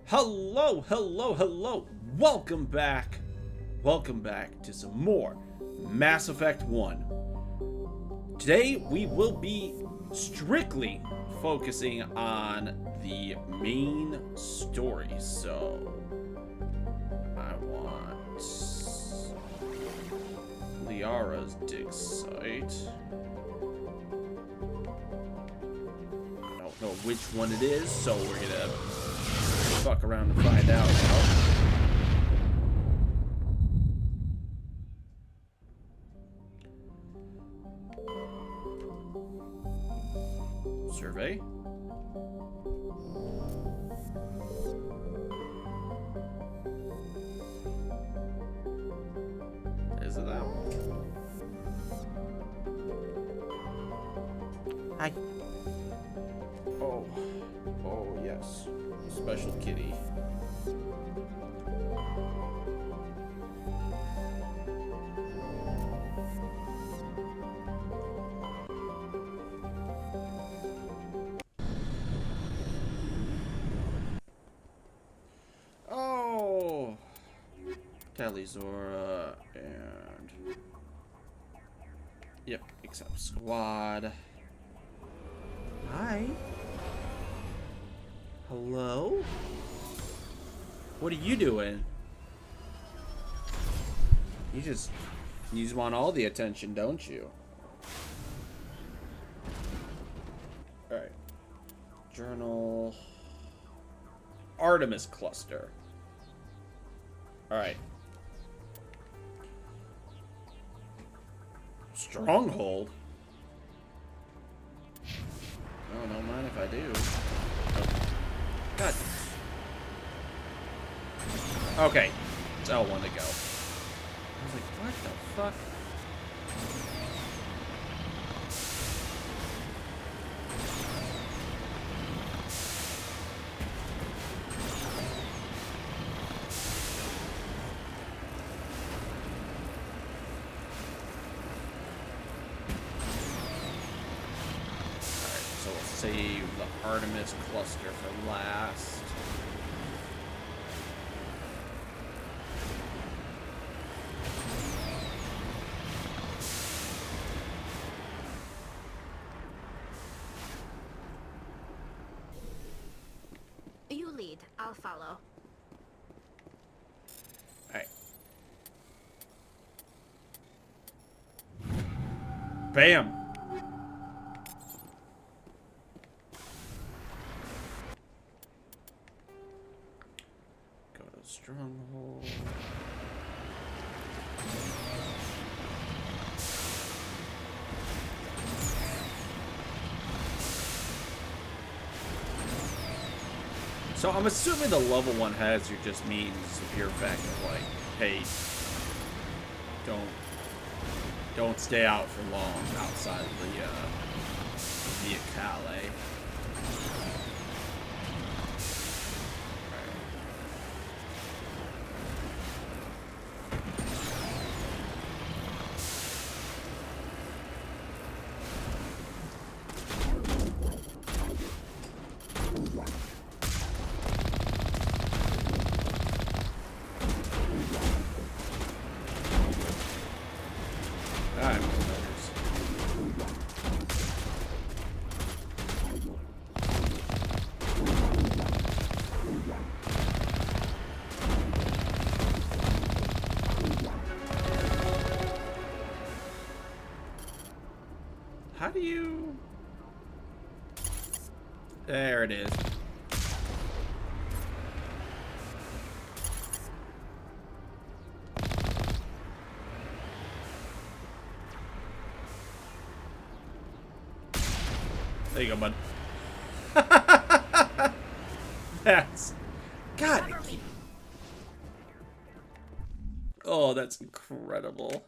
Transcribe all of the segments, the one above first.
Hello, hello, hello. Welcome back. Welcome back to some more Mass Effect 1. Today we will be strictly focusing on the main story. So I want Liara's dig site. I don't know which one it is, so we're gonna fuck around and find out now. Survey. Is it that one? Hi. Oh yes. Special kitty. Oh, Talizora and yep, except squad. Hi. Hello? What are you doing? You just want all the attention, don't you? Alright. Journal. Artemis cluster. Alright. Stronghold? Oh, don't mind if I do. Oh. God. Okay. It's L1 to go. I was like, what the fuck? So we'll save the Artemis cluster for last. You lead, I'll follow. Alright. Bam! Go to Stronghold. So I'm assuming the level 1 hazard just means the pure fact of like, hey, don't stay out for long outside of the Via Calais. How do you... There it is. There you go, bud. That's... God. Oh, that's incredible.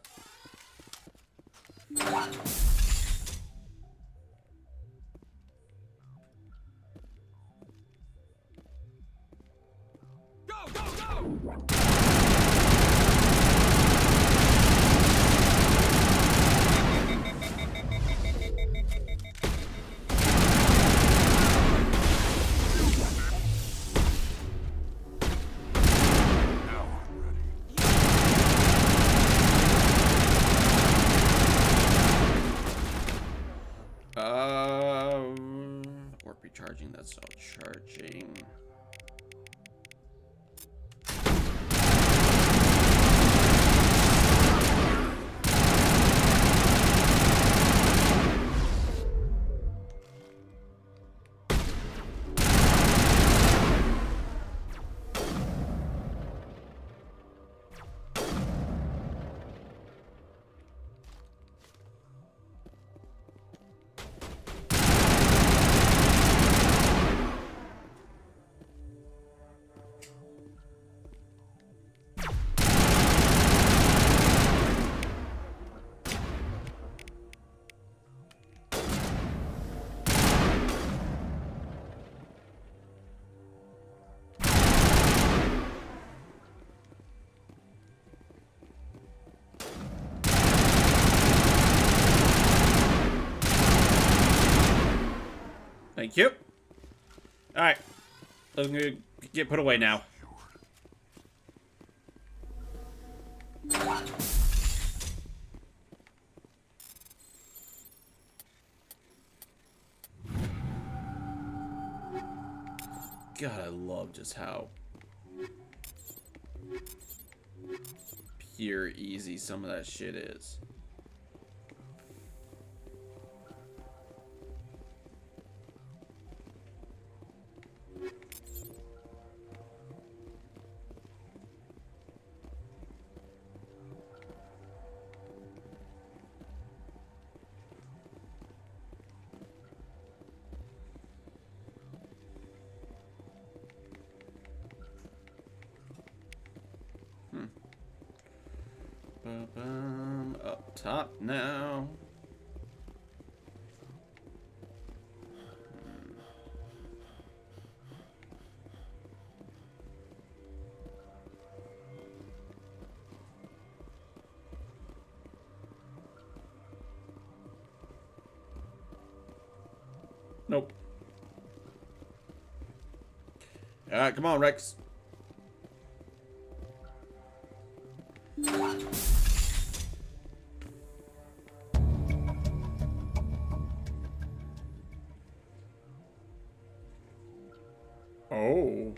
Thank you. Alright. I'm gonna get put away now. God, I love just how pure easy some of that shit is. Up top now. Nope. Alright, come on, Rex. Oh.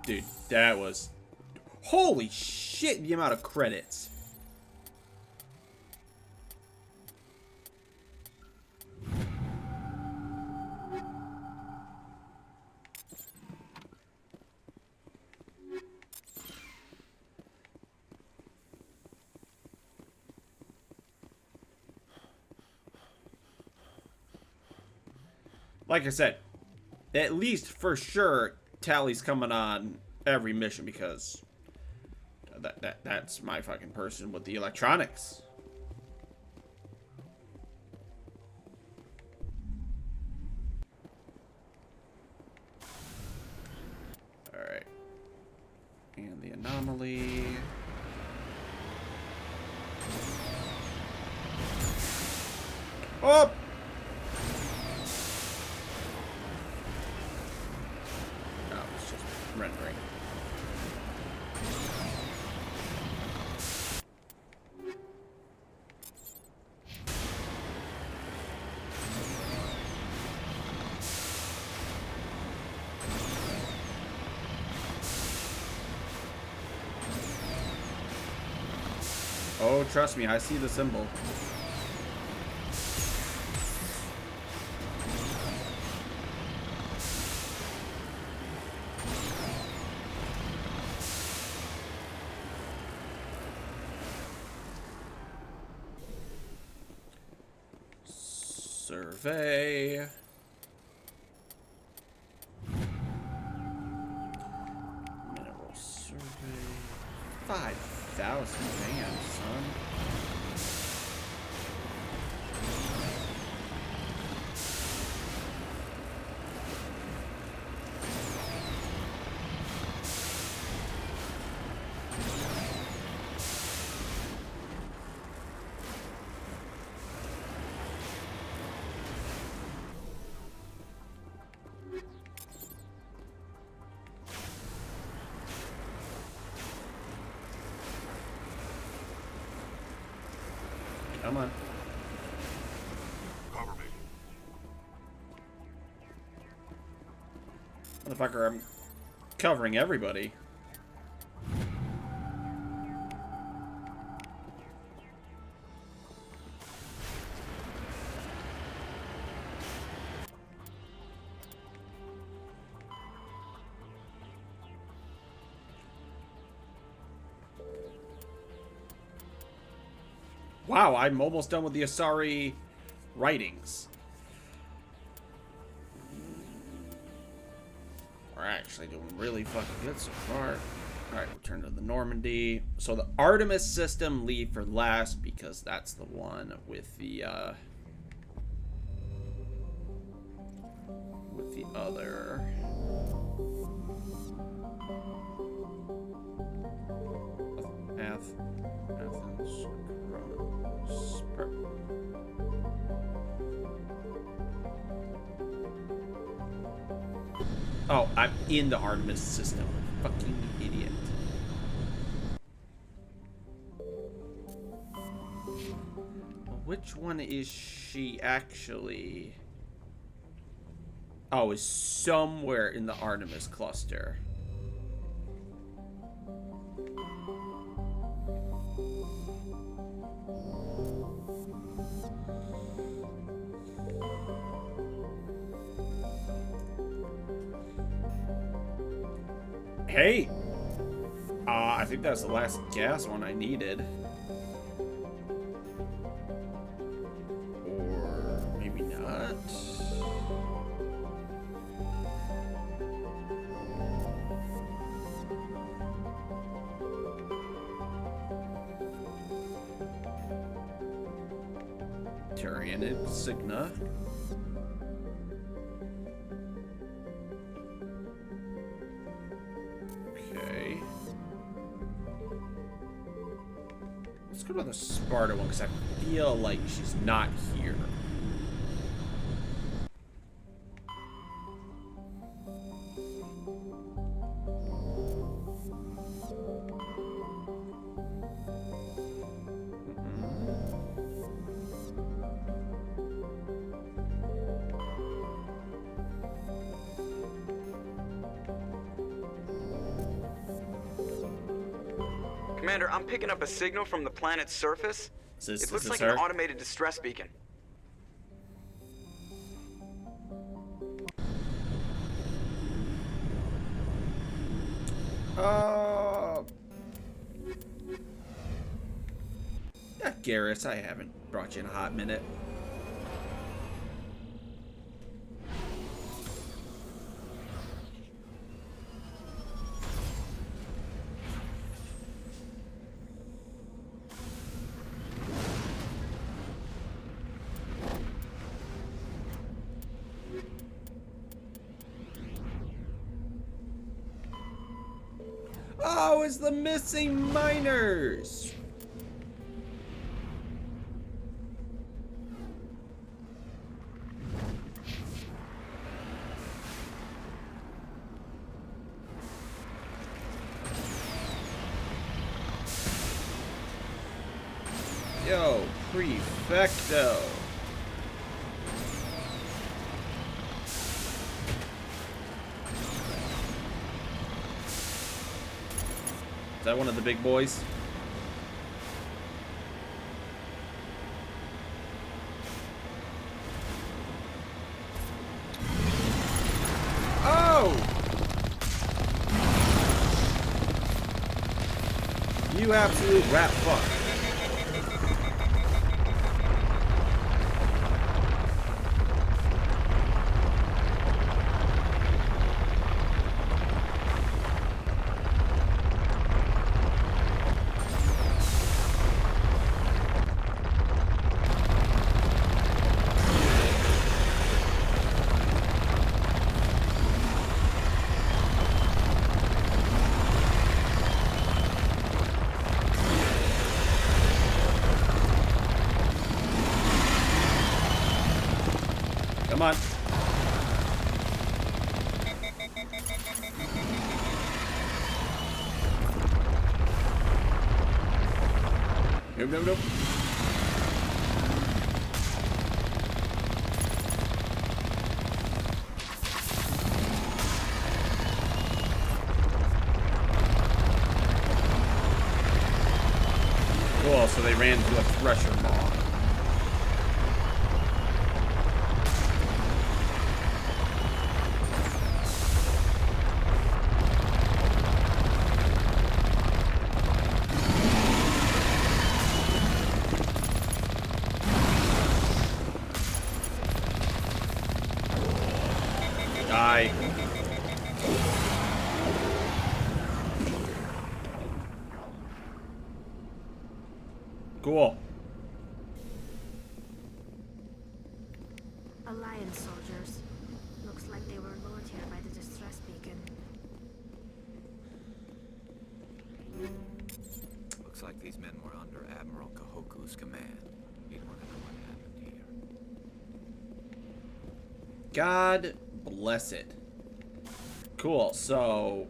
Dude, that was... Holy shit, the amount of credits. Like I said, at least for sure, Tally's coming on every mission because that's my fucking person with the electronics. All right, and the anomaly. Oh. Rendering. Oh, trust me, I see the symbol. Survey. Mineral survey. 5,000 damn, son. Come on. Cover me. Motherfucker, I'm covering everybody. Wow, I'm almost done with the Asari writings. We're actually doing really fucking good so far. Alright, return to the Normandy. So the Artemis system, leave for last because that's the one with the other Athens, Kronos, Oh, I'm in the Artemis system. Fucking idiot. Which one is she actually? Oh, is somewhere in the Artemis cluster. Hey! I think that's the last gas one I needed. Or maybe not. Turianid Signa. Okay. Let's go to the Sparta one because I feel like she's not here. Commander, I'm picking up a signal from the planet's surface. It looks like an automated distress beacon. Yeah, Garrus, I haven't brought you in a hot minute. Oh, it's the missing miners! Yo, Prefecto! Is that one of the big boys? Oh! You absolute rat fuck. Come on. Nope, nope, nope. Cool, so they ran into a thresher maw. Die. Cool. Alliance soldiers. Looks like they were lured here by the distress beacon. Looks like these men were under Admiral Kahoku's command. He'd want to know what happened here. God bless it. Cool, so...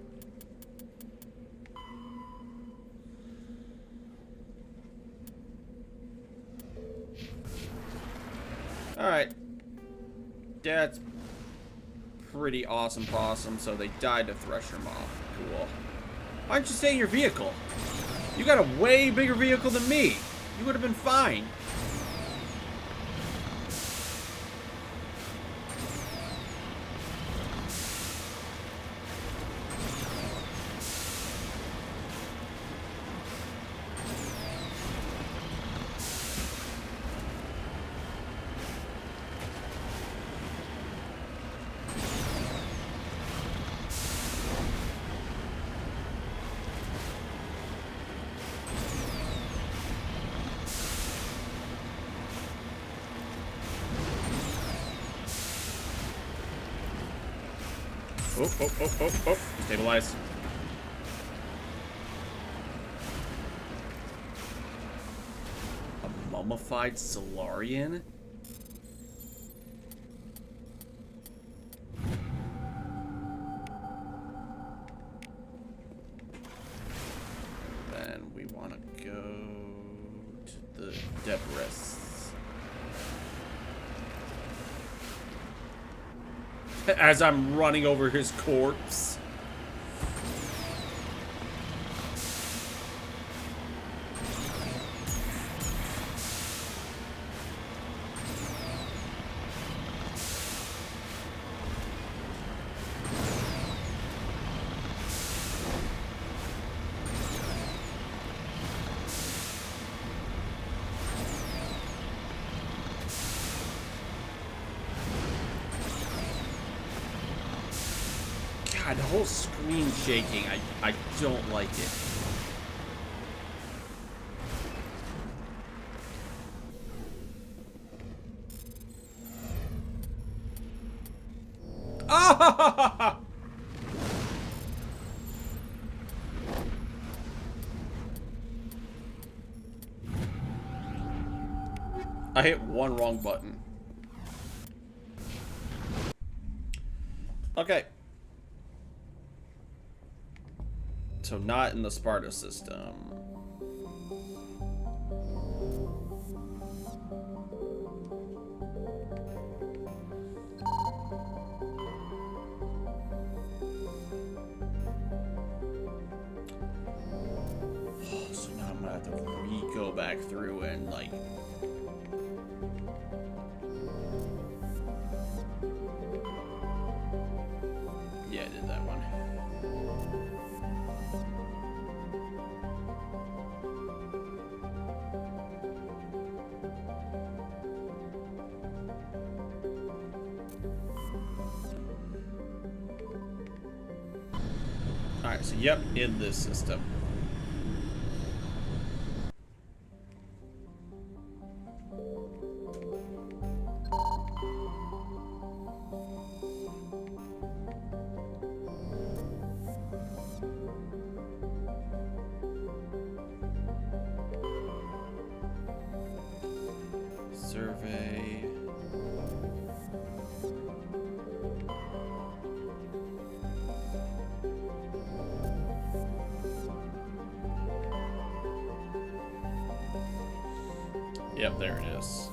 Alright. That's pretty awesome possum, so they died to Thresher Moth. Cool. Why'd you stay in your vehicle? You got a way bigger vehicle than me. You would have been fine. Oh. Stabilize. A mummified Solarian? Then we want to go to the Debris. As I'm running over his corpse. God, the whole screen shaking, I don't like it. Ah! I hit one wrong button. Okay. So not in the Sparta system. So now I'm gonna have to re-go back through and like... Yeah, I did that one. Alright, so yep, in this system. Survey. Yep, there it is.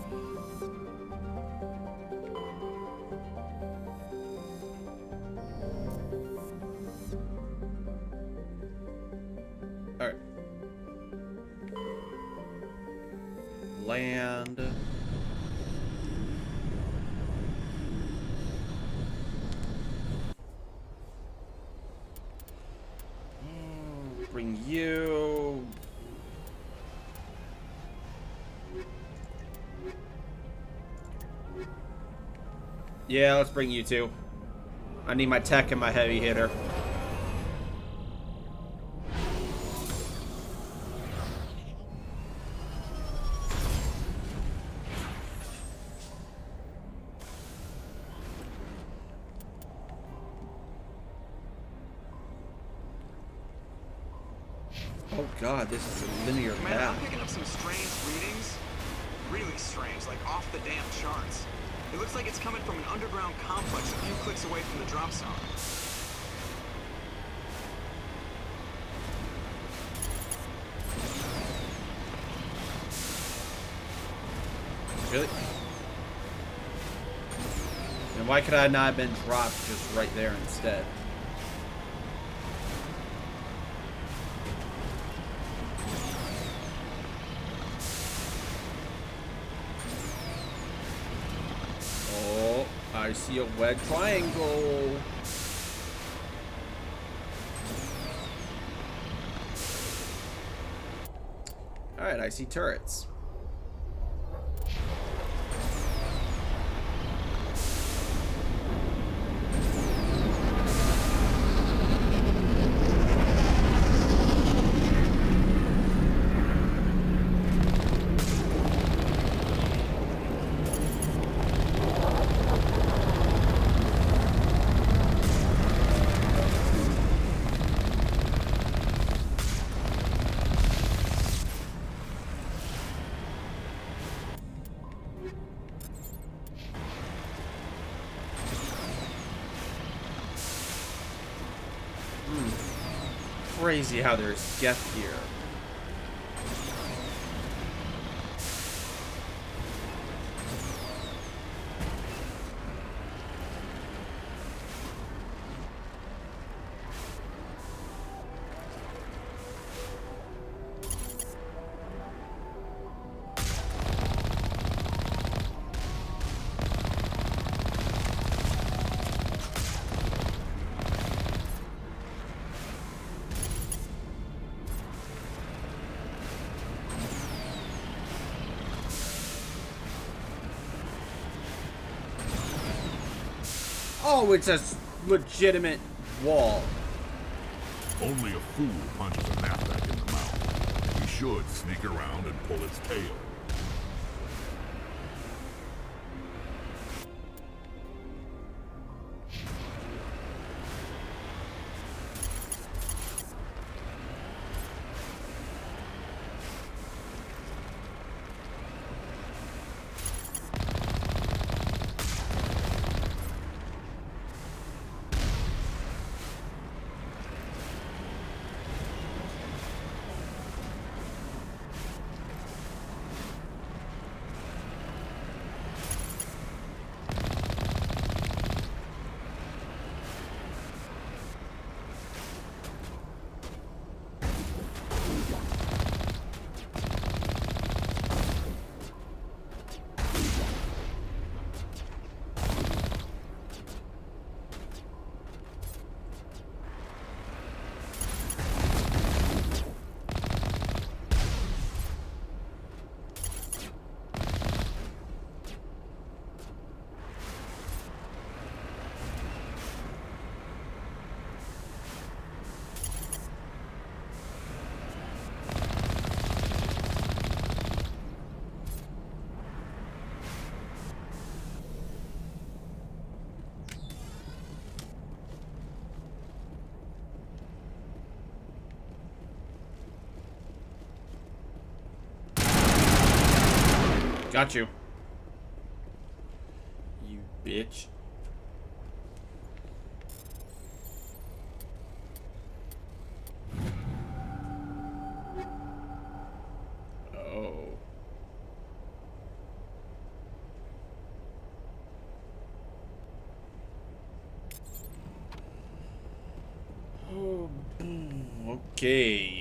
All right. Land. Bring you. Yeah, let's bring you two. I need my tech and my heavy hitter. God, this is a linear Man, I'm path. picking up some strange readings. Really strange, like off the damn charts. It looks like it's coming from an underground complex a few clicks away from the drop zone. Really? And why could I not have been dropped just right there instead? Oh, I see a red triangle. Alright, I see turrets. Crazy how there's Geth here. Oh, it's a legitimate wall. Only a fool punches a knapsack in the mouth. He should sneak around and pull its tail. Got you. You bitch. Oh. Oh, okay.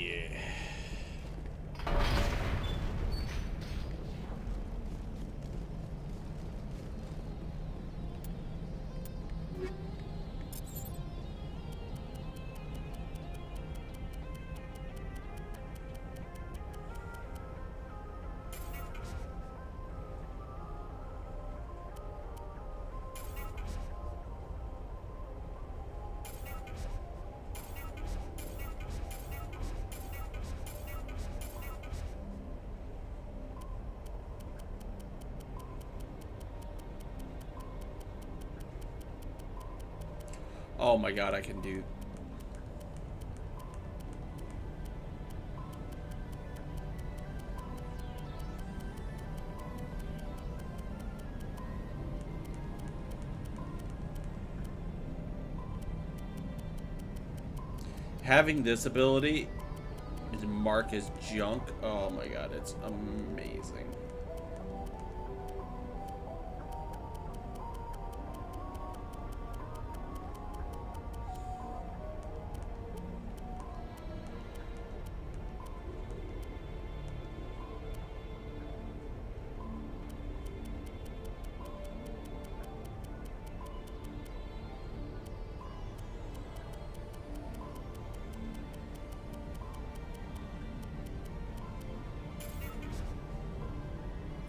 Oh my god, I can do... Having this ability is mark as junk. Oh my god, it's amazing.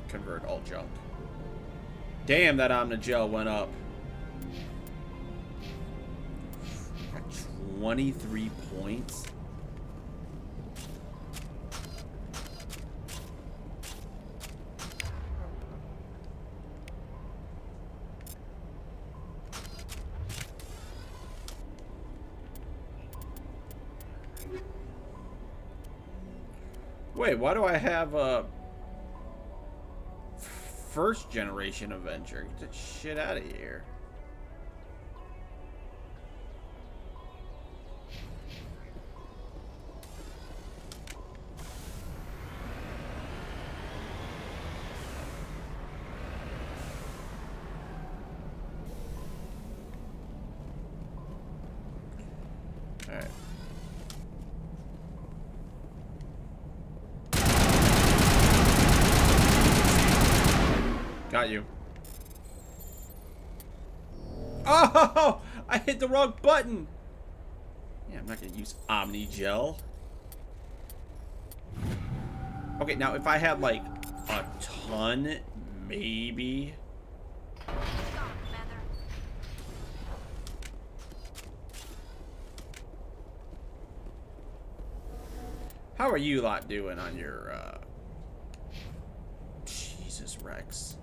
Convert all junk. Damn, that Omnigel went up. Got 23 points. Wait, why do I have a first generation Avenger? Get that shit out of here. All right. Got you. Oh! I hit the wrong button! Yeah, I'm not gonna use Omnigel. Okay, now if I had like a ton, maybe. How are you lot doing on your, Jesus, Rex.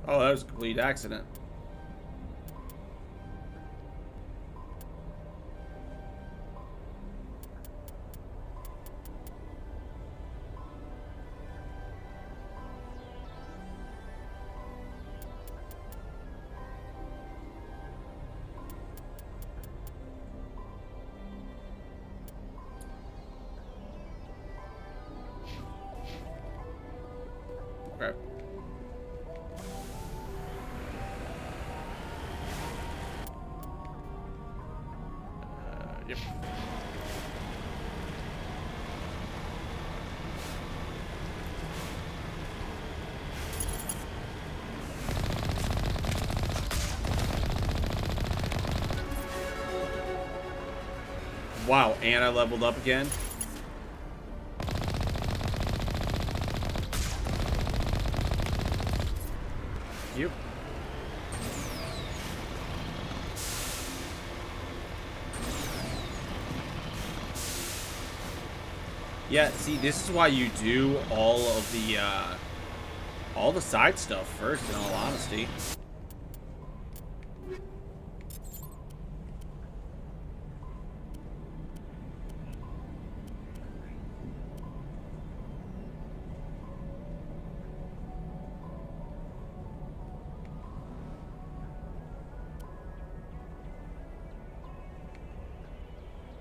Oh, that was a complete accident. Okay. Yep. Wow, and I leveled up again. Yep. Yeah, see, this is why you do all the side stuff first, in all honesty.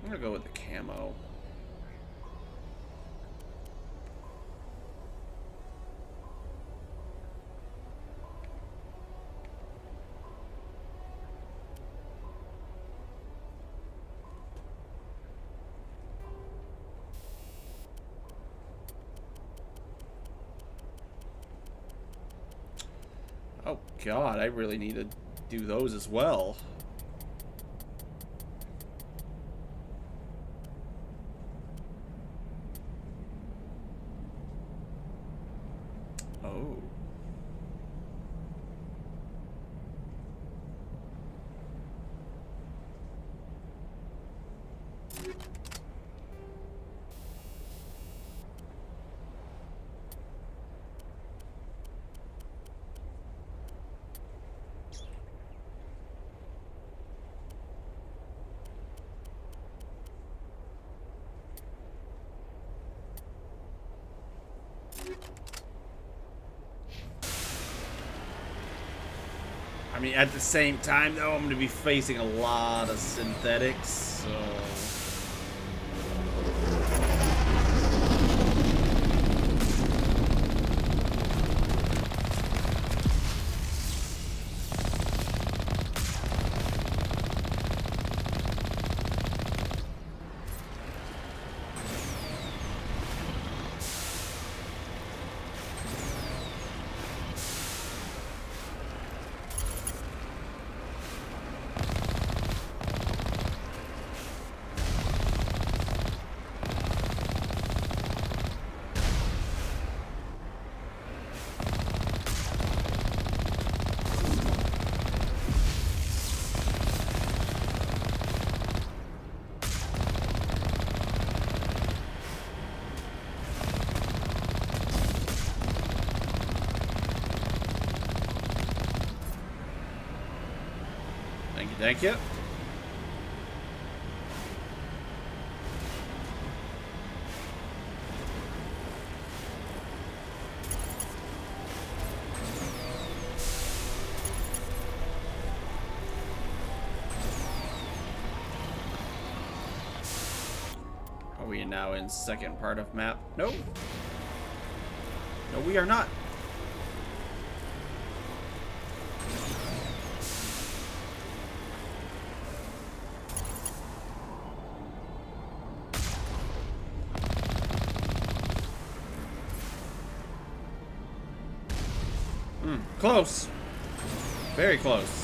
I'm gonna go with the camo. God, I really need to do those as well. Oh. I mean, at the same time, though, I'm going to be facing a lot of synthetics, so... Thank you. Are we now in second part of map? No. No, we are not. Close. Very close.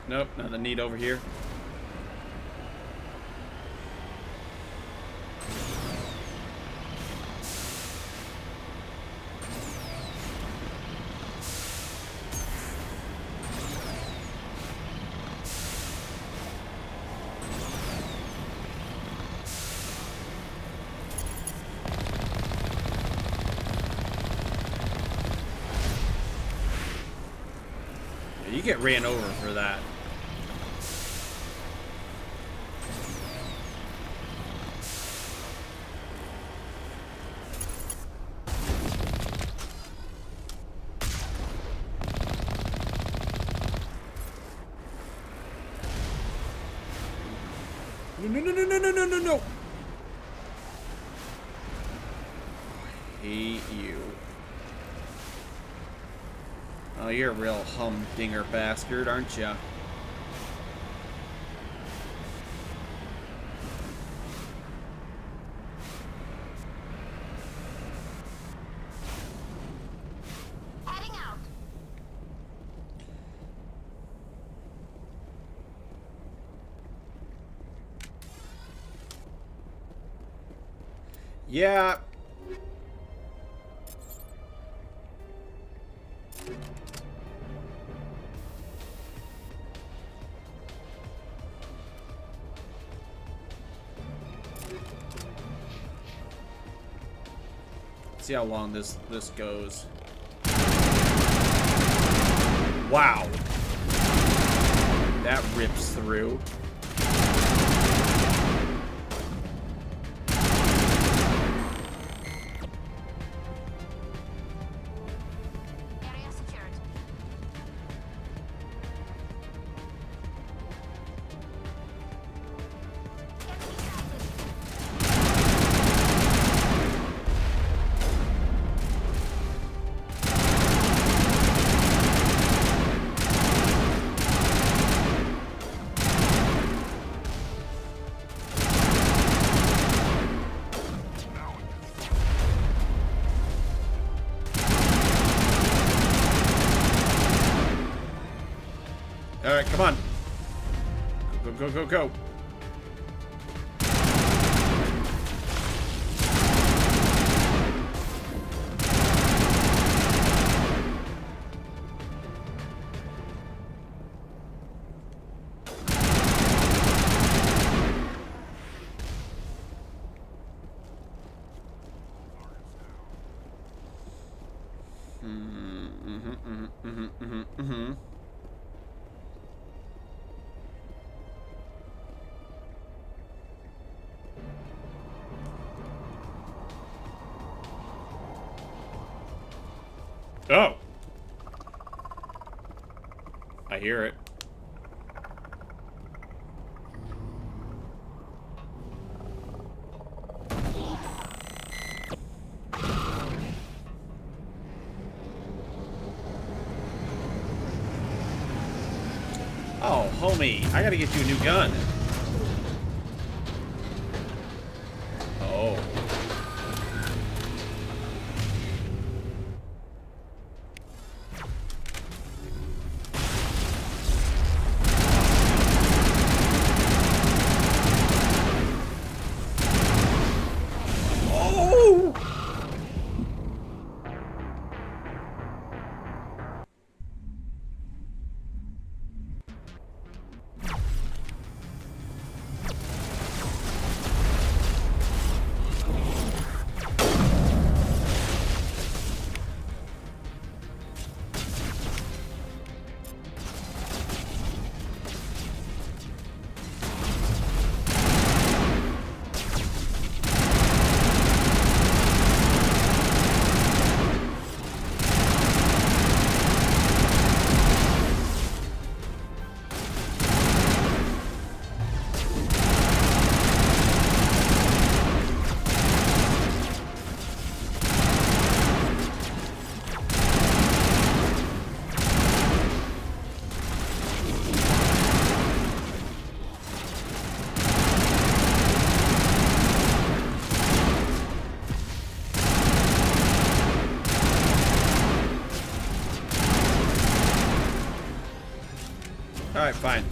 Nope, nothing neat over here. Yeah, you get ran over for that. No. I hate you. Oh, you're a real humdinger bastard, aren't ya? Heading out. Yeah. See how long this goes. Wow. That rips through. Area secured. Alright, come on. Go, go, go, go. Oh! I hear it. Oh, homie, I gotta get you a new gun. Oh. Oh! Alright, fine.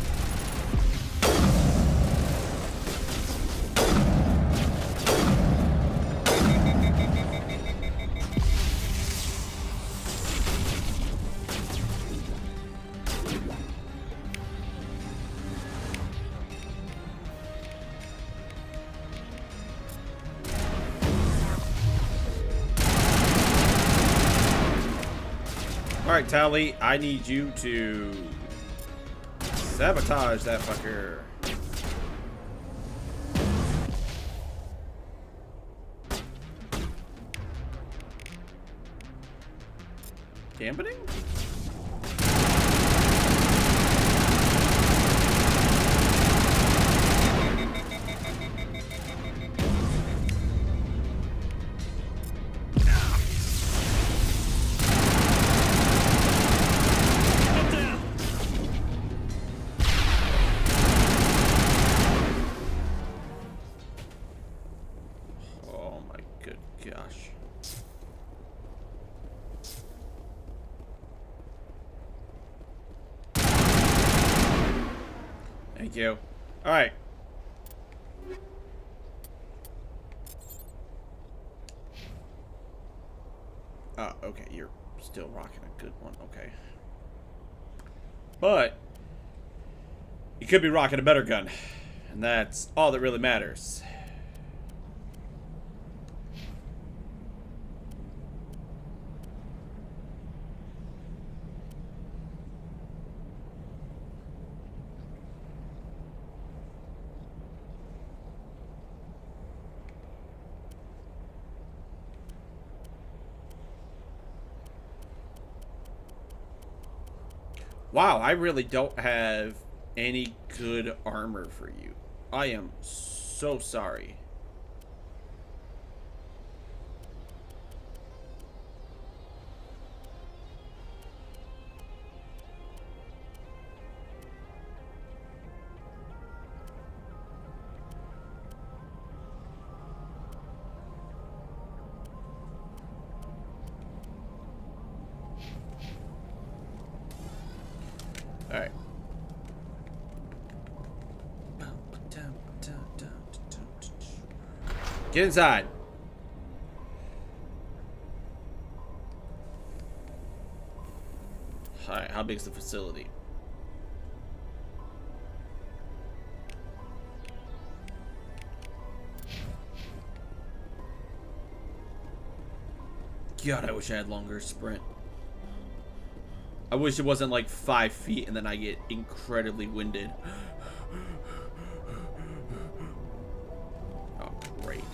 Alright, Tally, I need you to sabotage that fucker. Dampening? Oh my good gosh. Thank you. All right. Okay, you're still rocking a good one. Okay. But you could be rocking a better gun, and that's all that really matters. Wow, I really don't have any good armor for you. I am so sorry. Alright. Get inside. Alright, how big is the facility? God, I wish I had longer sprint. I wish it wasn't like 5 feet and then I get incredibly winded. Oh, great.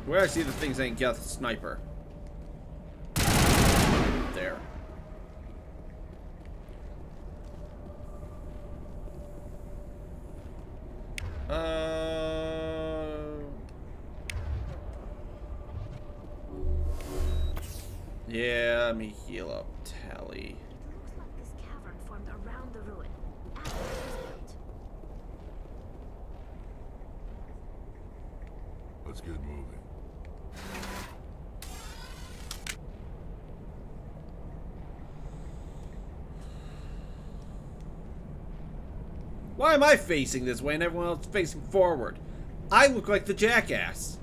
Where I see the things ain't Geth sniper. There. Yeah, let me heal up Tally. Looks like this cavern formed around the ruin after it was built. Let's get moving. Why am I facing this way and everyone else facing forward? I look like the jackass.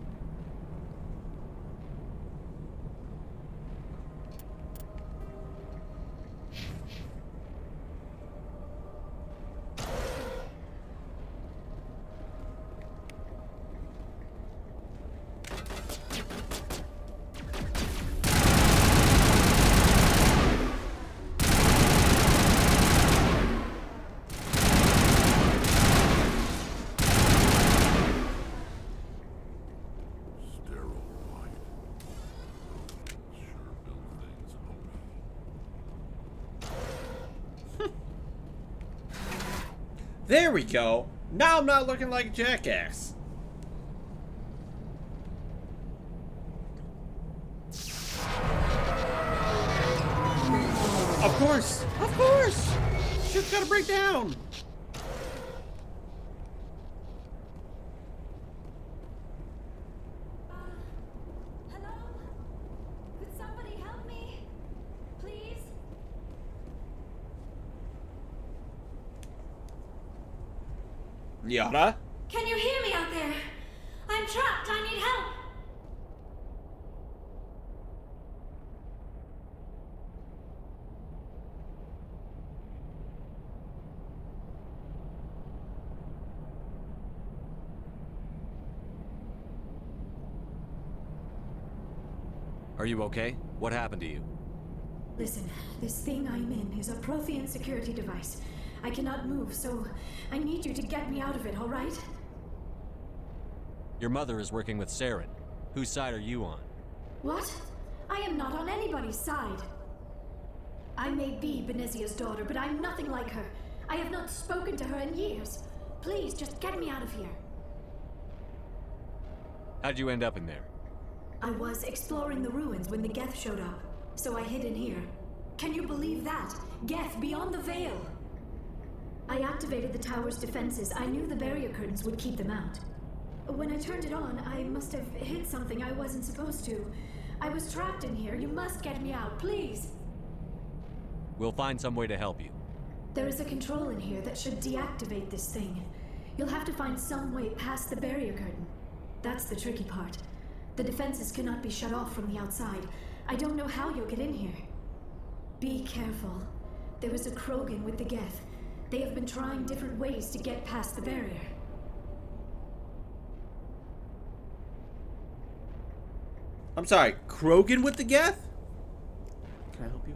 Sterile white. Sure build things homey. There we go. Now I'm not looking like a jackass. Of course! Of course! Shit's gotta break down! Hello? Could somebody help me? Please? Yada? Can you hear me out there? I'm trapped. I need help. Are you okay? What happened to you? Listen, this thing I'm in is a Prothean security device. I cannot move, so I need you to get me out of it, all right? Your mother is working with Saren. Whose side are you on? What? I am not on anybody's side. I may be Benezia's daughter, but I'm nothing like her. I have not spoken to her in years. Please, just get me out of here. How'd you end up in there? I was exploring the ruins when the Geth showed up, so I hid in here. Can you believe that? Geth beyond the veil! I activated the tower's defenses. I knew the barrier curtains would keep them out. When I turned it on, I must have hit something I wasn't supposed to. I was trapped in here. You must get me out, please! We'll find some way to help you. There is a control in here that should deactivate this thing. You'll have to find some way past the barrier curtain. That's the tricky part. The defenses cannot be shut off from the outside. I don't know how you'll get in here. Be careful. There is a Krogan with the Geth. They have been trying different ways to get past the barrier. I'm sorry, Krogan with the Geth? Can I help you?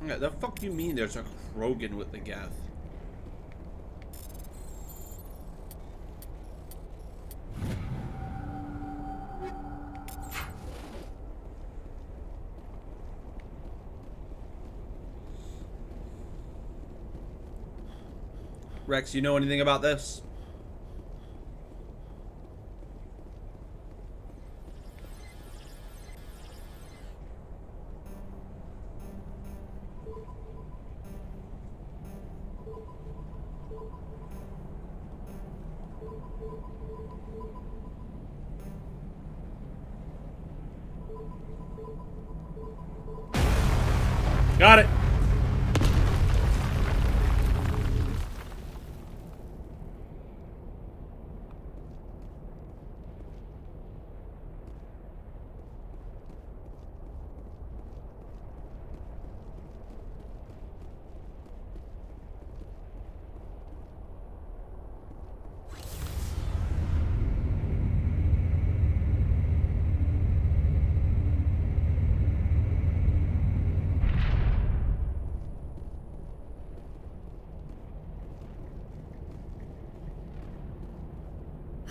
Yeah, the fuck do you mean there's a Krogan with the Geth? Rex, you know anything about this? Got it.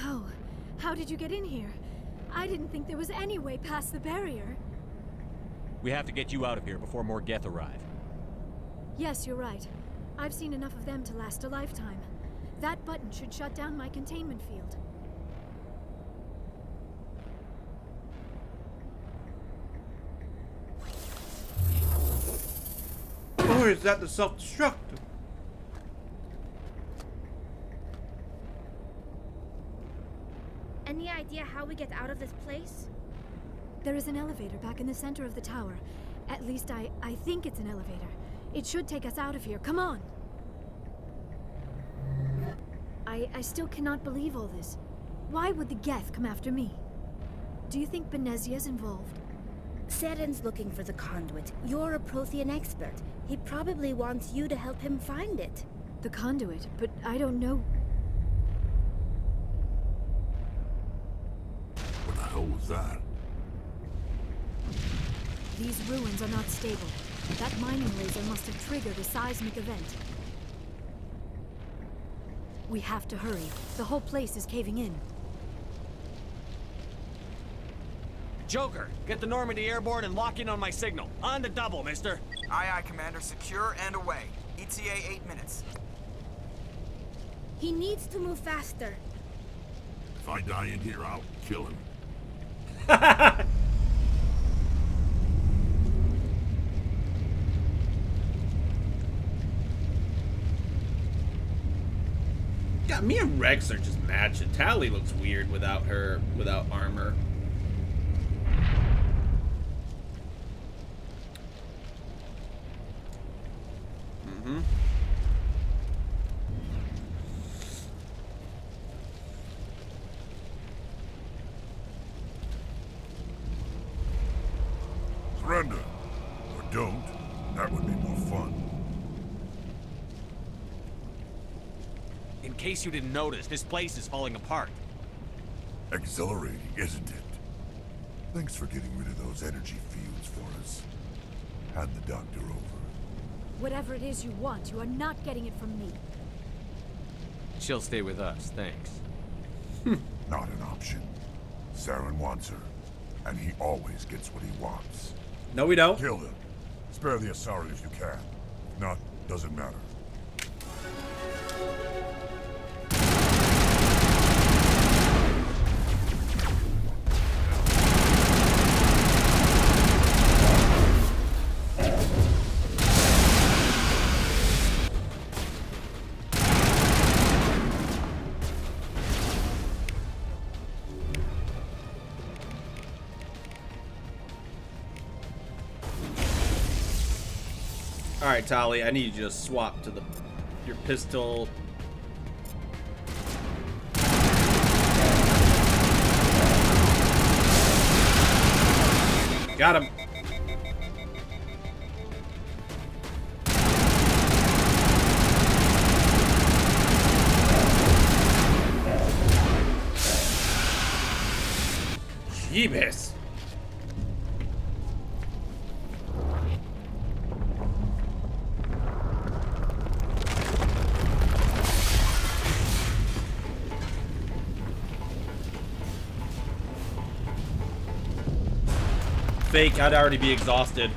Oh, how did you get in here? I didn't think there was any way past the barrier. We have to get you out of here before more Geth arrive. Yes, you're right. I've seen enough of them to last a lifetime. That button should shut down my containment field. Or is that the self-destruct? Any idea how we get out of this place? There is an elevator back in the center of the tower. At least I think it's an elevator. It should take us out of here. Come on! I still cannot believe all this. Why would the Geth come after me? Do you think Benezia's involved? Saren's looking for the conduit. You're a Prothean expert. He probably wants you to help him find it. The conduit, but I don't know. What the hell was that? These ruins are not stable. That mining laser must have triggered a seismic event. We have to hurry. The whole place is caving in. Joker, get the Normandy airborne and lock in on my signal. On the double, mister. Aye, aye, Commander. Secure and away. ETA 8 minutes. He needs to move faster. If I die in here, I'll kill him. Yeah, me and Rex are just matching. Tali looks weird without armor. Surrender. Or don't. That would be more fun. In case you didn't notice, this place is falling apart. Exhilarating, isn't it? Thanks for getting rid of those energy fields for us. Hand the doctor over. Whatever it is you want, you are not getting it from me. She'll stay with us, thanks. Not an option. Saren wants her, and he always gets what he wants. No, we don't. Kill him. Spare the Asari if you can. If not, doesn't matter. Alright, Tali, I need you to swap to your pistol. Got him. Jeebus. fake, I'd already be exhausted.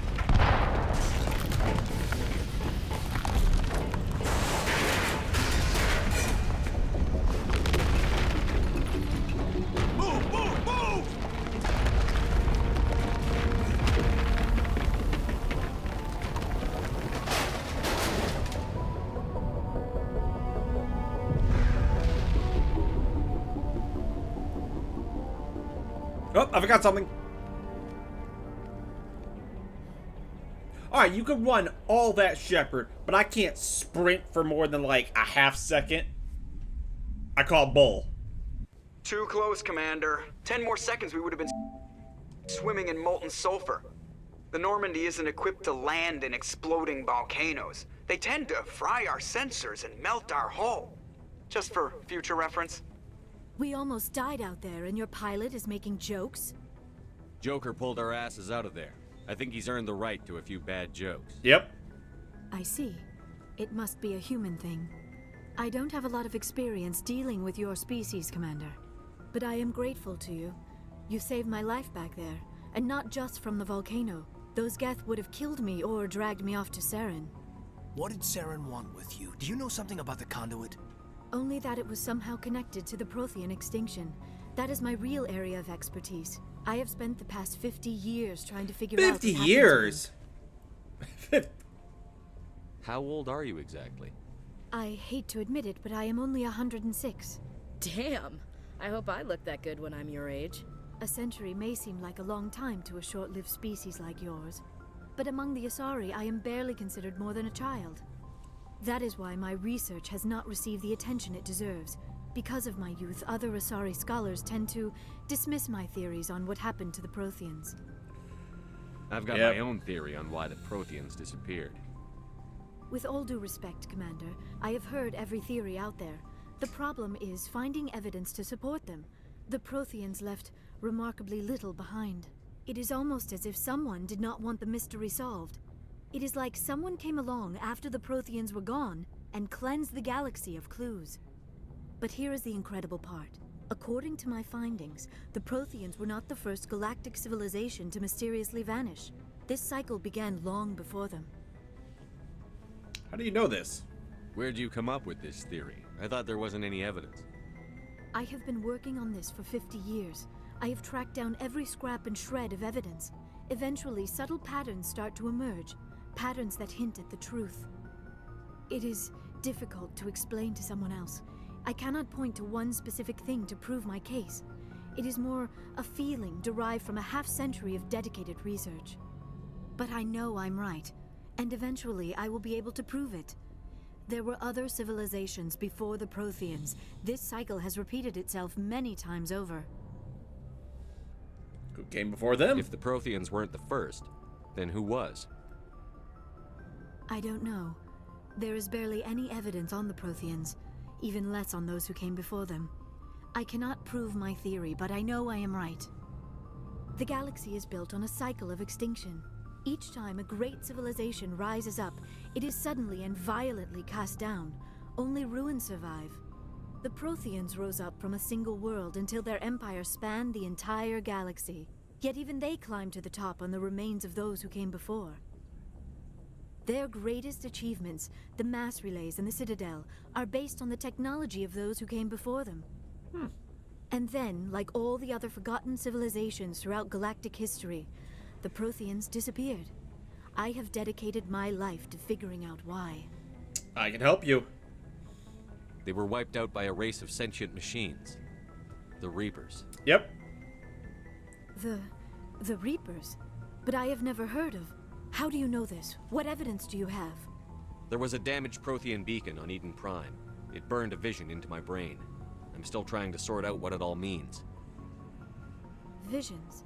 Move, move, move! Oh, I forgot something. Alright, you could run all that, Shepard, but I can't sprint for more than like a half second. I call bull. Too close, Commander. 10 more seconds, we would have been swimming in molten sulfur. The Normandy isn't equipped to land in exploding volcanoes. They tend to fry our sensors and melt our hull. Just for future reference. We almost died out there, and your pilot is making jokes? Joker pulled our asses out of there. I think he's earned the right to a few bad jokes. Yep. I see. It must be a human thing. I don't have a lot of experience dealing with your species, Commander. But I am grateful to you. You saved my life back there, and not just from the volcano. Those Geth would have killed me or dragged me off to Saren. What did Saren want with you? Do you know something about the conduit? Only that it was somehow connected to the Prothean extinction. That is my real area of expertise. I have spent the past 50 years trying to figure out 50 what happened to years? How old are you exactly? I hate to admit it, but I am only 106. Damn. I hope I look that good when I'm your age. A century may seem like a long time to a short-lived species like yours, but among the Asari, I am barely considered more than a child. That is why my research has not received the attention it deserves. Because of my youth, other Asari scholars tend to dismiss my theories on what happened to the Protheans. I've got my own theory on why the Protheans disappeared. With all due respect, Commander, I have heard every theory out there. The problem is finding evidence to support them. The Protheans left remarkably little behind. It is almost as if someone did not want the mystery solved. It is like someone came along after the Protheans were gone and cleansed the galaxy of clues. But here is the incredible part. According to my findings, the Protheans were not the first galactic civilization to mysteriously vanish. This cycle began long before them. How do you know this? Where'd you come up with this theory? I thought there wasn't any evidence. I have been working on this for 50 years. I have tracked down every scrap and shred of evidence. Eventually, subtle patterns start to emerge, patterns that hint at the truth. It is difficult to explain to someone else. I cannot point to one specific thing to prove my case. It is more a feeling derived from a half-century of dedicated research. But I know I'm right, and eventually I will be able to prove it. There were other civilizations before the Protheans. This cycle has repeated itself many times over. Who came before them? If the Protheans weren't the first, then who was? I don't know. There is barely any evidence on the Protheans, even less on those who came before them. I cannot prove my theory, but I know I am right. The galaxy is built on a cycle of extinction. Each time a great civilization rises up, it is suddenly and violently cast down. Only ruins survive. The Protheans rose up from a single world until their empire spanned the entire galaxy. Yet even they climbed to the top on the remains of those who came before. Their greatest achievements, the mass relays and the Citadel, are based on the technology of those who came before them. And then, like all the other forgotten civilizations throughout galactic history, the Protheans disappeared. I have dedicated my life to figuring out why. I can help you. They were wiped out by a race of sentient machines. The Reapers. Yep. The Reapers? But I have never heard of. How do you know this? What evidence do you have? There was a damaged Prothean beacon on Eden Prime. It burned a vision into my brain. I'm still trying to sort out what it all means. Visions.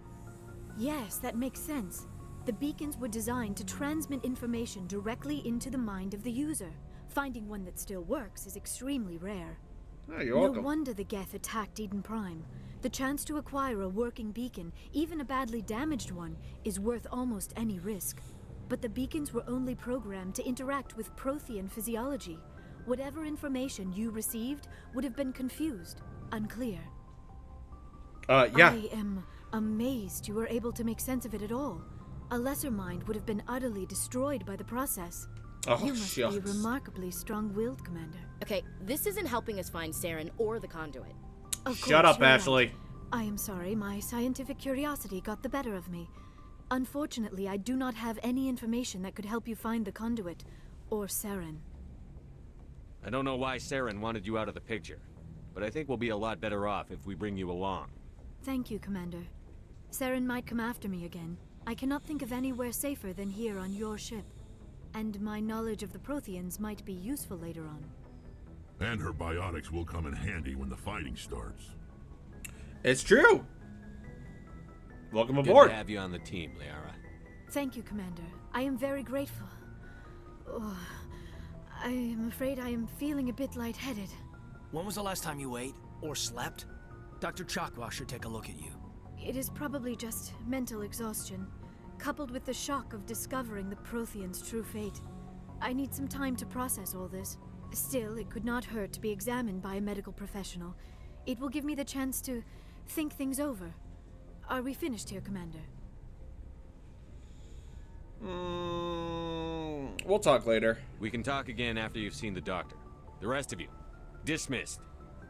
Yes, that makes sense. The beacons were designed to transmit information directly into the mind of the user. Finding one that still works is extremely rare. Oh, you're No welcome. wonder the Geth attacked Eden Prime. The chance to acquire a working beacon, even a badly damaged one, is worth almost any risk. But the beacons were only programmed to interact with Prothean physiology. Whatever information you received would have been confused, unclear. Yeah. I am Amazed you were able to make sense of it at all. A lesser mind would have been utterly destroyed by the process. Oh, You must shucks. be remarkably strong-willed, Commander. Okay, this isn't helping us find Saren or the conduit. Of Shut course, up, you're right. Ashley. I am sorry, my scientific curiosity got the better of me. Unfortunately, I do not have any information that could help you find the conduit, or Saren. I don't know why Saren wanted you out of the picture, but I think we'll be a lot better off if we bring you along. Thank you, Commander. Saren might come after me again. I cannot think of anywhere safer than here on your ship. And my knowledge of the Protheans might be useful later on. And her biotics will come in handy when the fighting starts. It's true. Welcome Good aboard. to have you on the team, Liara. Thank you, Commander. I am very grateful. Oh, I am afraid I am feeling a bit lightheaded. When was the last time you ate or slept? Dr. Chakwa should take a look at you. It is probably just mental exhaustion, coupled with the shock of discovering the Protheans' true fate. I need some time to process all this. Still, it could not hurt to be examined by a medical professional. It will give me the chance to think things over. Are we finished here, Commander? We'll talk later. We can talk again after you've seen the doctor. The rest of you, dismissed.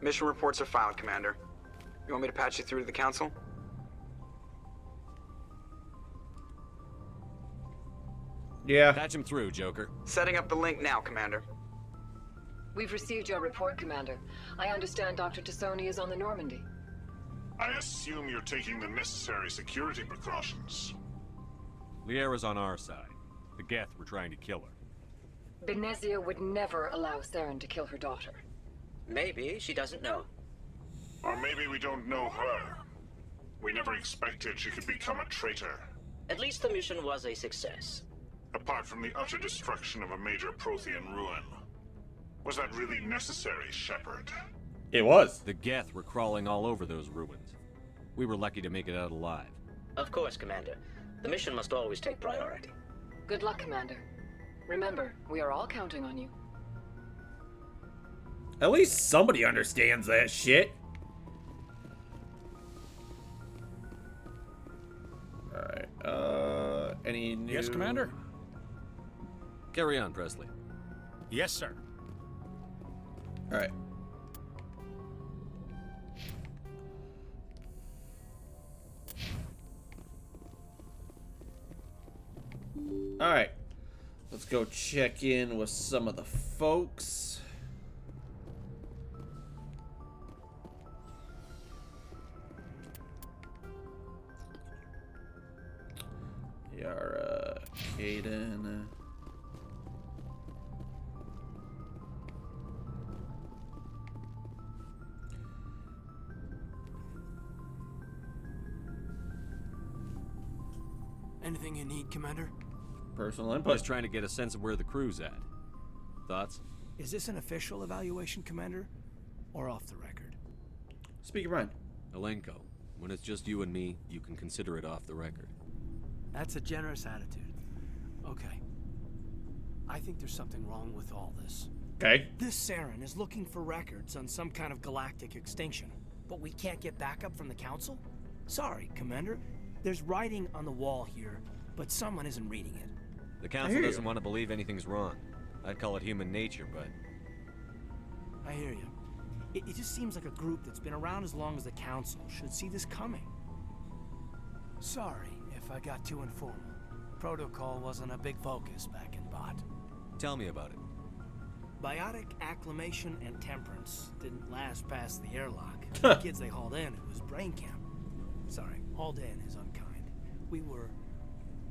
Mission reports are filed, Commander. You want me to patch you through to the Council? Yeah. Patch him through, Joker. Setting up the link now, Commander. We've received your report, Commander. I understand Dr. Tassoni is on the Normandy. I assume you're taking the necessary security precautions. Liara's on our side. The Geth were trying to kill her. Benezia would never allow Saren to kill her daughter. Maybe she doesn't know. Or maybe we don't know her. We never expected she could become a traitor. At least the mission was a success. Apart from the utter destruction of a major Prothean ruin. Was that really necessary, Shepard? It was. The Geth were crawling all over those ruins. We were lucky to make it out alive. Of course, Commander. The mission must always take priority. Good luck, Commander. Remember, we are all counting on you. At least somebody understands that shit. Alright, any new... Yes, Commander? Carry on, Presley. Yes, sir. Alright. Alright. Let's go check in with some of the folks. Yara, Caden. Anything you need, Commander? Personal input. Just trying to get a sense of where the crew's at. Thoughts? Is this an official evaluation, Commander? Or off the record? Speak your mind. Alenko, when it's just you and me, you can consider it off the record. That's a generous attitude. Okay. I think there's something wrong with all this. Okay. This Saren is looking for records on some kind of galactic extinction, but we can't get backup from the Council? Sorry, Commander. There's writing on the wall here, but someone isn't reading it. The Council doesn't want to believe anything's wrong. I'd call it human nature, but... I hear you. It just seems like a group that's been around as long as the Council should see this coming. Sorry if I got too informal. Protocol wasn't a big focus back in Bot. Tell me about it. Biotic acclimation and temperance didn't last past the airlock. The kids they hauled in, it was brain camp. Sorry, hauled in is unkind. We were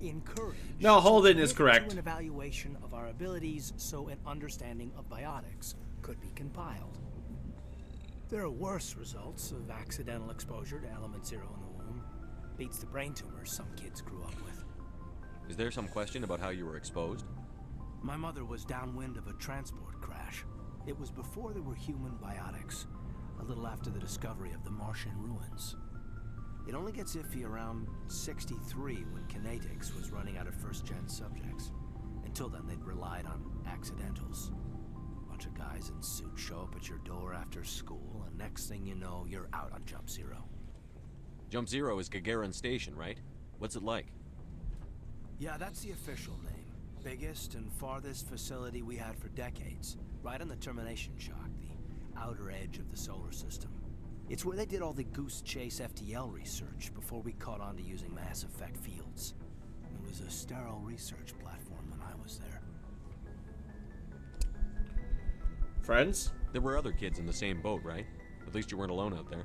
encouraged. No, hauled in to is get correct. to an evaluation of our abilities so an understanding of biotics could be compiled. There are worse results of accidental exposure to element zero in the womb. Beats the brain tumors some kids grew up with. Is there some question about how you were exposed? My mother was downwind of a transport crash. It was before there were human biotics, a little after the discovery of the Martian ruins. It only gets iffy around 63 when Kinetics was running out of first-gen subjects. Until then, they'd relied on accidentals. A bunch of guys in suits show up at your door after school, and next thing you know, you're out on Jump Zero. Jump Zero is Gagarin Station, right? What's it like? Yeah, that's the official name. Biggest and farthest facility we had for decades. Right on the termination shock, the outer edge of the solar system. It's where they did all the Goose Chase FTL research before we caught on to using mass effect fields. It was a sterile research platform when I was there. Friends? There were other kids in the same boat, right? At least you weren't alone out there.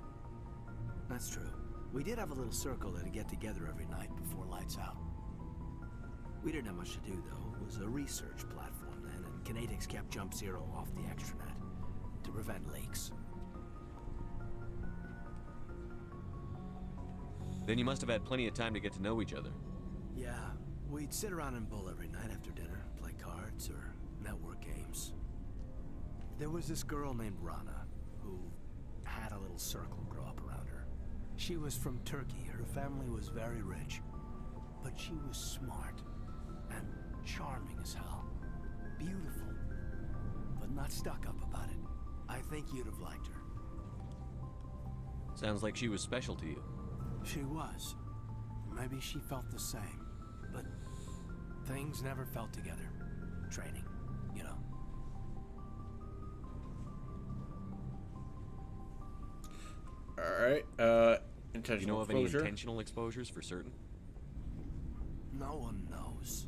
That's true. We did have a little circle that'd get together every night before lights out. We didn't have much to do, though. It was a research platform then, and Kinetics kept Jump Zero off the extranet to prevent leaks. Then you must have had plenty of time to get to know each other. Yeah, we'd sit around and bull every night after dinner, play cards or network games. There was this girl named Rana, who had a little circle grow up around her. She was from Turkey. Her family was very rich. But she was smart and charming as hell. Beautiful, but not stuck up about it. I think you'd have liked her. Sounds like she was special to you. She was. Maybe she felt the same. But things never felt together. Training, you know. Alright, intentional You know of exposure? any intentional exposures for certain? No one knows.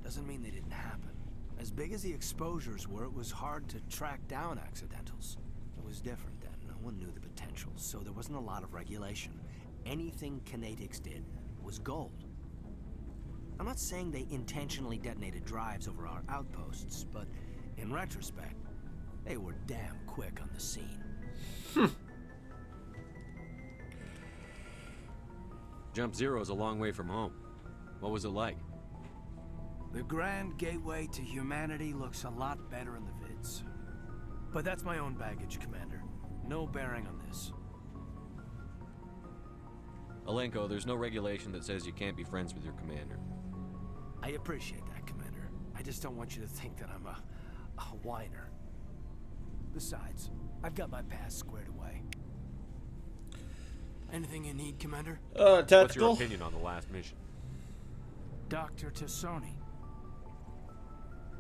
Doesn't mean they didn't happen. As big as the exposures were, it was hard to track down accidentals. It was different then. No one knew the potential, so there wasn't a lot of regulation. Anything Kinetics did was gold. I'm not saying they intentionally detonated drives over our outposts, but in retrospect, they were damn quick on the scene. Jump Zero is a long way from home. What was it like? The grand gateway to humanity looks a lot better in the vids. But that's my own baggage, Commander. No bearing on this. Alenko, there's no regulation that says you can't be friends with your commander. I appreciate that, Commander. I just don't want you to think that I'm a whiner. Besides, I've got my past squared away. Anything you need, Commander? Tactical? What's your opinion on the last mission? Dr. Tassoni.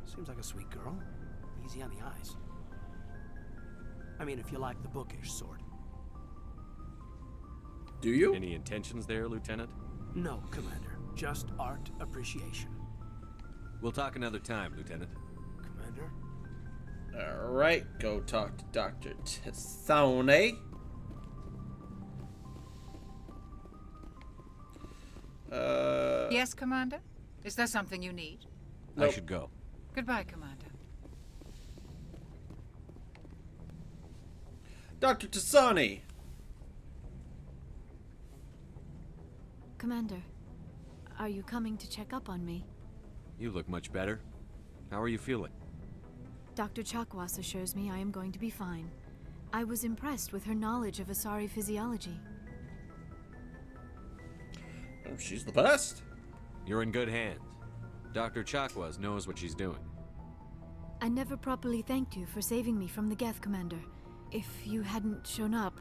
Seems like a sweet girl. Easy on the eyes. I mean, if you like the bookish sort. Do you? Any intentions there, Lieutenant? No, Commander. Just art appreciation. We'll talk another time, Lieutenant. Commander? Alright, go talk to Dr. Tassoni. Yes, Commander? Is there something you need? Nope. I should go. Goodbye, Commander. Dr. Tassoni! Commander, are you coming to check up on me? You look much better. How are you feeling? Dr. Chakwas assures me I am going to be fine. I was impressed with her knowledge of Asari physiology. Oh, she's the best. You're in good hands. Dr. Chakwas knows what she's doing. I never properly thanked you for saving me from the Geth, Commander. If you hadn't shown up,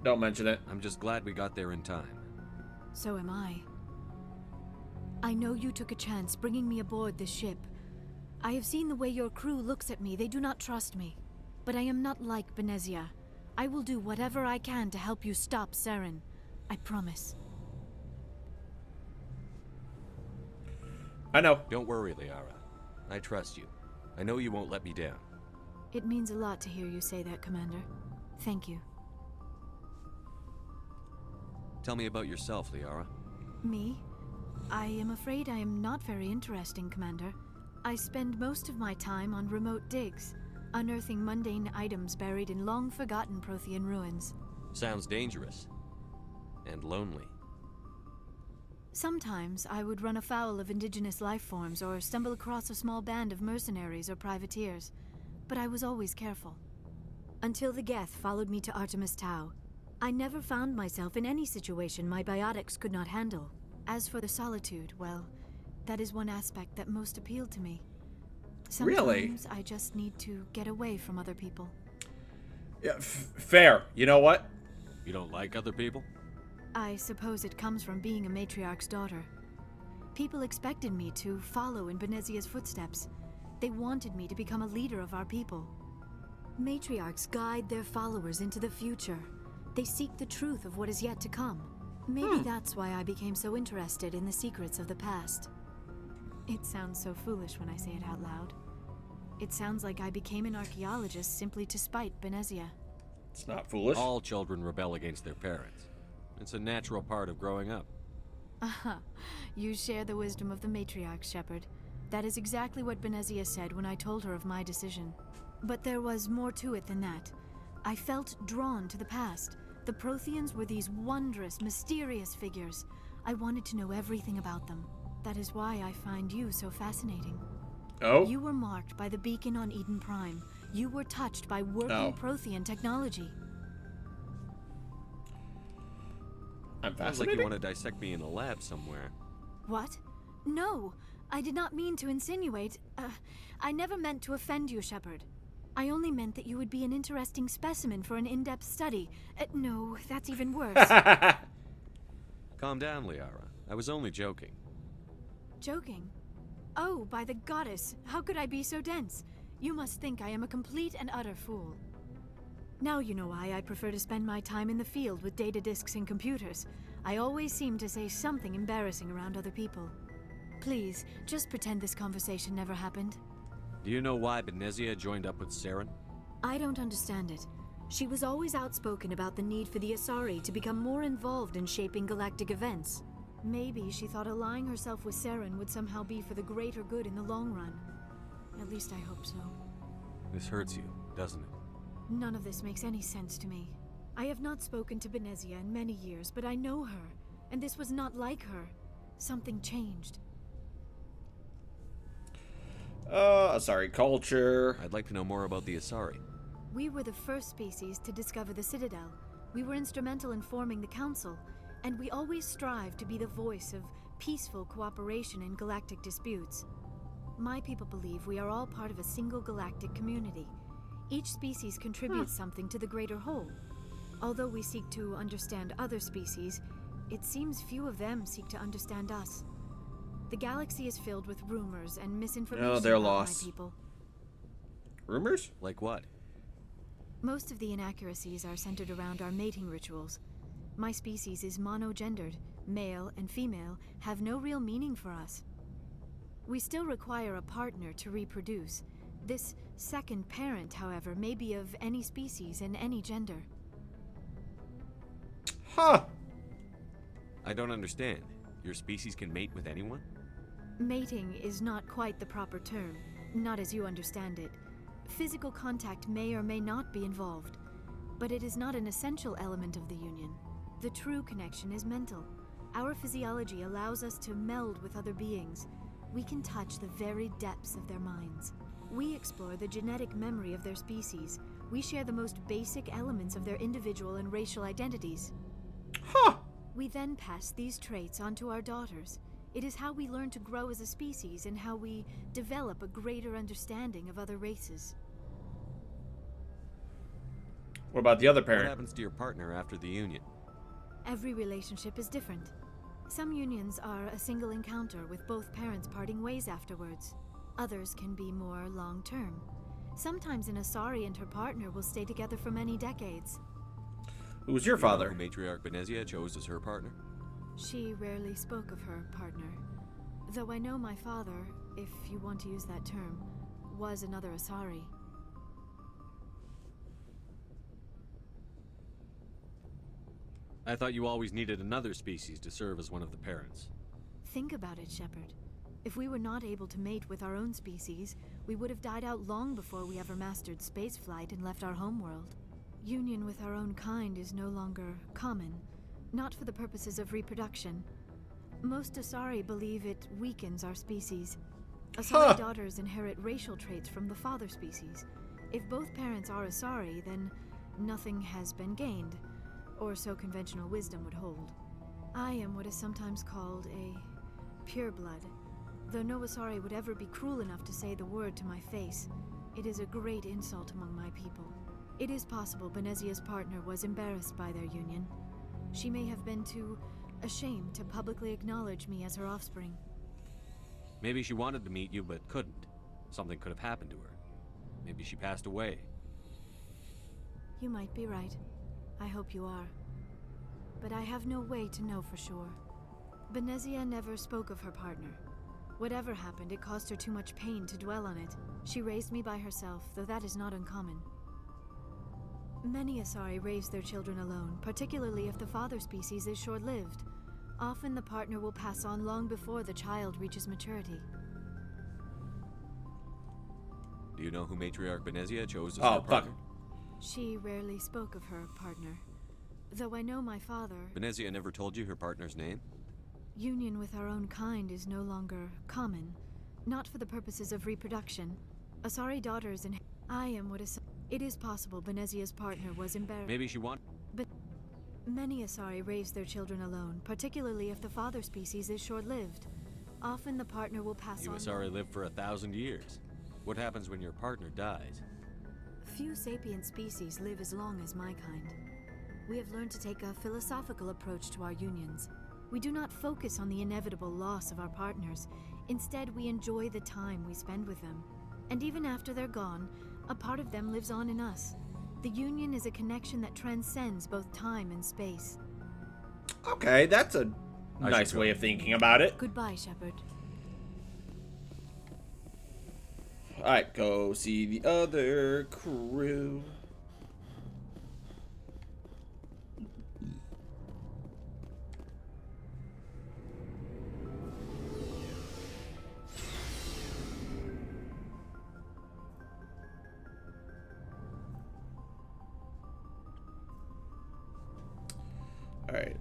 Don't mention it. I'm just glad we got there in time. So am I. I know you took a chance bringing me aboard this ship. I have seen the way your crew looks at me. They do not trust me. But I am not like Benezia. I will do whatever I can to help you stop Saren. I promise. I know. Don't worry, Liara. I trust you. I know you won't let me down. It means a lot to hear you say that, Commander. Thank you. Tell me about yourself, Liara. Me? I am afraid I am not very interesting, Commander. I spend most of my time on remote digs, unearthing mundane items buried in long-forgotten Prothean ruins. Sounds dangerous. And lonely. Sometimes I would run afoul of indigenous life forms or stumble across a small band of mercenaries or privateers, but I was always careful. Until the Geth followed me to Artemis Tau, I never found myself in any situation my biotics could not handle. As for the solitude, well, that is one aspect that most appealed to me. Sometimes Really? I just need to get away from other people. Yeah, fair. You know what? You don't like other people? I suppose it comes from being a matriarch's daughter. People expected me to follow in Benezia's footsteps. They wanted me to become a leader of our people. Matriarchs guide their followers into the future. They seek the truth of what is yet to come. Maybe that's why I became so interested in the secrets of the past. It sounds so foolish when I say it out loud. It sounds like I became an archaeologist simply to spite Benezia. It's not foolish. All children rebel against their parents. It's a natural part of growing up. You share the wisdom of the matriarch, Shepard. That is exactly what Benezia said when I told her of my decision. But there was more to it than that. I felt drawn to the past. The Protheans were these wondrous, mysterious figures. I wanted to know everything about them. That is why I find you so fascinating. Oh? You were marked by the beacon on Eden Prime. You were touched by working Prothean technology. I'm Sounds like you want to dissect me in a lab somewhere. What? No, I did not mean to insinuate. I never meant to offend you, Shepard. I only meant that you would be an interesting specimen for an in-depth study. No, that's even worse. Calm down, Liara. I was only joking. Joking? Oh, by the goddess, how could I be so dense? You must think I am a complete and utter fool. Now you know why I prefer to spend my time in the field with data disks and computers. I always seem to say something embarrassing around other people. Please, just pretend this conversation never happened. Do you know why Benezia joined up with Saren? I don't understand it. She was always outspoken about the need for the Asari to become more involved in shaping galactic events. Maybe she thought allying herself with Saren would somehow be for the greater good in the long run. At least I hope so. This hurts you, doesn't it? None of this makes any sense to me. I have not spoken to Benezia in many years, but I know her, and this was not like her. Something changed. Asari culture. I'd like to know more about the Asari. We were the first species to discover the Citadel. We were instrumental in forming the Council, and we always strive to be the voice of peaceful cooperation in galactic disputes. My people believe we are all part of a single galactic community. Each species contributes something to the greater whole. Although we seek to understand other species, it seems few of them seek to understand us. The galaxy is filled with rumors and misinformation they're about lost. my people. Rumors? Like what? Most of the inaccuracies are centered around our mating rituals. My species is monogendered. Male and female have no real meaning for us. We still require a partner to reproduce. This second parent, however, may be of any species and any gender. Huh. I don't understand. Your species can mate with anyone? Mating is not quite the proper term, not as you understand it. Physical contact may or may not be involved, but it is not an essential element of the union. The true connection is mental. Our physiology allows us to meld with other beings. We can touch the very depths of their minds. We explore the genetic memory of their species. We share the most basic elements of their individual and racial identities. Huh. We then pass these traits on to our daughters. It is how we learn to grow as a species and how we develop a greater understanding of other races. What about the other parent? What happens to your partner after the union? Every relationship is different. Some unions are a single encounter with both parents parting ways afterwards. Others can be more long-term. Sometimes an Asari and her partner will stay together for many decades. Who was your father? Who Matriarch Benezia chose as her partner? She rarely spoke of her partner. Though I know my father, if you want to use that term, was another Asari. I thought you always needed another species to serve as one of the parents. Think about it, Shepard. If we were not able to mate with our own species, we would have died out long before we ever mastered spaceflight and left our homeworld. Union with our own kind is no longer common, not for the purposes of reproduction. Most Asari believe it weakens our species. Asari daughters inherit racial traits from the father species. If both parents are Asari, then nothing has been gained, or so conventional wisdom would hold. I am what is sometimes called a pureblood. Though no Asari would ever be cruel enough to say the word to my face, it is a great insult among my people. It is possible Benezia's partner was embarrassed by their union. She may have been too ashamed to publicly acknowledge me as her offspring. Maybe she wanted to meet you but couldn't. Something could have happened to her. Maybe she passed away. You might be right. I hope you are. But I have no way to know for sure. Benezia never spoke of her partner. Whatever happened, it caused her too much pain to dwell on it. She raised me by herself, though that is not uncommon. Many Asari raise their children alone, particularly if the father species is short-lived. Often the partner will pass on long before the child reaches maturity. Do you know who Matriarch Benezia chose as her Oh, partner? fuck. She rarely spoke of her partner. Though I know my father... Benezia never told you her partner's name? Union with our own kind is no longer common. Not for the purposes of reproduction. Asari daughters and... I am what is... It is possible Benezia's partner was embarrassed. Maybe she wanted... But many Asari raise their children alone, particularly if the father species is short-lived. Often the partner will pass You on... Asari live for 1,000 years. What happens when your partner dies? Few sapient species live as long as my kind. We have learned to take a philosophical approach to our unions. We do not focus on the inevitable loss of our partners. Instead, we enjoy the time we spend with them. And even after they're gone, a part of them lives on in us. The union is a connection that transcends both time and space. Okay, that's a nice way of thinking about it. Goodbye, Shepard. Alright, go see the other crew. Alright.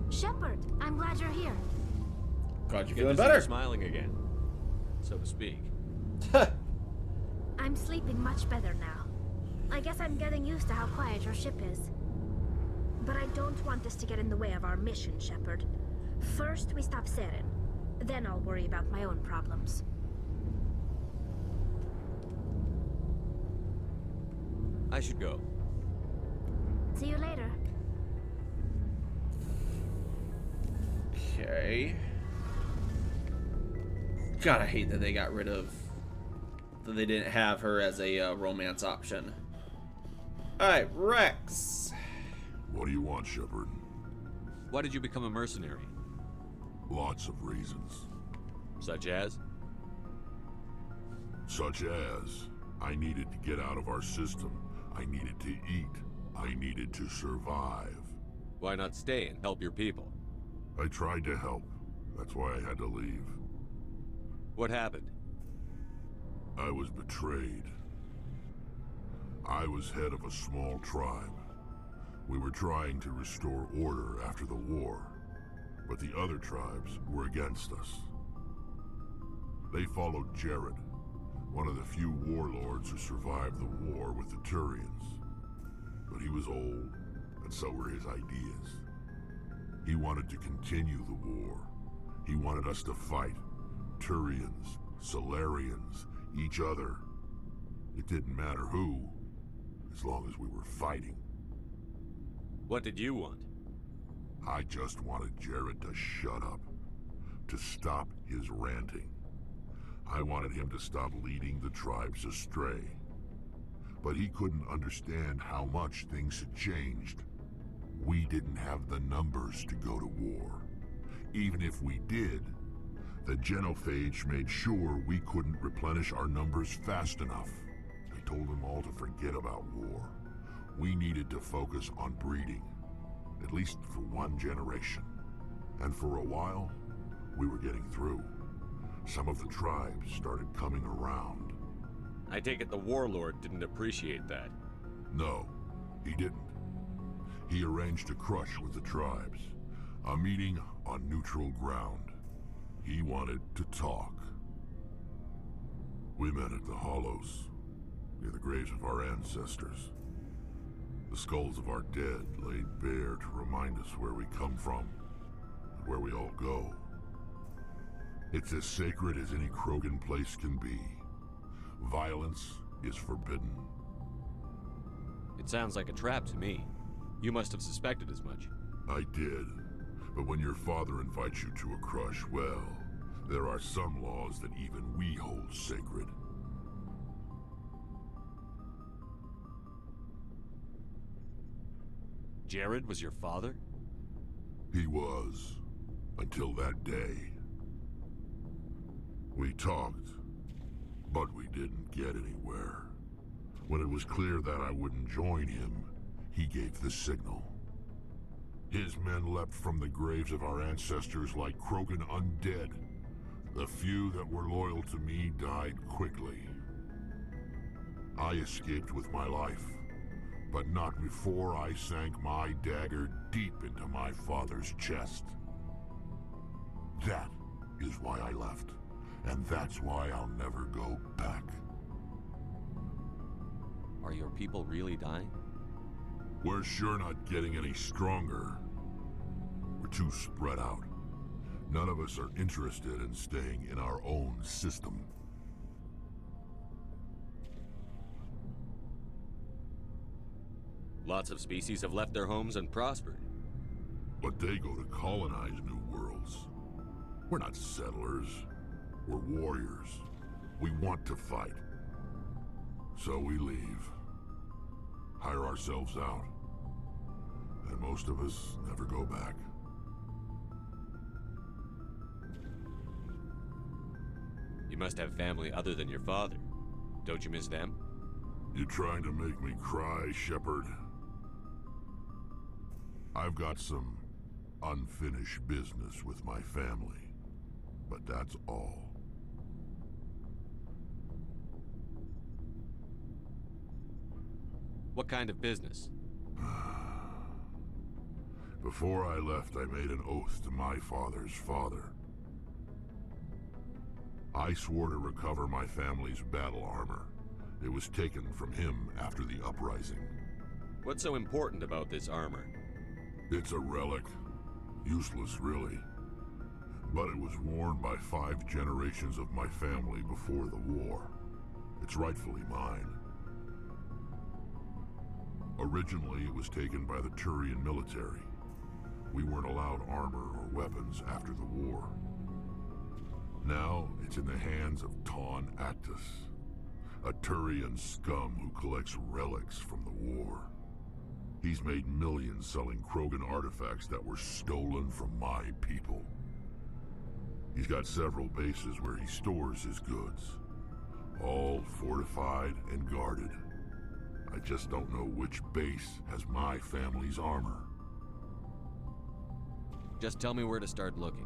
Shepard, I'm glad you're here. God, you're Good feeling to see you better. smiling again, so to speak. I'm sleeping much better now. I guess I'm getting used to how quiet your ship is. But I don't want this to get in the way of our mission, Shepard. First, we stop Saren. Then I'll worry about my own problems. I should go. See you later. Okay. God, I hate that they got rid of... that they didn't have her as a romance option. Alright, Rex. What do you want, Shepard? Why did you become a mercenary? Lots of reasons. Such as? Such as, I needed to get out of our system. I needed to eat. I needed to survive. Why not stay and help your people? I tried to help. That's why I had to leave. What happened? I was betrayed. I was head of a small tribe. We were trying to restore order after the war, but the other tribes were against us. They followed Jared, one of the few warlords who survived the war with the Turians. But he was old, and so were his ideas. He wanted to continue the war. He wanted us to fight. Turians, Solarians, each other. It didn't matter who, as long as we were fighting. What did you want? I just wanted Jared to shut up, to stop his ranting. I wanted him to stop leading the tribes astray. But he couldn't understand how much things had changed. We didn't have the numbers to go to war. Even if we did, the genophage made sure we couldn't replenish our numbers fast enough. I told them all to forget about war. We needed to focus on breeding, at least for one generation. And for a while, we were getting through. Some of the tribes started coming around. I take it the warlord didn't appreciate that. No, he didn't. He arranged a crush with the tribes, a meeting on neutral ground. He wanted to talk. We met at the Hollows, near the graves of our ancestors. The skulls of our dead laid bare to remind us where we come from. where we all go. It's as sacred as any Krogan place can be. Violence is forbidden. It sounds like a trap to me. You must have suspected as much. I did. But when your father invites you to a crush, well, there are some laws that even we hold sacred. Jared was your father? He was. Until that day. We talked, but we didn't get anywhere. When it was clear that I wouldn't join him, he gave the signal. His men leapt from the graves of our ancestors like Krogan undead. The few that were loyal to me died quickly. I escaped with my life, but not before I sank my dagger deep into my father's chest. That is why I left, and that's why I'll never go back. Are your people really dying? We're sure not getting any stronger. We're too spread out. None of us are interested in staying in our own system. Lots of species have left their homes and prospered. But they go to colonize new worlds. We're not settlers. We're warriors. We want to fight. So we leave. Hire ourselves out. And most of us never go back. You must have family other than your father. Don't you miss them? You trying to make me cry, Shepard? I've got some unfinished business with my family, but that's all. What kind of business? Before I left, I made an oath to my father's father. I swore to recover my family's battle armor. It was taken from him after the uprising. What's so important about this armor? It's a relic. Useless, really. But it was worn by 5 generations of my family before the war. It's rightfully mine. Originally, it was taken by the Turian military. We weren't allowed armor or weapons after the war. Now, it's in the hands of Taun Actus, a Turian scum who collects relics from the war. He's made millions selling Krogan artifacts that were stolen from my people. He's got several bases where he stores his goods, all fortified and guarded. I just don't know which base has my family's armor. Just tell me where to start looking.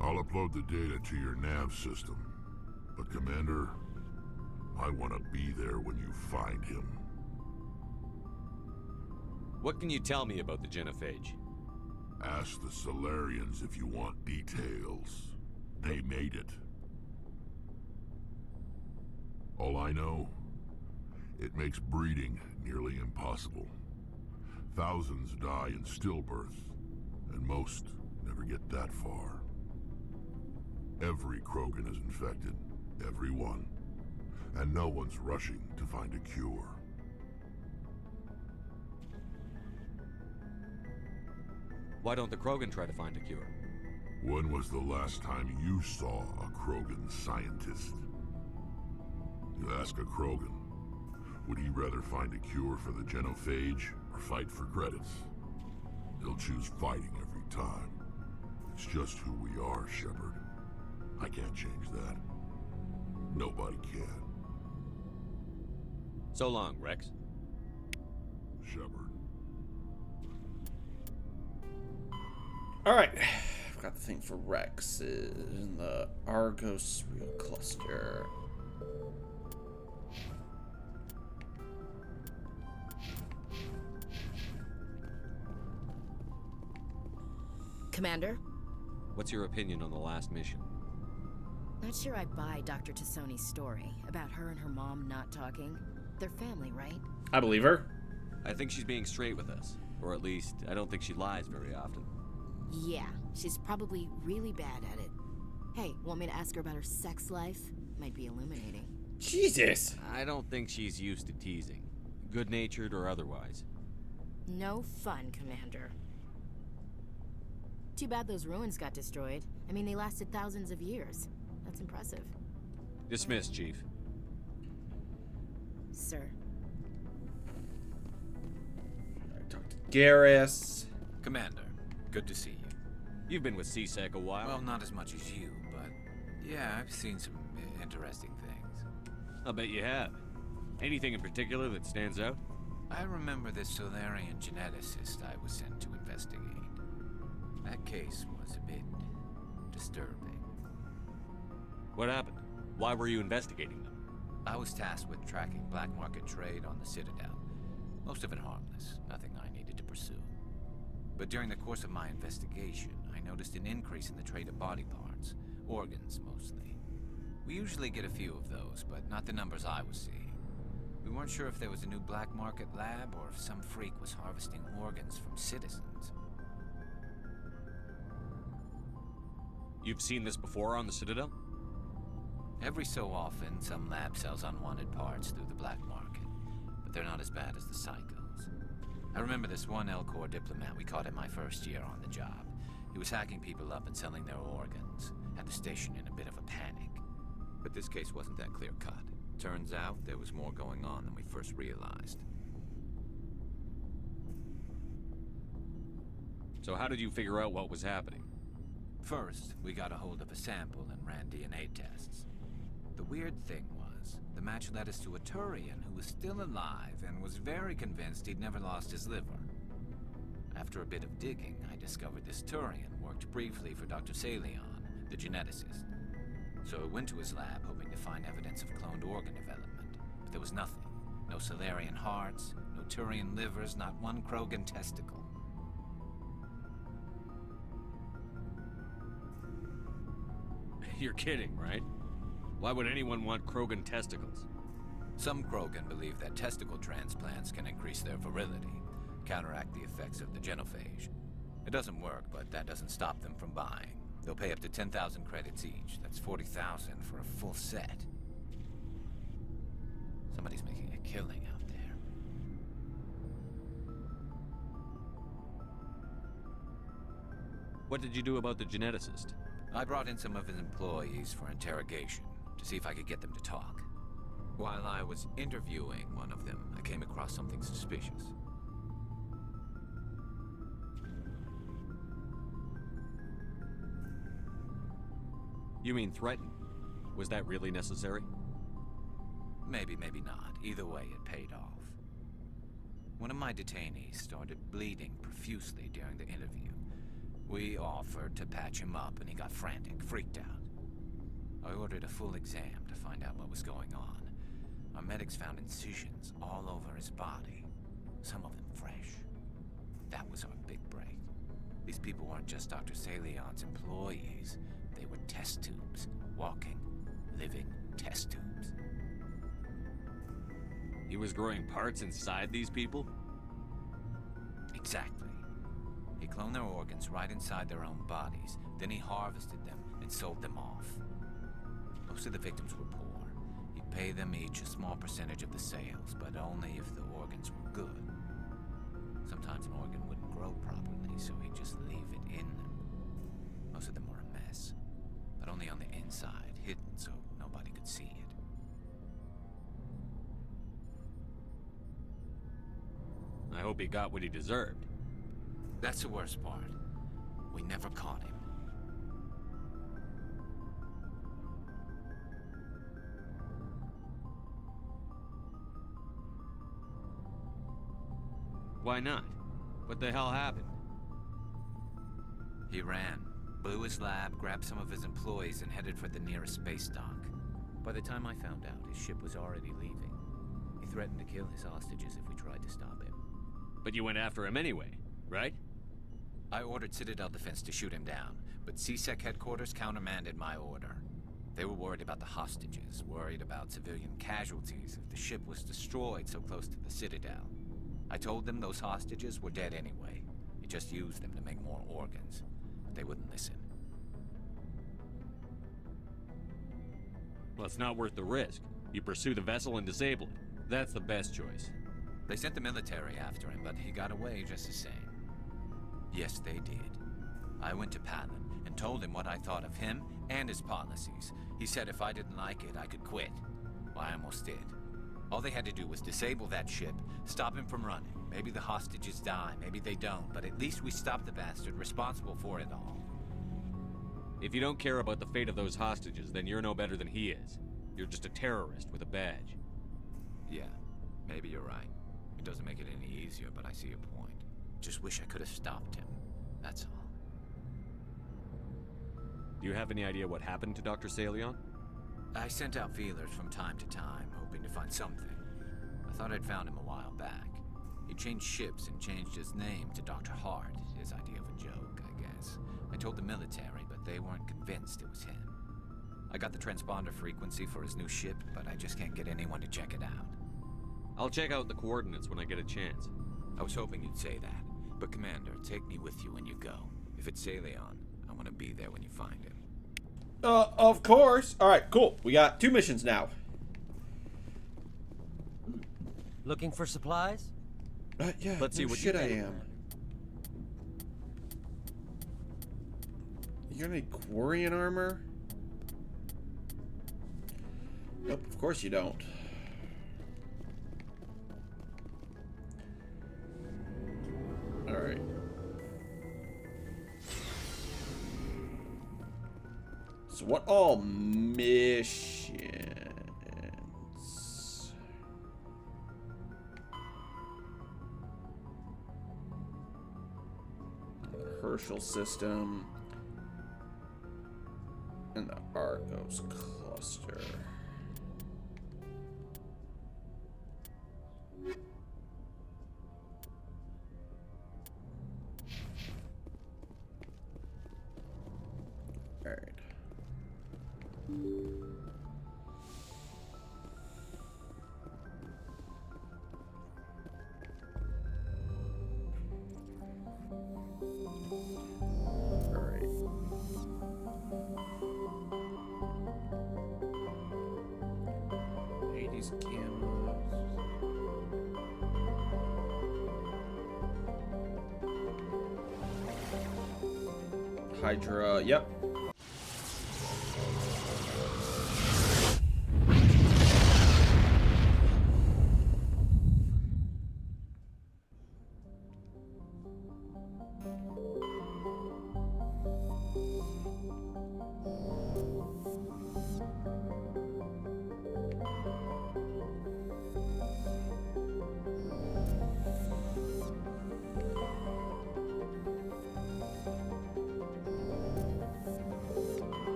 I'll upload the data to your nav system. But Commander, I want to be there when you find him. What can you tell me about the Genophage? Ask the Solarians if you want details. They made it. All I know, it makes breeding nearly impossible. Thousands die in stillbirth, and most never get that far. Every Krogan is infected, every one, and no one's rushing to find a cure. Why don't the Krogan try to find a cure? When was the last time you saw a Krogan scientist? You ask a Krogan, would he rather find a cure for the Genophage or fight for credits? He'll choose fighting every time. It's just who we are, Shepard. I can't change that. Nobody can. So long, Rex. Shepard. Alright. I've got the thing for Rex in the Argos Real Cluster. Commander? What's your opinion on the last mission? Not sure I buy Dr. Tassoni's story about her and her mom not talking. They're family, right? I believe her. I think she's being straight with us. Or at least, I don't think she lies very often. Yeah, she's probably really bad at it. Hey, want me to ask her about her sex life? Might be illuminating. Jesus! I don't think she's used to teasing. Good-natured or otherwise. No fun, Commander. Too bad those ruins got destroyed. I mean, they lasted thousands of years. That's impressive. Dismissed, Chief. Sir. Talk to Garrus. Commander, good to see you. You've been with C-Sec a while. Well, not as much as you, but yeah, I've seen some interesting things. I'll bet you have. Anything in particular that stands out? I remember this Solarian geneticist I was sent to investigate. That case was a bit disturbing. What happened? Why were you investigating them? I was tasked with tracking black market trade on the Citadel. Most of it harmless, nothing I needed to pursue. But during the course of my investigation, I noticed an increase in the trade of body parts, organs mostly. We usually get a few of those, but not the numbers I was seeing. We weren't sure if there was a new black market lab or if some freak was harvesting organs from citizens. You've seen this before on the Citadel? Every so often, some lab sells unwanted parts through the black market, but they're not as bad as the psychos. I remember this one Elcor diplomat we caught in my first year on the job. He was hacking people up and selling their organs, had the station in a bit of a panic. But this case wasn't that clear-cut. Turns out there was more going on than we first realized. So how did you figure out what was happening? First, we got a hold of a sample and ran DNA tests. The weird thing was, the match led us to a Turian who was still alive and was very convinced he'd never lost his liver. After a bit of digging, I discovered this Turian worked briefly for Dr. Salion, the geneticist. So I went to his lab hoping to find evidence of cloned organ development, but there was nothing. No Solarian hearts, no Turian livers, not one Krogan testicle. You're kidding, right? Why would anyone want Krogan testicles? Some Krogan believe that testicle transplants can increase their virility, counteract the effects of the genophage. It doesn't work, but that doesn't stop them from buying. They'll pay up to 10,000 credits each. That's 40,000 for a full set. Somebody's making a killing out there. What did you do about the geneticist? I brought in some of his employees for interrogation, to see if I could get them to talk. While I was interviewing one of them, I came across something suspicious. You mean threaten? Was that really necessary? Maybe, maybe not. Either way, it paid off. One of my detainees started bleeding profusely during the interview. We offered to patch him up, and he got frantic, freaked out. I ordered a full exam to find out what was going on. Our medics found incisions all over his body, some of them fresh. That was our big break. These people weren't just Dr. Salion's employees. They were test tubes. Walking, living test tubes. He was growing parts inside these people? Exactly. He cloned their organs right inside their own bodies. Then he harvested them and sold them off. Most of the victims were poor. He'd pay them each a small percentage of the sales, but only if the organs were good. Sometimes an organ wouldn't grow properly, so he'd just leave it in them. Most of them were a mess, but only on the inside, hidden so nobody could see it. I hope he got what he deserved. That's the worst part. We never caught him. Why not? What the hell happened? He ran, blew his lab, grabbed some of his employees, and headed for the nearest space dock. By the time I found out, his ship was already leaving. He threatened to kill his hostages if we tried to stop him. But you went after him anyway, right? I ordered Citadel Defense to shoot him down, but C-Sec headquarters countermanded my order. They were worried about the hostages, worried about civilian casualties if the ship was destroyed so close to the Citadel. I told them those hostages were dead anyway. He just used them to make more organs. but they wouldn't listen. Well, it's not worth the risk. You pursue the vessel and disable it. That's the best choice. They sent the military after him, but he got away just the same. Yes, they did. I went to Palin and told him what I thought of him and his policies. He said if I didn't like it, I could quit. Well, I almost did. All they had to do was disable that ship, stop him from running. Maybe the hostages die, maybe they don't, but at least we stopped the bastard responsible for it all. If you don't care about the fate of those hostages, then you're no better than he is. You're just a terrorist with a badge. Yeah, maybe you're right. It doesn't make it any easier, but I see your point. Just wish I could have stopped him. That's all. Do you have any idea what happened to Dr. Saleon? I sent out feelers from time to time, hoping to find something. I thought I'd found him a while back. He changed ships and changed his name to Dr. Hart, his idea of a joke, I guess. I told the military, but they weren't convinced it was him. I got the transponder frequency for his new ship, but I just can't get anyone to check it out. I'll check out the coordinates when I get a chance. I was hoping you'd say that. But Commander, take me with you when you go. If it's Saleon, I want to be there when you find him. Of course. Alright, cool. We got 2 missions now. Looking for supplies? Yeah, let's see what shit I am. You got any Quarian armor? Nope, of course you don't. Alright. So what all missions? The Herschel system and the Argos cluster. Alright. Alright. '80s camos. Hydra, yep.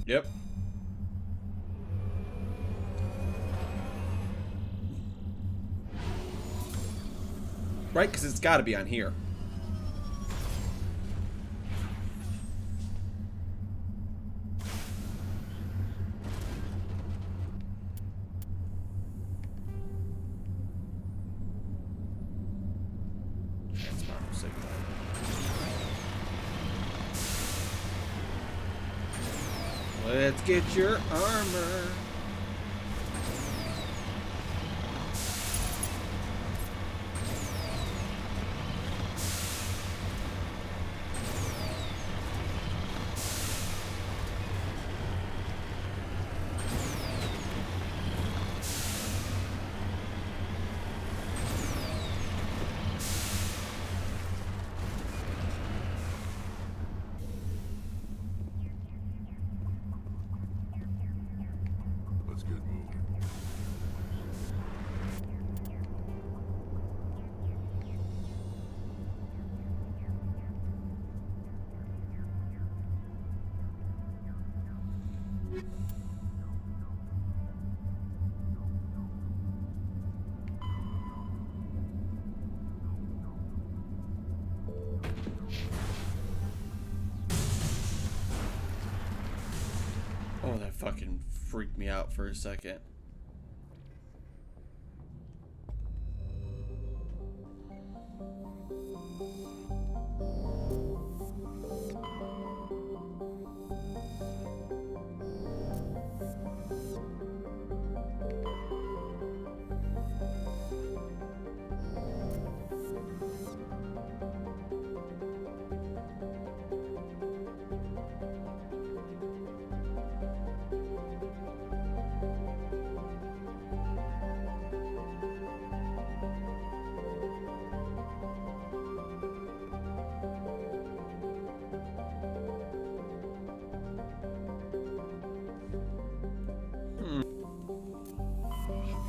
Yep. Right, because it's got to be on here. Transponder signal. Let's get your armor. fucking freaked me out for a second.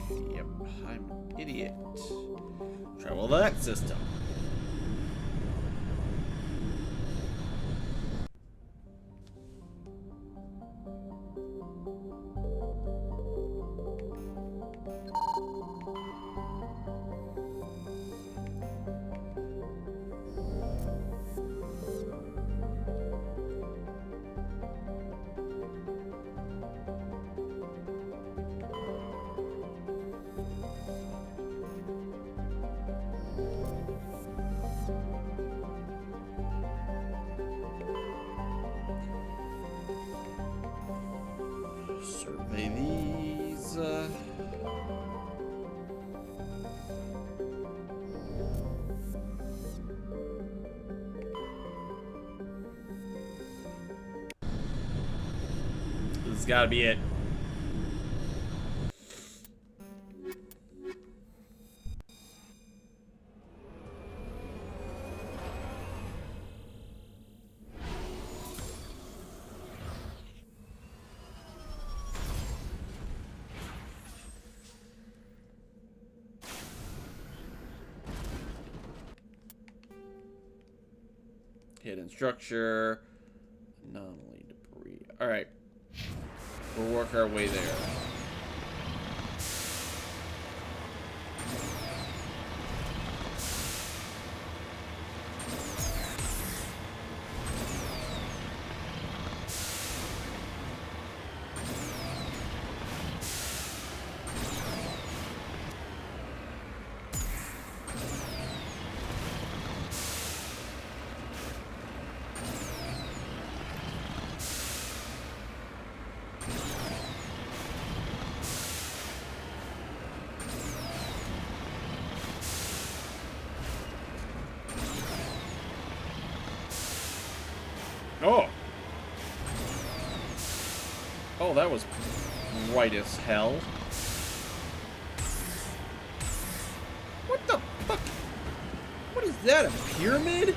Yep, I'm an idiot. Travel that system. Survey these. This has got to be it. Hidden structure, anomaly debris. All right, we'll work our way there. Oh! Oh, that was bright as hell. What the fuck? What is that, a pyramid?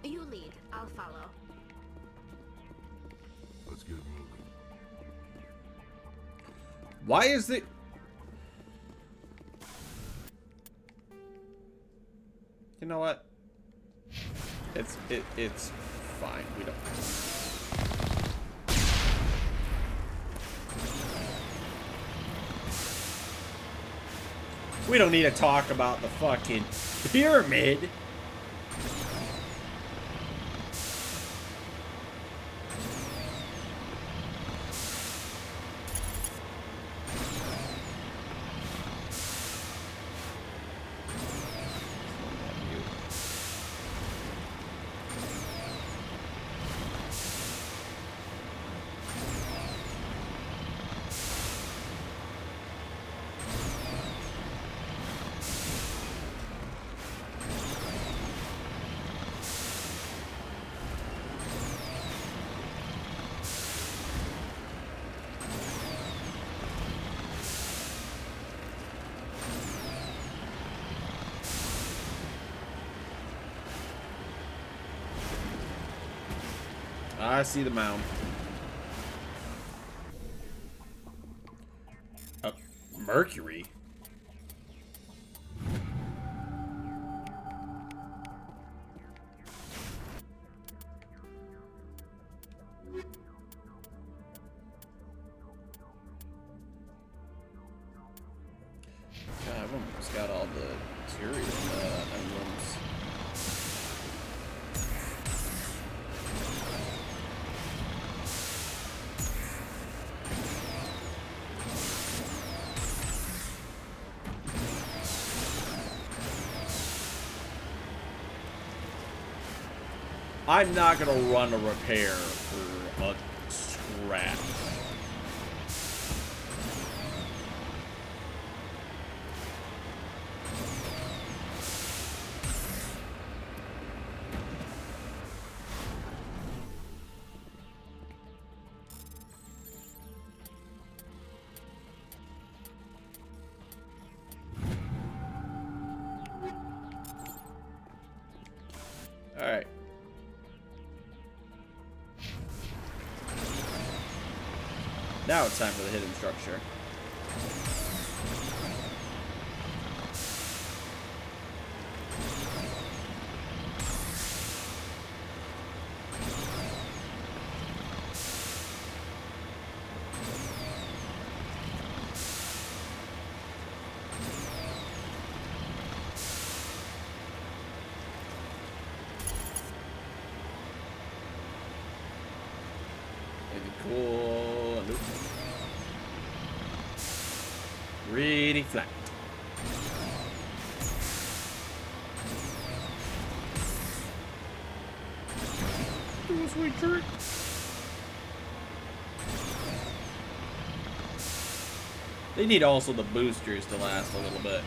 You lead. I'll follow. Let's get moving. Why is it? You know what? It's fine. We don't. We don't need to talk about the fucking pyramid. I see the mound. Mercury? God, I've almost got all the Tyrion emblems. I'm not gonna run a repair for a scrap. All right. Now it's time for the hidden structure. Maybe cool. Nope. Really flat. Do a sweet trick. They need also the boosters to last a little bit.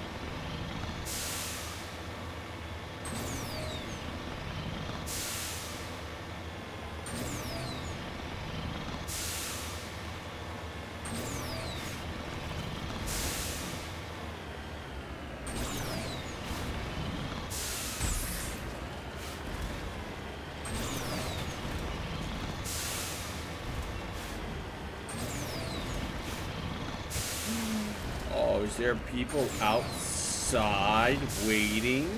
Oh, is there people outside waiting?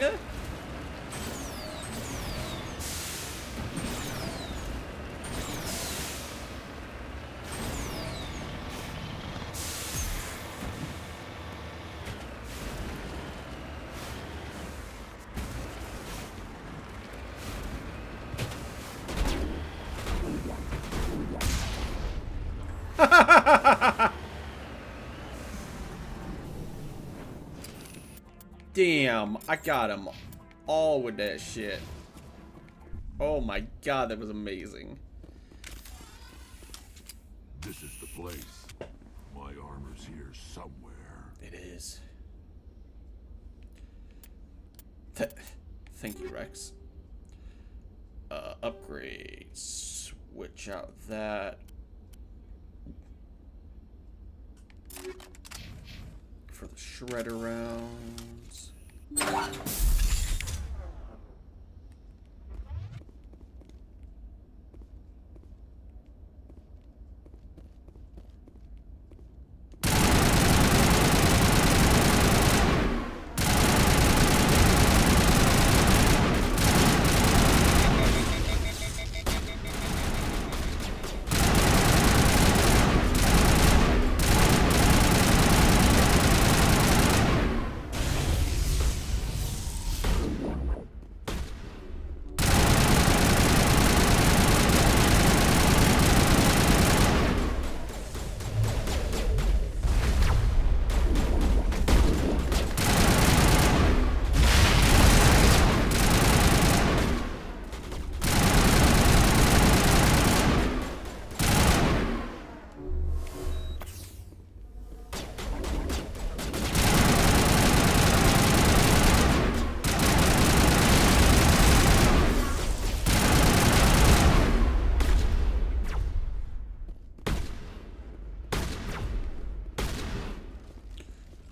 Damn, I got him all with that shit. Oh my god, that was amazing. This is the place. My armor's here somewhere. It is. Thank you, Rex. Upgrade. Switch out that. For the shredder rounds.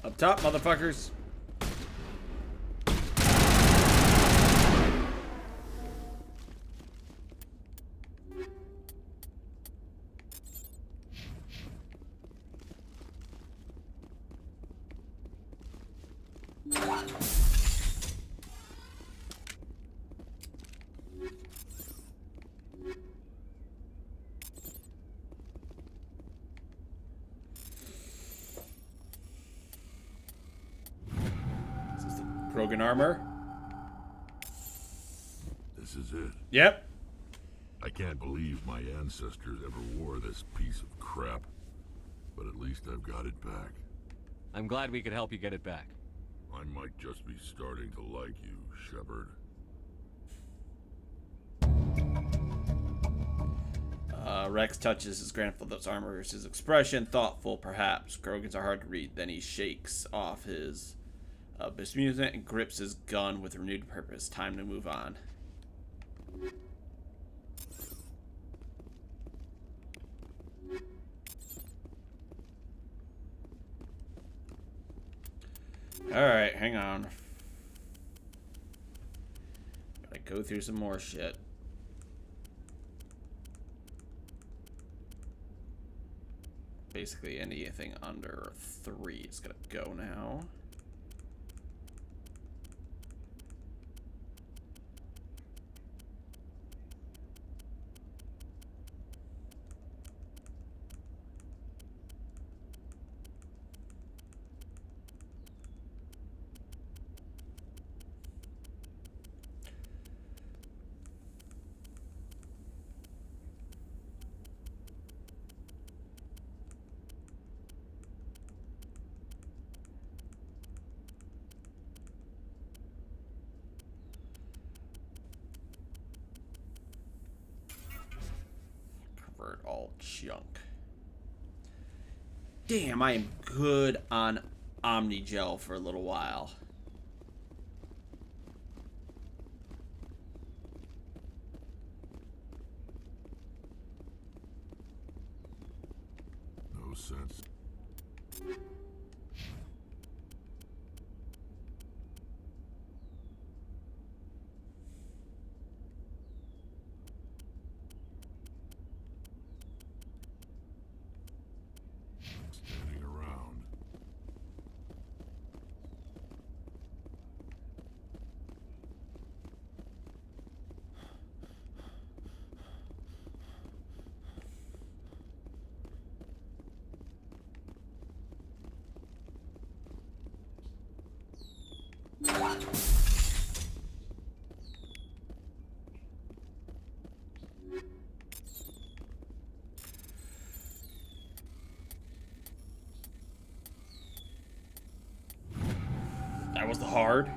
Up top, motherfuckers. Krogan armor. This is it. Yep. I can't believe my ancestors ever wore this piece of crap. But at least I've got it back. I'm glad we could help you get it back. I might just be starting to like you, Shepard. Rex touches his grandfather's armor. His expression, thoughtful perhaps. Krogans are hard to read. Then he shakes off his besmument and grips his gun with renewed purpose. Time to move on. Alright, hang on. Gotta go through some more shit. Basically anything under 3 is gonna go now. All junk. Damn, I am good on Omnigel for a little while. No sense. Standing around. That was the hard.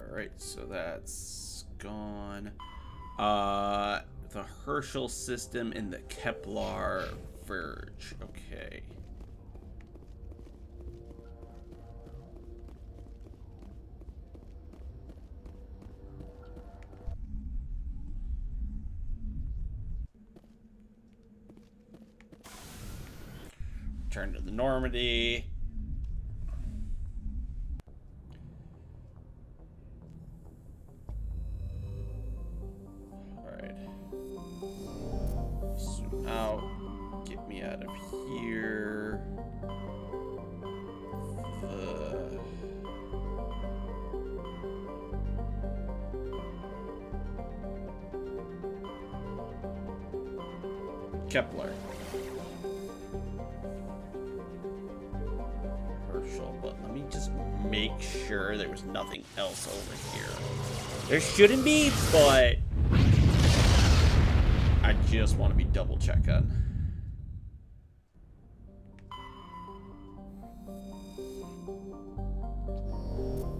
Alright, so that's gone. The Herschel system in the Kepler Verge. Okay. Return to the Normandy. Alright. Zoom out. Get me out of here. Kepler. Herschel, but let me just make sure there was nothing else over here. There shouldn't be, but I just want to be double checking.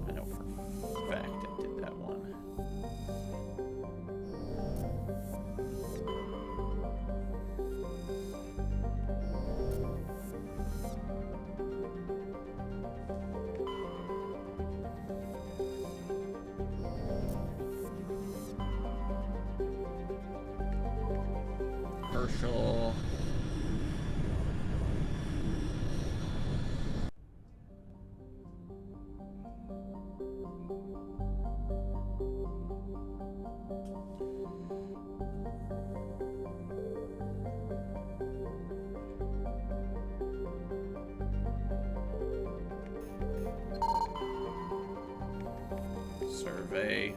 I know for a fact I did that one. Herschel. Survey.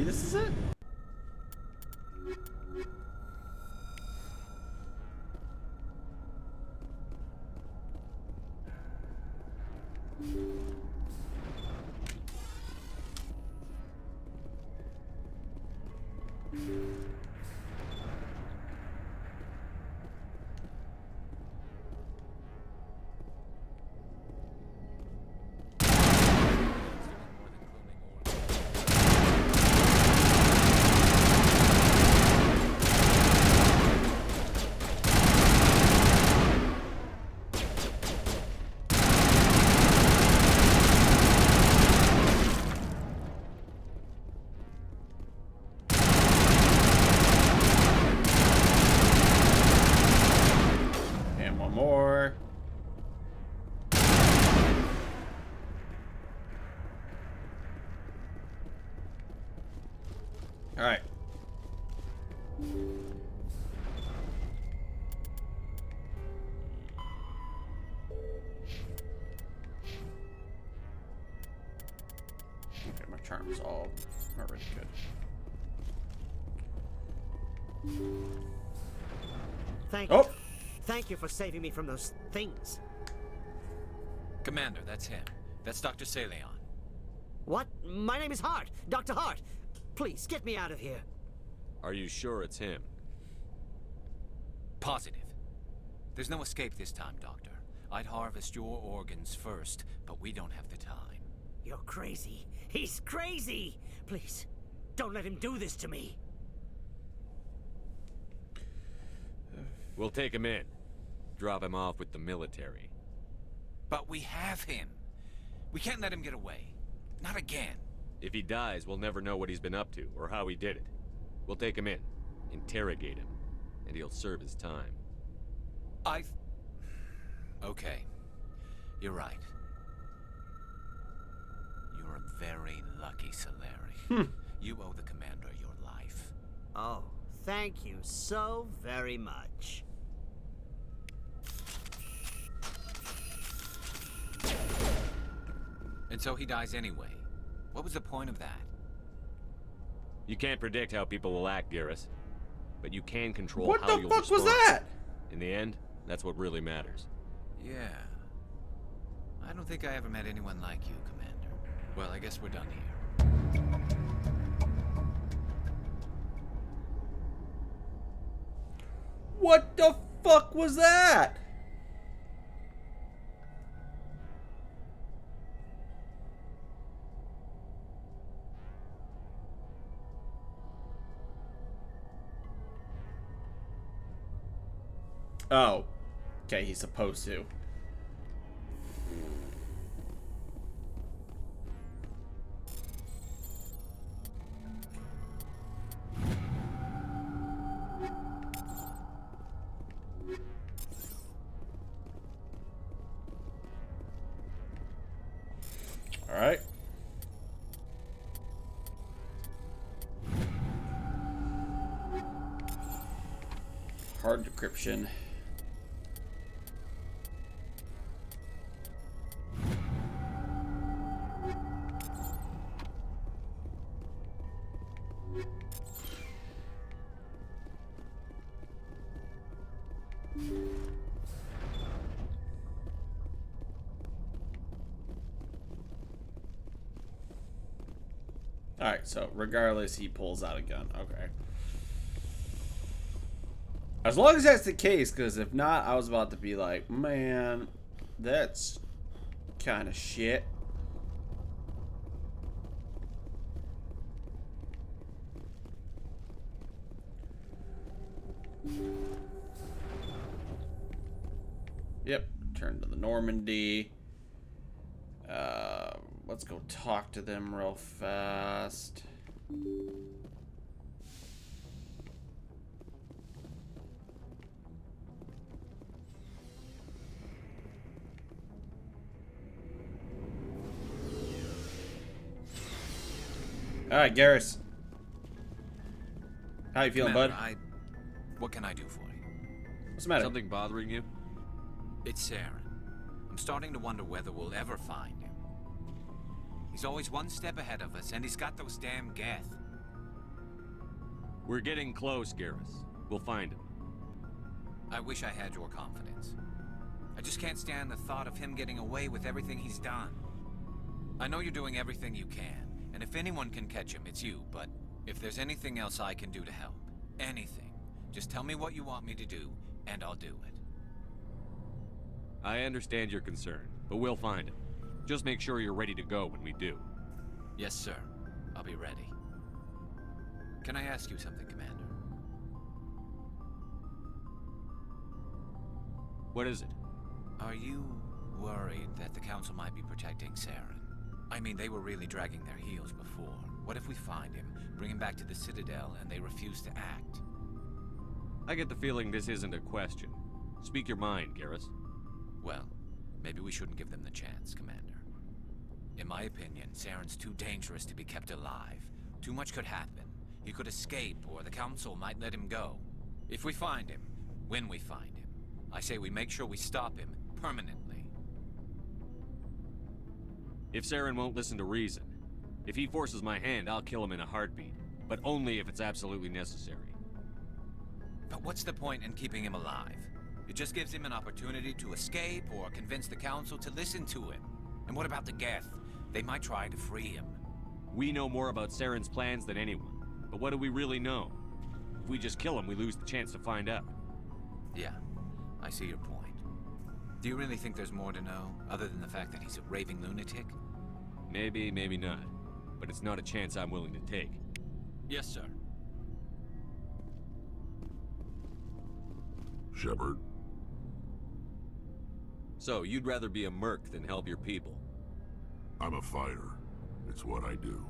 this is it? More. All right. Okay, my charm's all already good. Thank you. Thank you for saving me from those things. Commander, that's him. That's Dr. Saleon. What? My name is Hart. Dr. Hart. Please, get me out of here. Are you sure it's him? Positive. There's no escape this time, Doctor. I'd harvest your organs first, but we don't have the time. You're crazy. He's crazy! Please, don't let him do this to me. We'll take him in. Drop him off with the military. But we have him. We can't let him get away. Not again. If he dies, we'll never know what he's been up to or how he did it. We'll take him in, interrogate him, and he'll serve his time. Okay. You're right. You're a very lucky Solari. You owe the commander your life. Oh, thank you so very much. And so he dies anyway. What was the point of that? You can't predict how people will act, Garrus. But you can control What how the you'll fuck respond. was that? In the end, that's what really matters. Yeah. I don't think I ever met anyone like you, Commander. Well, I guess we're done here. What the fuck was that? Oh. Okay, he's supposed to. All right. Hard decryption. Alright, so regardless, he pulls out a gun. Okay. As long as that's the case, because if not, I was about to be like, man, that's kind of shit. Yep, turn to the Normandy. Let's go talk to them real fast. All right, Garrus. How you feeling, Commander, bud? What can I do for you? What's the matter? Something bothering you? It's Saren. I'm starting to wonder whether we'll ever find him. He's always one step ahead of us, and he's got those damn Geth. We're getting close, Garrus. We'll find him. I wish I had your confidence. I just can't stand the thought of him getting away with everything he's done. I know you're doing everything you can, and if anyone can catch him, it's you, but if there's anything else I can do to help, anything, just tell me what you want me to do, and I'll do it. I understand your concern, but we'll find him. Just make sure you're ready to go when we do. Yes, sir. I'll be ready. Can I ask you something, Commander? What is it? Are you worried that the Council might be protecting Saren? I mean, they were really dragging their heels before. What if we find him, bring him back to the Citadel, and they refuse to act? I get the feeling this isn't a question. Speak your mind, Garrus. Well, maybe we shouldn't give them the chance, Commander. In my opinion, Saren's too dangerous to be kept alive. Too much could happen. He could escape, or the Council might let him go. If we find him, when we find him, I say we make sure we stop him permanently. If Saren won't listen to reason, if he forces my hand, I'll kill him in a heartbeat. But only if it's absolutely necessary. But what's the point in keeping him alive? It just gives him an opportunity to escape or convince the Council to listen to him. And what about the Geth? They might try to free him. We know more about Saren's plans than anyone. But what do we really know? If we just kill him, we lose the chance to find out. Yeah, I see your point. Do you really think there's more to know, other than the fact that he's a raving lunatic? Maybe, maybe not. But it's not a chance I'm willing to take. Yes, sir. Shepard? So, you'd rather be a merc than help your people? I'm a fighter. It's what I do.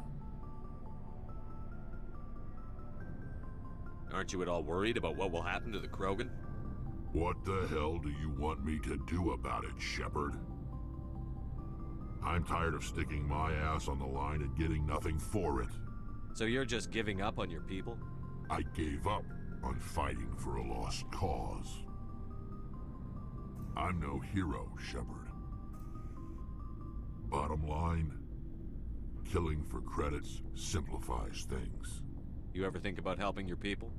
Aren't you at all worried about what will happen to the Krogan? What the hell do you want me to do about it, Shepard? I'm tired of sticking my ass on the line and getting nothing for it. So you're just giving up on your people? I gave up on fighting for a lost cause. I'm no hero, Shepard. Bottom line, killing for credits simplifies things. You ever think about helping your people?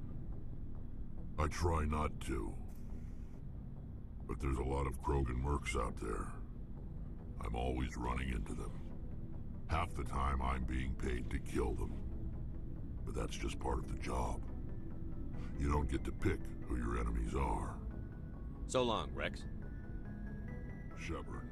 I try not to. But there's a lot of Krogan mercs out there. I'm always running into them. Half the time I'm being paid to kill them. But that's just part of the job. You don't get to pick who your enemies are. So long, Rex. Shepard.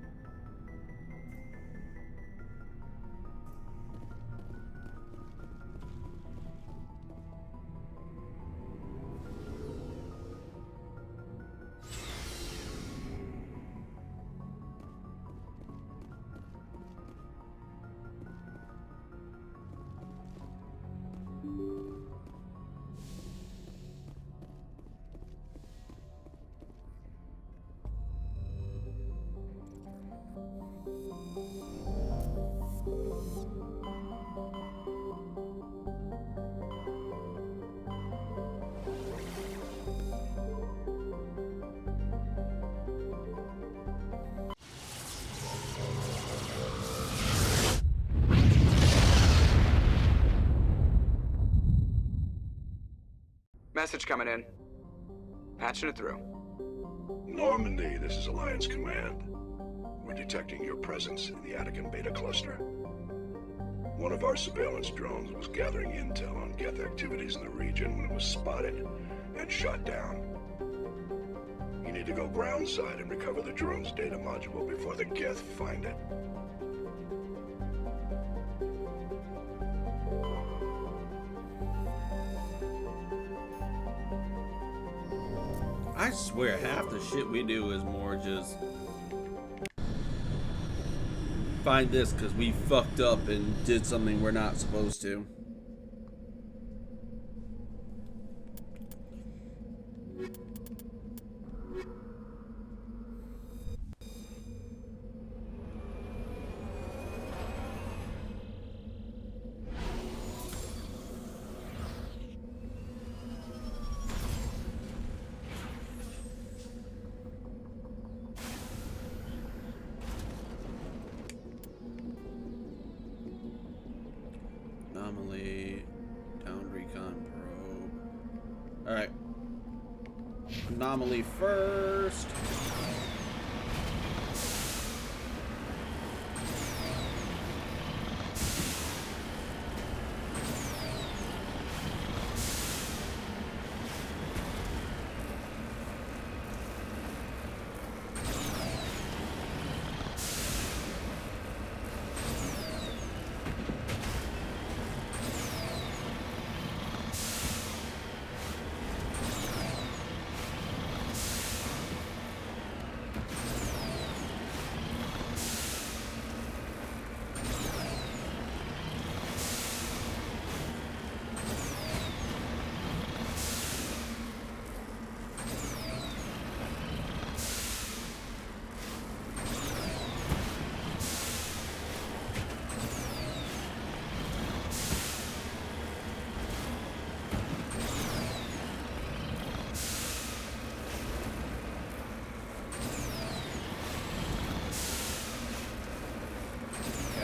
Message coming in. Patching it through. Normandy, this is Alliance Command. We're detecting your presence in the Attican Beta Cluster. One of our surveillance drones was gathering intel on Geth activities in the region when it was spotted and shot down. You need to go groundside and recover the drone's data module before the Geth find it. I swear half the shit we do is more just find this because we fucked up and did something we're not supposed to. Anomaly, down recon probe. Alright. Anomaly first.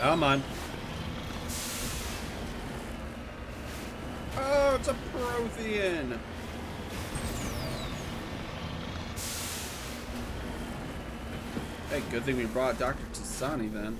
Come on. Oh, it's a Prothean. Hey, good thing we brought Dr. T'Soni then.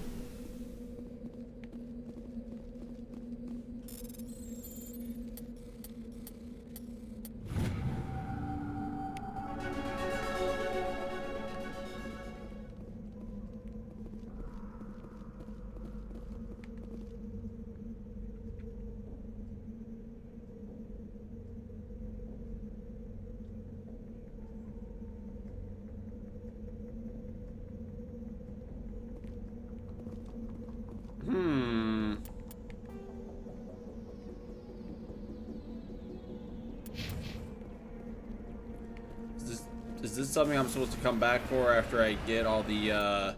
Is this something I'm supposed to come back for after I get all the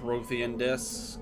Prothean disc?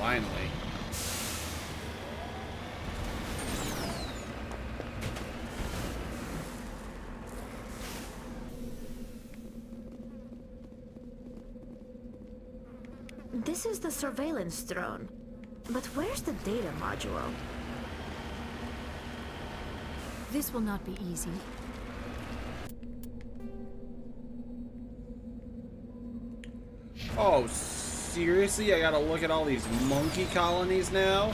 finally. This is the surveillance drone. But where's the data module? This will not be easy. Oh, seriously? I gotta look at all these monkey colonies now?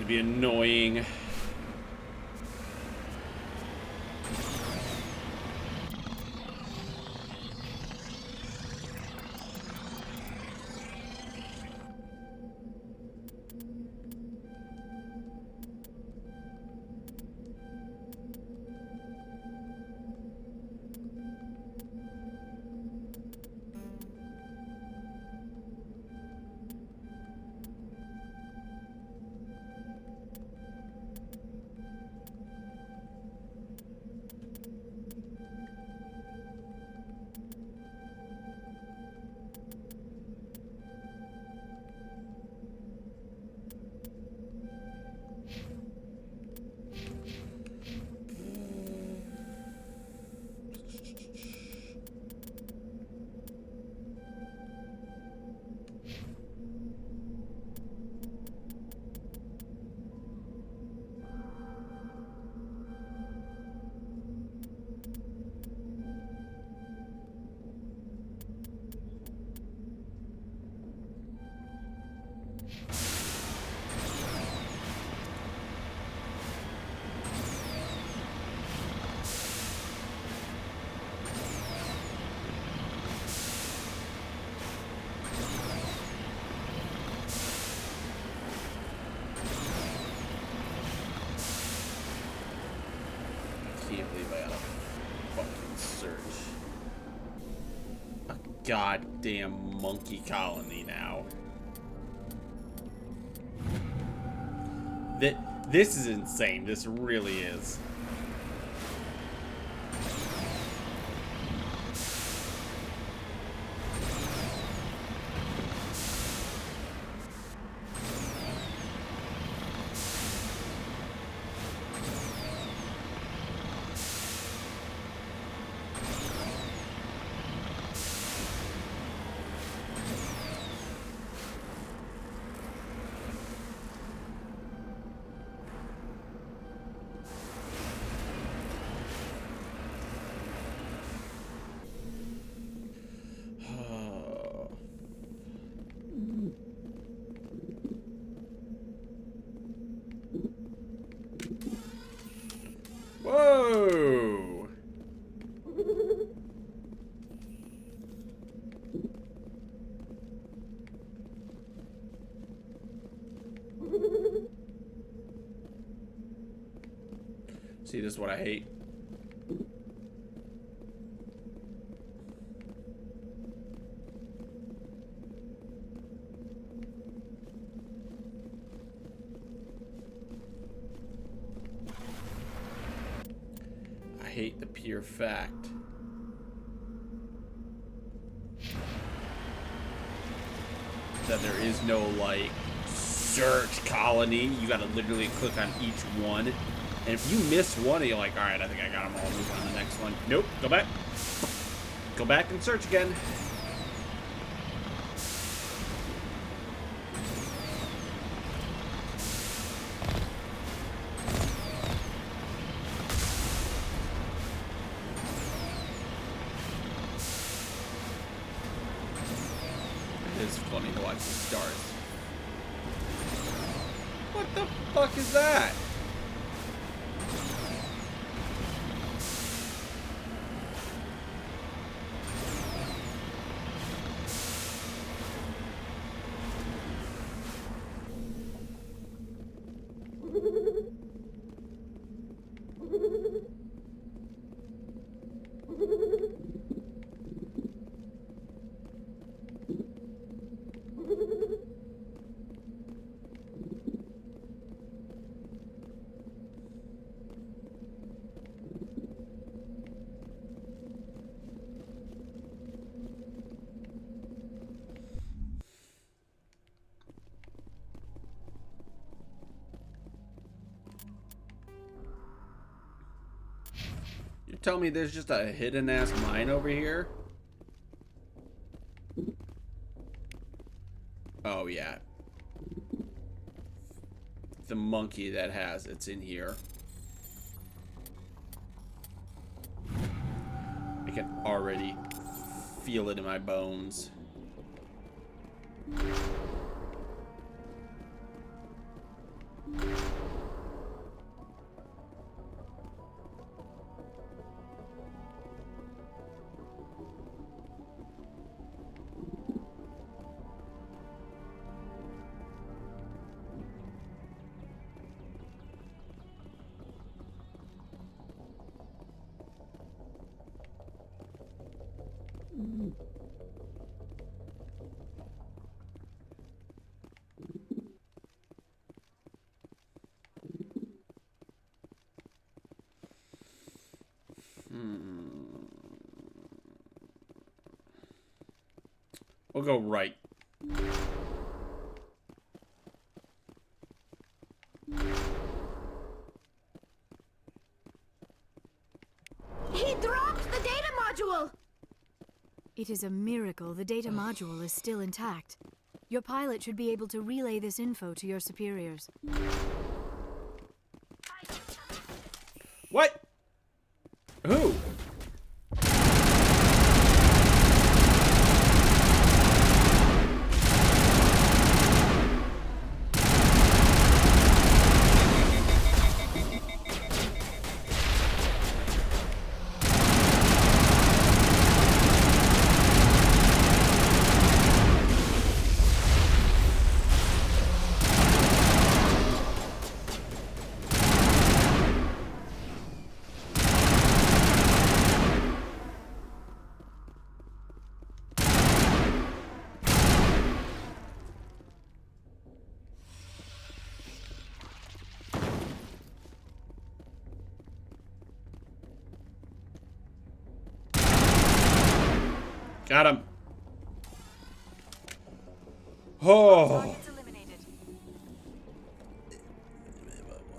Be annoying. Goddamn monkey colony now. This is insane. This really is. Whoa! See, this is what I hate. I hate the pure fact that there is no, like, search colony. You gotta literally click on each one. And if you miss one, you're like, alright, I think I got them all. Move on to the next one. Nope, go back. Go back and search again. is funny to watch the stars. What the fuck is that? You tell me there's just a hidden ass mine over here? Oh yeah. The monkey that has it's in here. I can already feel it in my bones. We'll go right. He dropped the data module! It is a miracle the data module is still intact. Your pilot should be able to relay this info to your superiors. What? Who? Got him. Oh.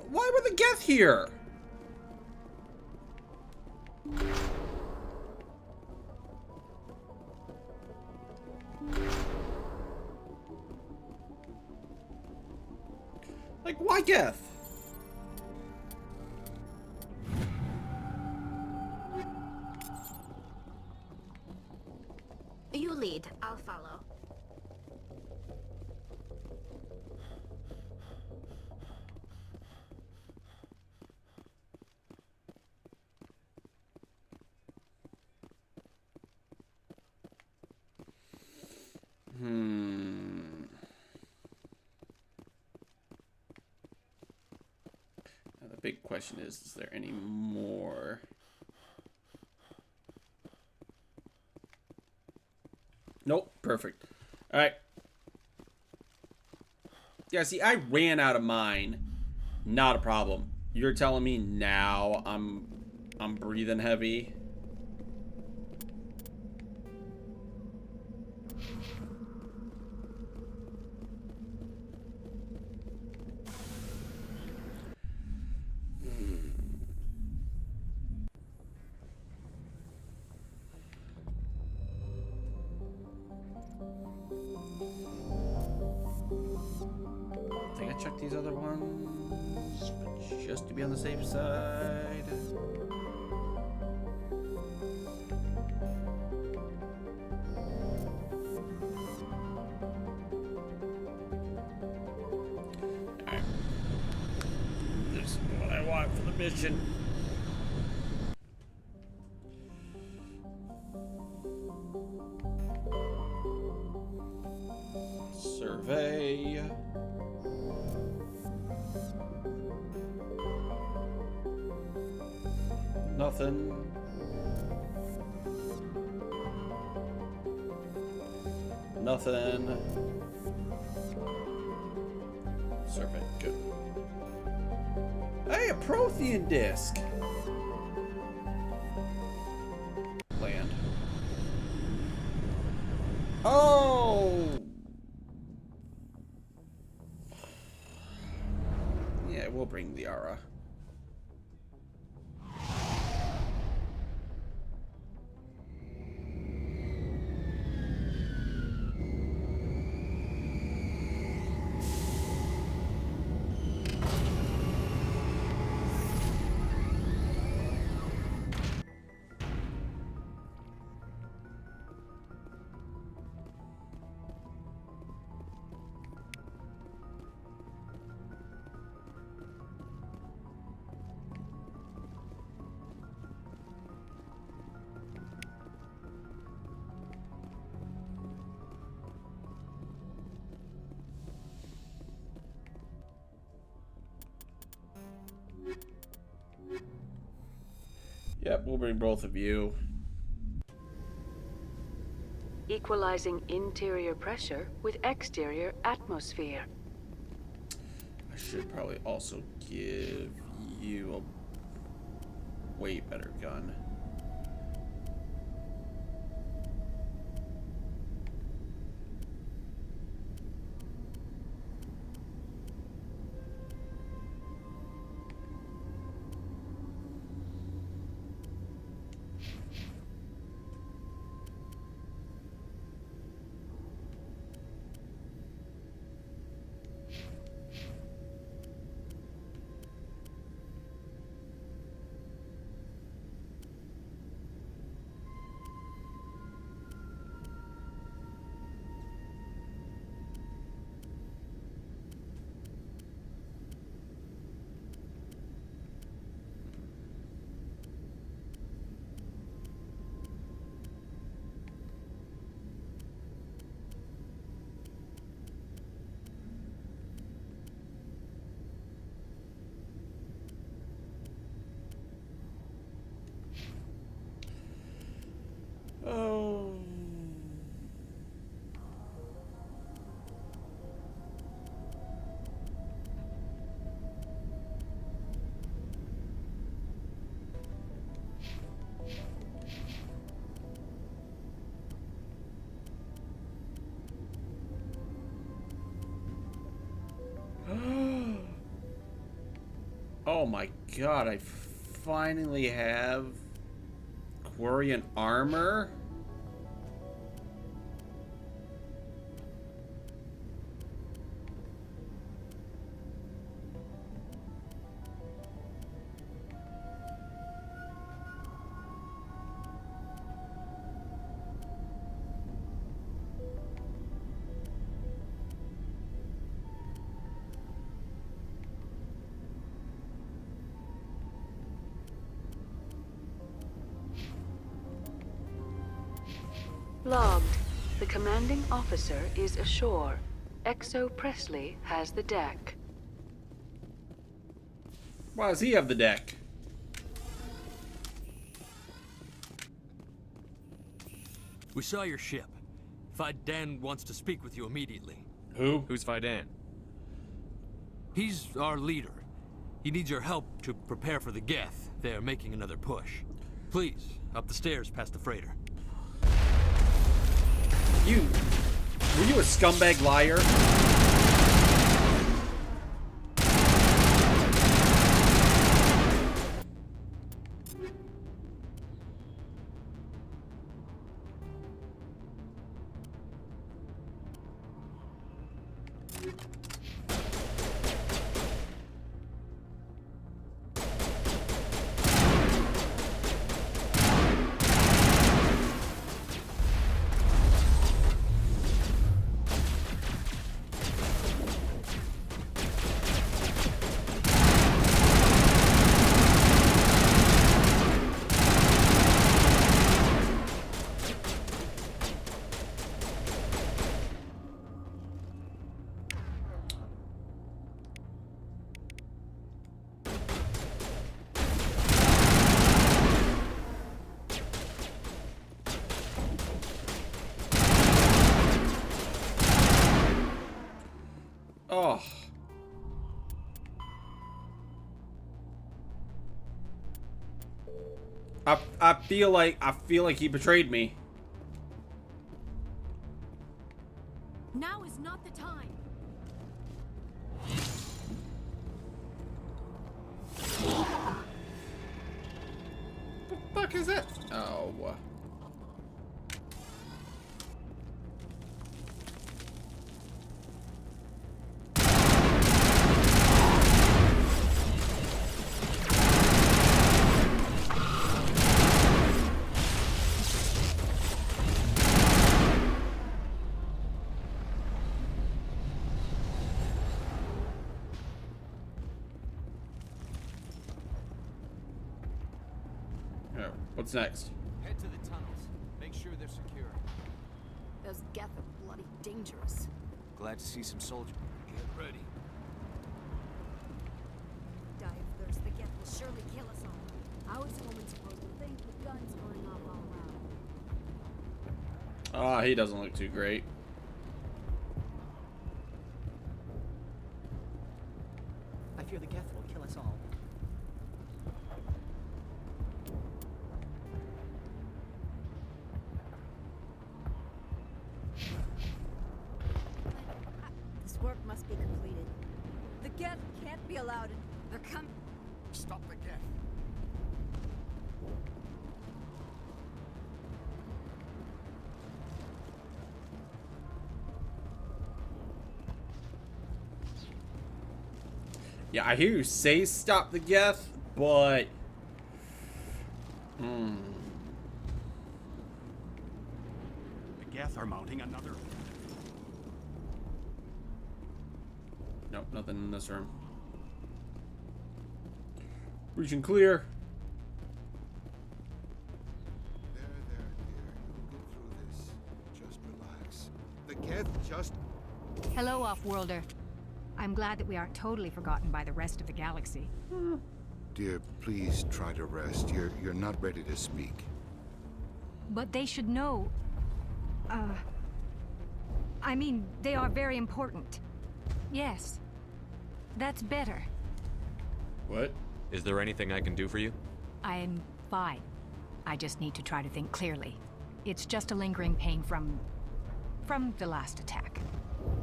Why were the Geth here? Like, why Geth? You lead, I'll follow. Now the big question is there any more? Nope, perfect. All right. Yeah, see, I ran out of mine. Not a problem. You're telling me now I'm breathing heavy. I think I checked these other ones, but just to be on the safe side. mission. Survey. Nothing. Nothing. Survey, good. Hey, a Prothean disc. Land. Oh! Yeah, we'll bring the Aura. Yep, we'll bring both of you. Equalizing interior pressure with exterior atmosphere. I should probably also give you a way better gun. Oh. Oh my god, I finally have Quarian armor? Logged. The commanding officer is ashore. Exo Presley has the deck. Why does he have the deck? We saw your ship. Fidan wants to speak with you immediately. Who? Who's Fidan? He's our leader. He needs your help to prepare for the Geth. They're making another push. Please, up the stairs past the freighter. Were you a scumbag liar? Oh. I feel like he betrayed me. Now is not the time. The fuck is that? Oh. What's next? Head to the tunnels. Make sure they're secure. Those Geth are bloody dangerous. Glad to see some soldiers. Get ready. Die of thirst, the Geth will surely kill us all. How is a woman supposed to think with guns going off all around? Ah, he doesn't look too great. I fear the Geth will kill us all. This work must be completed. The Geth can't be allowed in. They're coming. Stop the Geth. Yeah, I hear you say stop the Geth, but... The Geth are mounting another... Nope, nothing in this room. Region clear. There, dear. You'll get through this. Just relax. The Geth just... Hello, Off-Worlder. I'm glad that we aren't totally forgotten by the rest of the galaxy. Dear, please try to rest. You're not ready to speak. But they should know... I mean, they are very important. Yes. That's better. What? Is there anything I can do for you? I'm fine. I just need to try to think clearly. It's just a lingering pain from the last attack.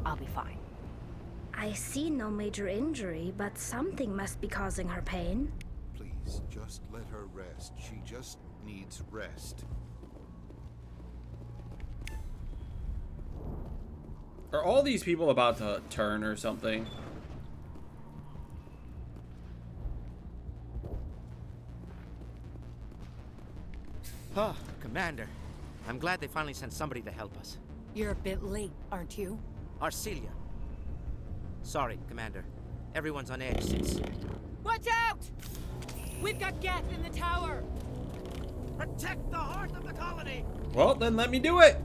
I'll be fine. I see no major injury, but something must be causing her pain. Please, just let her rest. She just needs rest. Are all these people about to turn or something? Huh, Commander. I'm glad they finally sent somebody to help us. You're a bit late, aren't you? Arcelia. Sorry, Commander. Everyone's on edge since... Watch out! We've got Geth in the tower! Protect the heart of the colony! Well, then let me do it!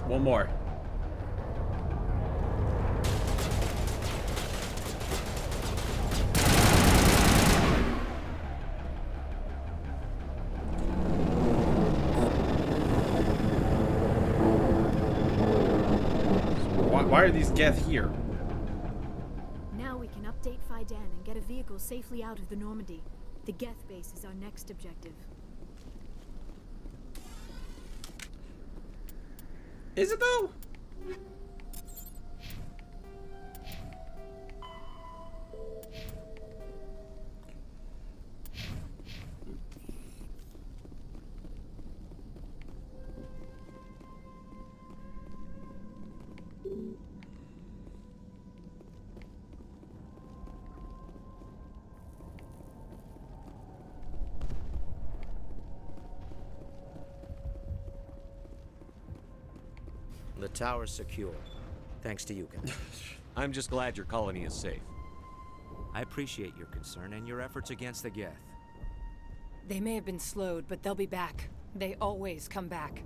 One more. Why are these Geth here? Now we can update Faidan and get a vehicle safely out of the Normandy. The Geth base is our next objective. Is it though? The tower's secure. Thanks to you, Commander. I'm just glad your colony is safe. I appreciate your concern and your efforts against the Geth. They may have been slowed, but they'll be back. They always come back.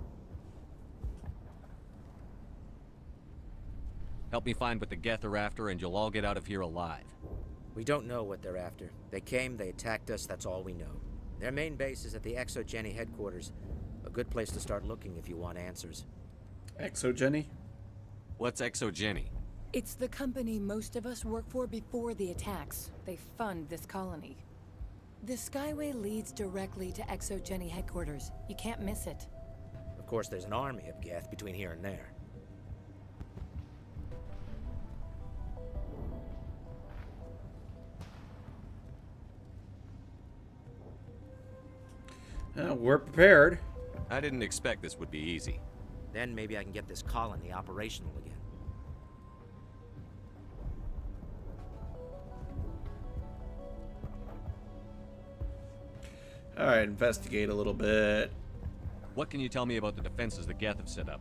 Help me find what the Geth are after, and you'll all get out of here alive. We don't know what they're after. They came, they attacked us, that's all we know. Their main base is at the Exogeny headquarters. A good place to start looking if you want answers. Exogeny? What's Exogeny? It's the company most of us work for before the attacks. They fund this colony. The Skyway leads directly to Exogeny headquarters. You can't miss it. Of course, there's an army of Geth between here and there. We're prepared. I didn't expect this would be easy. Then maybe I can get this colony operational again. Alright, investigate a little bit. What can you tell me about the defenses the Geth have set up?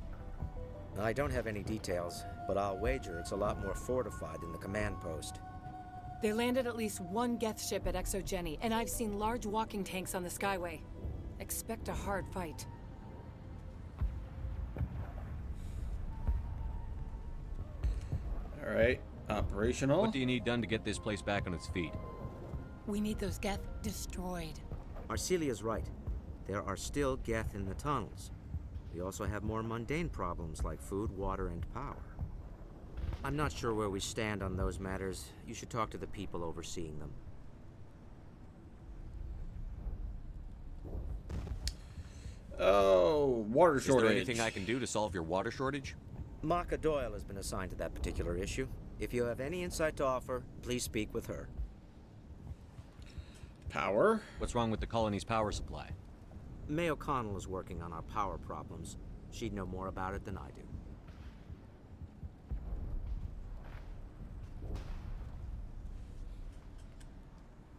I don't have any details, but I'll wager it's a lot more fortified than the command post. They landed at least one Geth ship at Exogeny, and I've seen large walking tanks on the Skyway. Expect a hard fight. Alright, operational. What do you need done to get this place back on its feet? We need those Geth destroyed. Arcelia's right. There are still Geth in the tunnels. We also have more mundane problems like food, water, and power. I'm not sure where we stand on those matters. You should talk to the people overseeing them. Oh, water shortage. Is there anything I can do to solve your water shortage? Maka Doyle has been assigned to that particular issue. If you have any insight to offer, please speak with her. Power? What's wrong with the colony's power supply? May O'Connell is working on our power problems. She'd know more about it than I do.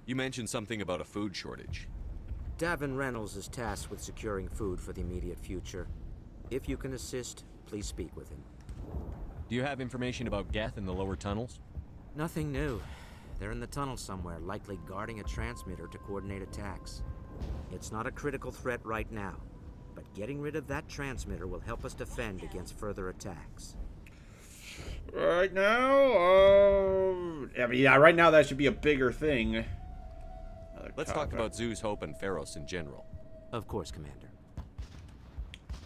You mentioned something about a food shortage. Davin Reynolds is tasked with securing food for the immediate future. If you can assist, please speak with him. Do you have information about Geth in the lower tunnels? Nothing new. They're in the tunnel somewhere, likely guarding a transmitter to coordinate attacks. It's not a critical threat right now, but getting rid of that transmitter will help us defend against further attacks. Right now, right now that should be a bigger thing. Let's talk about Zoo's Hope and Pharos in general. Of course, Commander.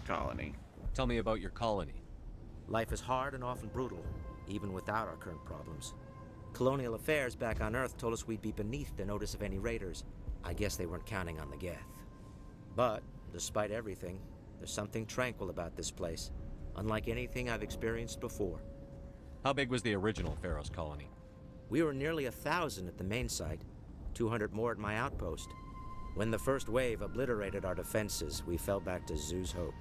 Colony. Tell me about your colony. Life is hard and often brutal, even without our current problems. Colonial affairs back on Earth told us we'd be beneath the notice of any raiders. I guess they weren't counting on the Geth. But, despite everything, there's something tranquil about this place, unlike anything I've experienced before. How big was the original Pharos colony? We were nearly 1,000 at the main site, 200 more at my outpost. When the first wave obliterated our defenses, we fell back to Zoo's Hope.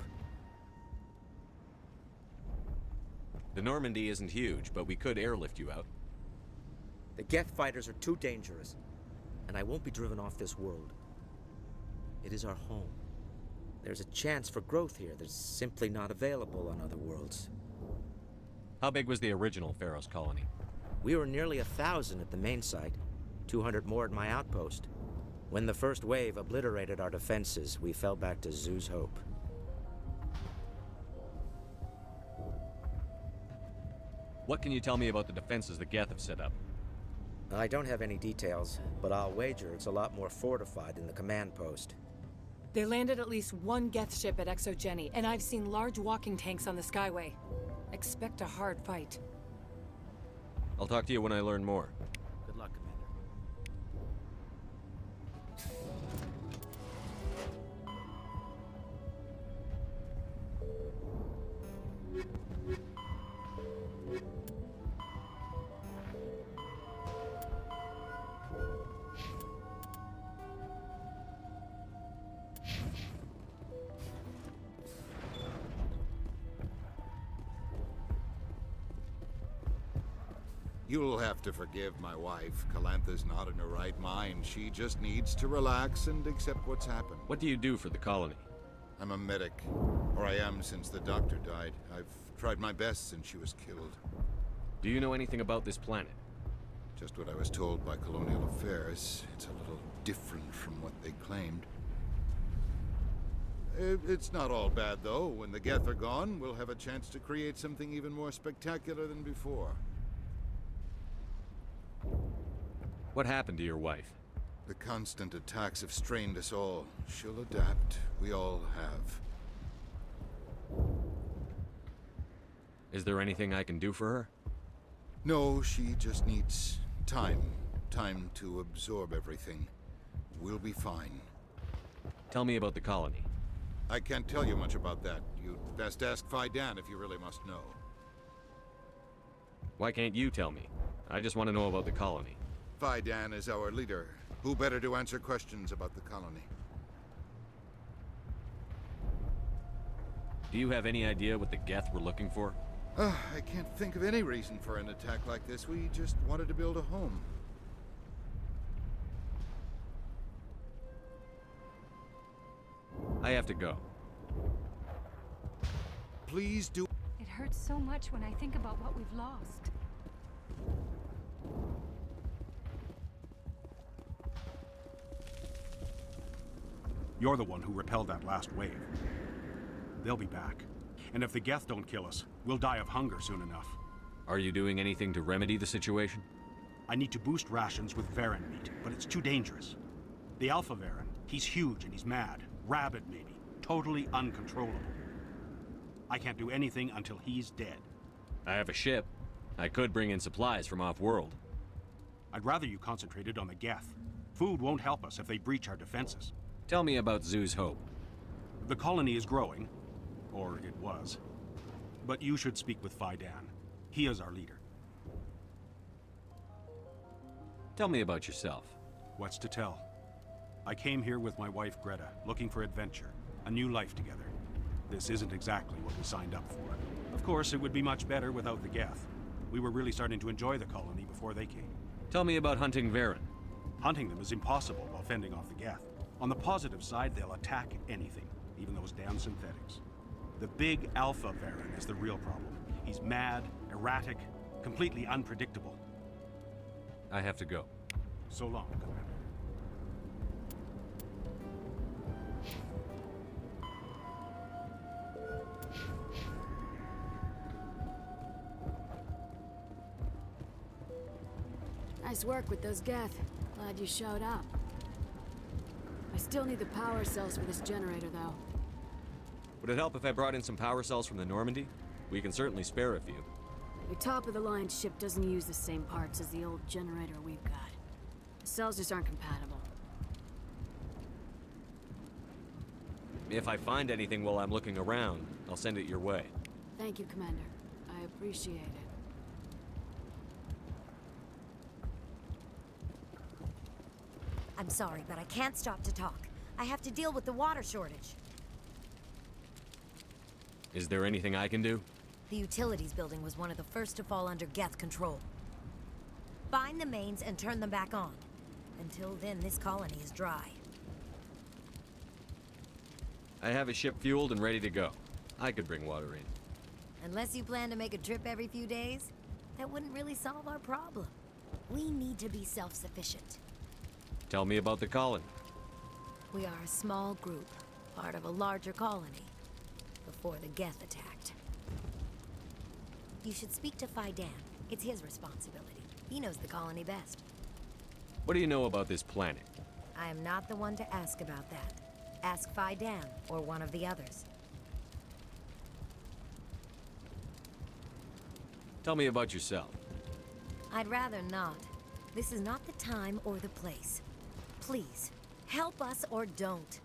The Normandy isn't huge, but we could airlift you out. The Geth fighters are too dangerous, and I won't be driven off this world. It is our home. There's a chance for growth here that's simply not available on other worlds. How big was the original Pharos colony? We were nearly 1,000 at the main site, 200 more at my outpost. When the first wave obliterated our defenses, we fell back to Zoo's Hope. What can you tell me about the defenses the Geth have set up? I don't have any details, but I'll wager it's a lot more fortified than the command post. They landed at least one Geth ship at Exogeny, and I've seen large walking tanks on the Skyway. Expect a hard fight. I'll talk to you when I learn more. Good luck, Commander. You'll have to forgive my wife. Calantha's not in her right mind. She just needs to relax and accept what's happened. What do you do for the colony? I'm a medic. Or I am since the doctor died. I've tried my best since she was killed. Do you know anything about this planet? Just what I was told by Colonial Affairs. It's a little different from what they claimed. It's not all bad, though. When the Geth are gone, we'll have a chance to create something even more spectacular than before. What happened to your wife? The constant attacks have strained us all. She'll adapt. We all have. Is there anything I can do for her? No, she just needs time. Time to absorb everything. We'll be fine. Tell me about the colony. I can't tell you much about that. You'd best ask Faidan if you really must know. Why can't you tell me? I just want to know about the colony. Faidan is our leader. Who better to answer questions about the colony? Do you have any idea what the Geth were looking for? I can't think of any reason for an attack like this. We just wanted to build a home. I have to go. Please do. It hurts so much when I think about what we've lost. You're the one who repelled that last wave. They'll be back. And if the Geth don't kill us, we'll die of hunger soon enough. Are you doing anything to remedy the situation? I need to boost rations with Varren meat, but it's too dangerous. The Alpha Varren, he's huge and he's mad. Rabid, maybe. Totally uncontrollable. I can't do anything until he's dead. I have a ship. I could bring in supplies from off-world. I'd rather you concentrated on the Geth. Food won't help us if they breach our defenses. Tell me about Zhu's Hope. The colony is growing. Or it was. But you should speak with Faidan. He is our leader. Tell me about yourself. What's to tell? I came here with my wife Greta, looking for adventure, a new life together. This isn't exactly what we signed up for. Of course, it would be much better without the Geth. We were really starting to enjoy the colony before they came. Tell me about hunting Varren. Hunting them is impossible while fending off the Geth. On the positive side, they'll attack anything, even those damn synthetics. The big Alpha Varren is the real problem. He's mad, erratic, completely unpredictable. I have to go. So long, Commander. Nice work with those Geth. Glad you showed up. I still need the power cells for this generator, though. Would it help if I brought in some power cells from the Normandy? We can certainly spare a few. The top-of-the-line ship doesn't use the same parts as the old generator we've got. The cells just aren't compatible. If I find anything while I'm looking around, I'll send it your way. Thank you, Commander. I appreciate it. I'm sorry, but I can't stop to talk. I have to deal with the water shortage. Is there anything I can do? The utilities building was one of the first to fall under Geth control. Find the mains and turn them back on. Until then, this colony is dry. I have a ship fueled and ready to go. I could bring water in. Unless you plan to make a trip every few days, that wouldn't really solve our problem. We need to be self-sufficient. Tell me about the colony. We are a small group, part of a larger colony, before the Geth attacked. You should speak to Faidan. It's his responsibility. He knows the colony best. What do you know about this planet? I am not the one to ask about that. Ask Faidan or one of the others. Tell me about yourself. I'd rather not. This is not the time or the place. Please, help us or don't.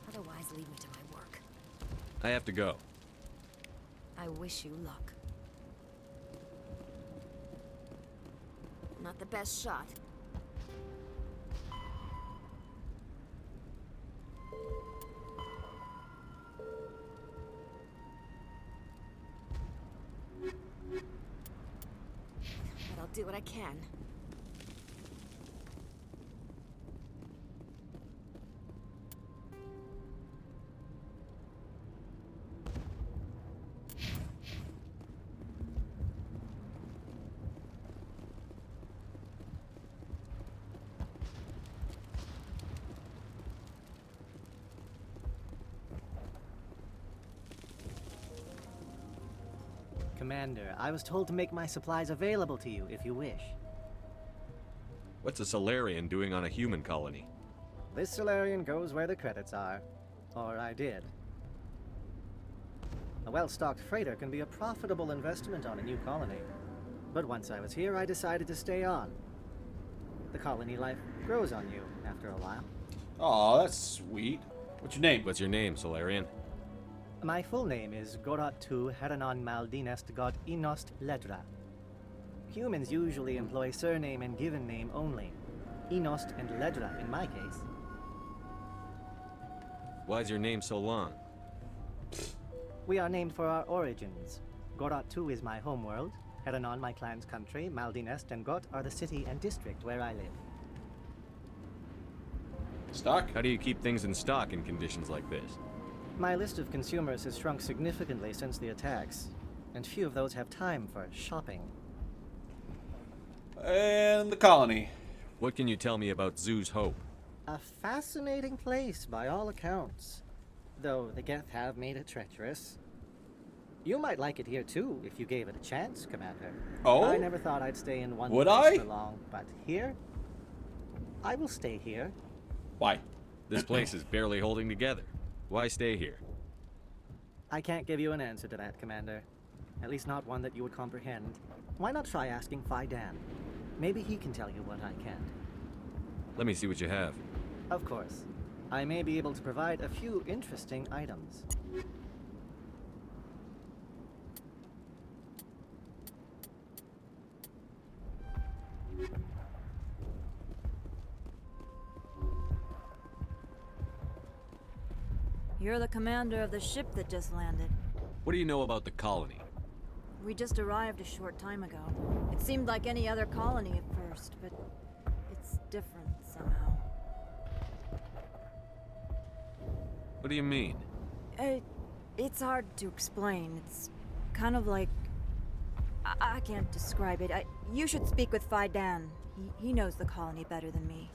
Otherwise, leave me to my work. I have to go. I wish you luck. Not the best shot. But I'll do what I can. Commander, I was told to make my supplies available to you if you wish. What's a Solarian doing on a human colony? This Solarian goes where the credits are. Or I did. A well-stocked freighter can be a profitable investment on a new colony. But once I was here, I decided to stay on. The colony life grows on you after a while. Aw, that's sweet. What's your name? What's your name, Solarian? My full name is Gorat-tu Heranon Maldinest God Inost Ledra. Humans usually employ surname and given name only. Inost and Ledra in my case. Why's your name so long? We are named for our origins. Gorat-tu is my homeworld, Heranon my clan's country, Maldinest and Got are the city and district where I live. Stock? How do you keep things in stock in conditions like this? My list of consumers has shrunk significantly since the attacks, and few of those have time for shopping. And the colony. What can you tell me about Zoo's Hope? A fascinating place by all accounts, though the Geth have made it treacherous. You might like it here too if you gave it a chance, Commander. Oh? I never thought I'd stay in one Would place I? for long, but here? I will stay here. Why? This place is barely holding together. Why stay here? I can't give you an answer to that, Commander. At least not one that you would comprehend. Why not try asking Faidan? Maybe he can tell you what I can't. Let me see what you have. Of course. I may be able to provide a few interesting items. You're the commander of the ship that just landed. What do you know about the colony? We just arrived a short time ago. It seemed like any other colony at first, but it's different somehow. What do you mean? It's hard to explain. It's kind of like... I can't describe it. You should speak with Faidan. He knows the colony better than me.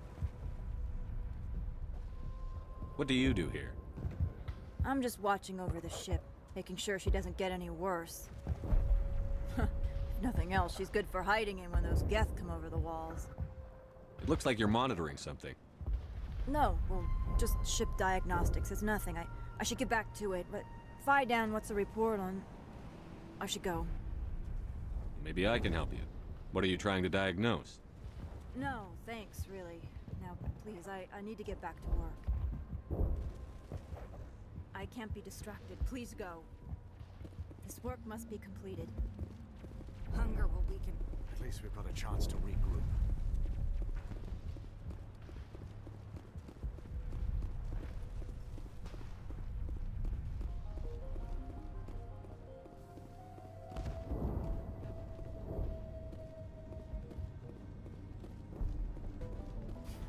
What do you do here? I'm just watching over the ship, making sure she doesn't get any worse. If nothing else, she's good for hiding in when those Geth come over the walls. It looks like you're monitoring something. No, well, just ship diagnostics. It's nothing. I should get back to it, but Faidan, what's the report on... I should go. Maybe I can help you. What are you trying to diagnose? No, thanks, really. Now, please, I need to get back to work. I can't be distracted. Please go. This work must be completed. Hunger will weaken. At least we've got a chance to regroup.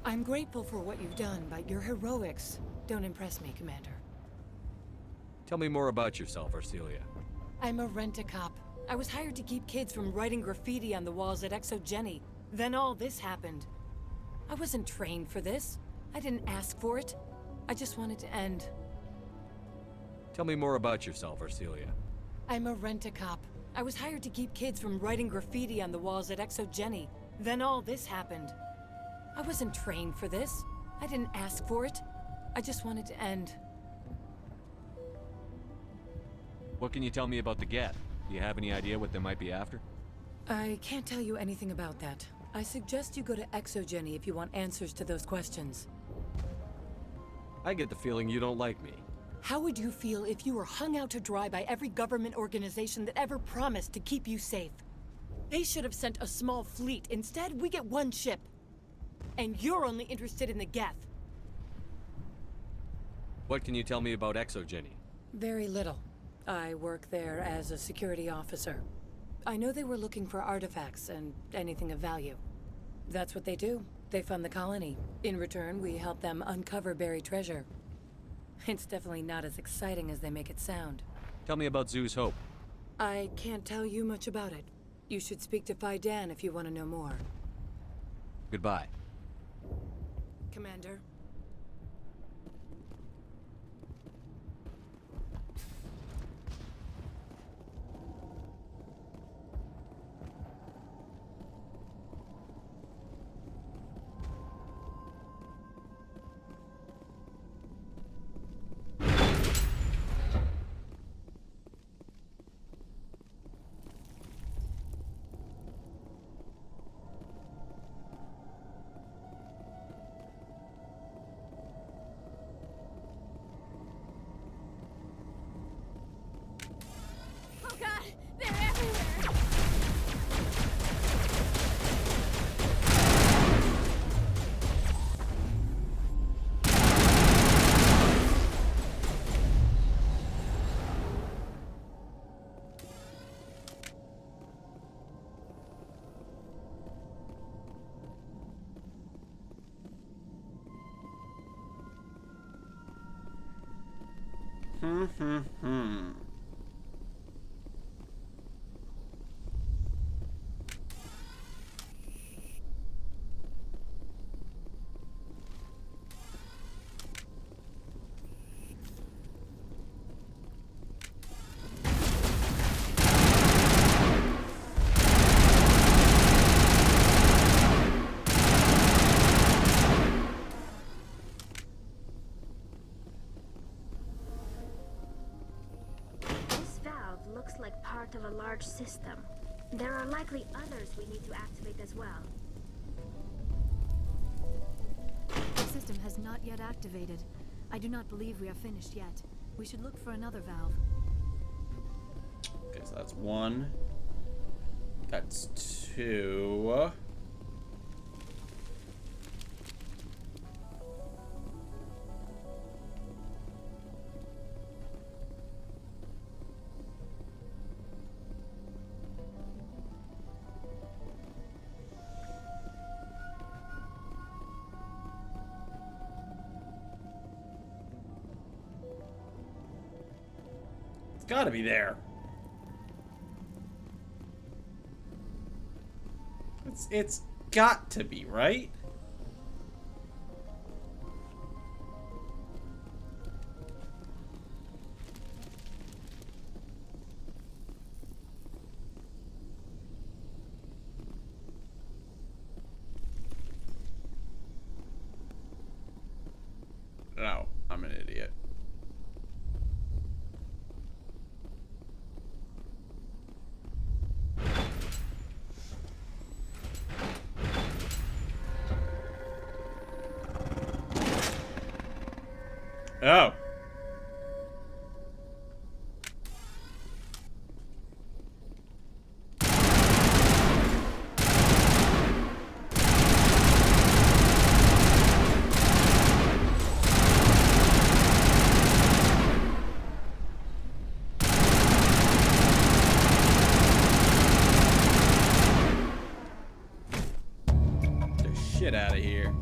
I'm grateful for what you've done, but your heroics don't impress me, Commander. Tell me more about yourself, Arcelia. I'm a rent-a-cop. I was hired to keep kids from writing graffiti on the walls at Exogeny. Then all this happened. I wasn't trained for this. I didn't ask for it. I just wanted to end. Tell me more about yourself, Arcelia. I'm a rent-a-cop. I was hired to keep kids from writing graffiti on the walls at Exogeny. Then all this happened. I wasn't trained for this. I didn't ask for it. I just wanted to end. What can you tell me about the Geth? Do you have any idea what they might be after? I can't tell you anything about that. I suggest you go to Exogeny if you want answers to those questions. I get the feeling you don't like me. How would you feel if you were hung out to dry by every government organization that ever promised to keep you safe? They should have sent a small fleet. Instead, we get one ship. And you're only interested in the Geth. What can you tell me about Exogeny? Very little. I work there as a security officer. I know they were looking for artifacts and anything of value. That's what they do. They fund the colony. In return, we help them uncover buried treasure. It's definitely not as exciting as they make it sound. Tell me about Zhu's Hope. I can't tell you much about it. You should speak to Phi Dan if you want to know more. Goodbye. Commander. Oh god, they're everywhere! This valve looks like part of a large system. There are likely others we need to activate as well. The system has not yet activated. I do not believe we are finished yet. We should look for another valve. Okay, so that's one. That's two. It's gotta be there. It's got to be, right? Oh, I'm an idiot. Oh. Get the shit out of here.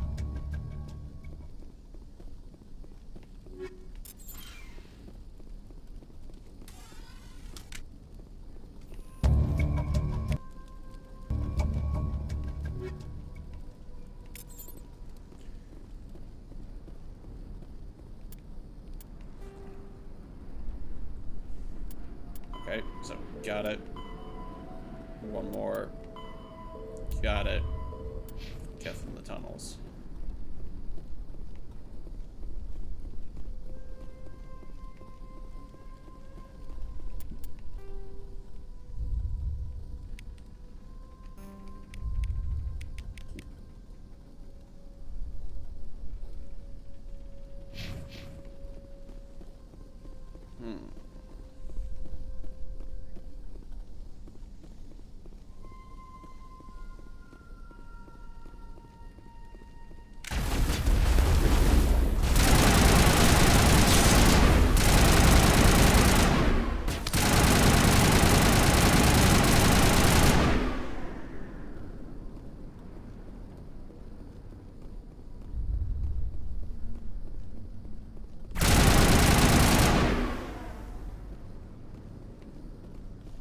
Okay, so got it. One more. Got it. Get from the tunnels.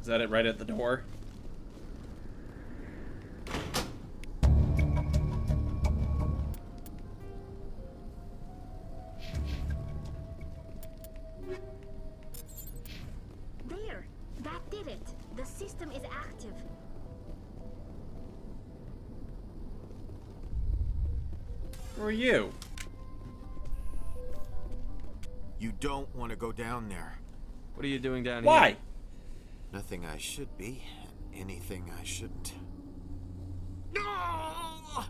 Is that it right at the door? There! That did it! The system is active. Who are you? You don't want to go down there. What are you doing down here? Why? Nothing I should be, and anything I shouldn't. No!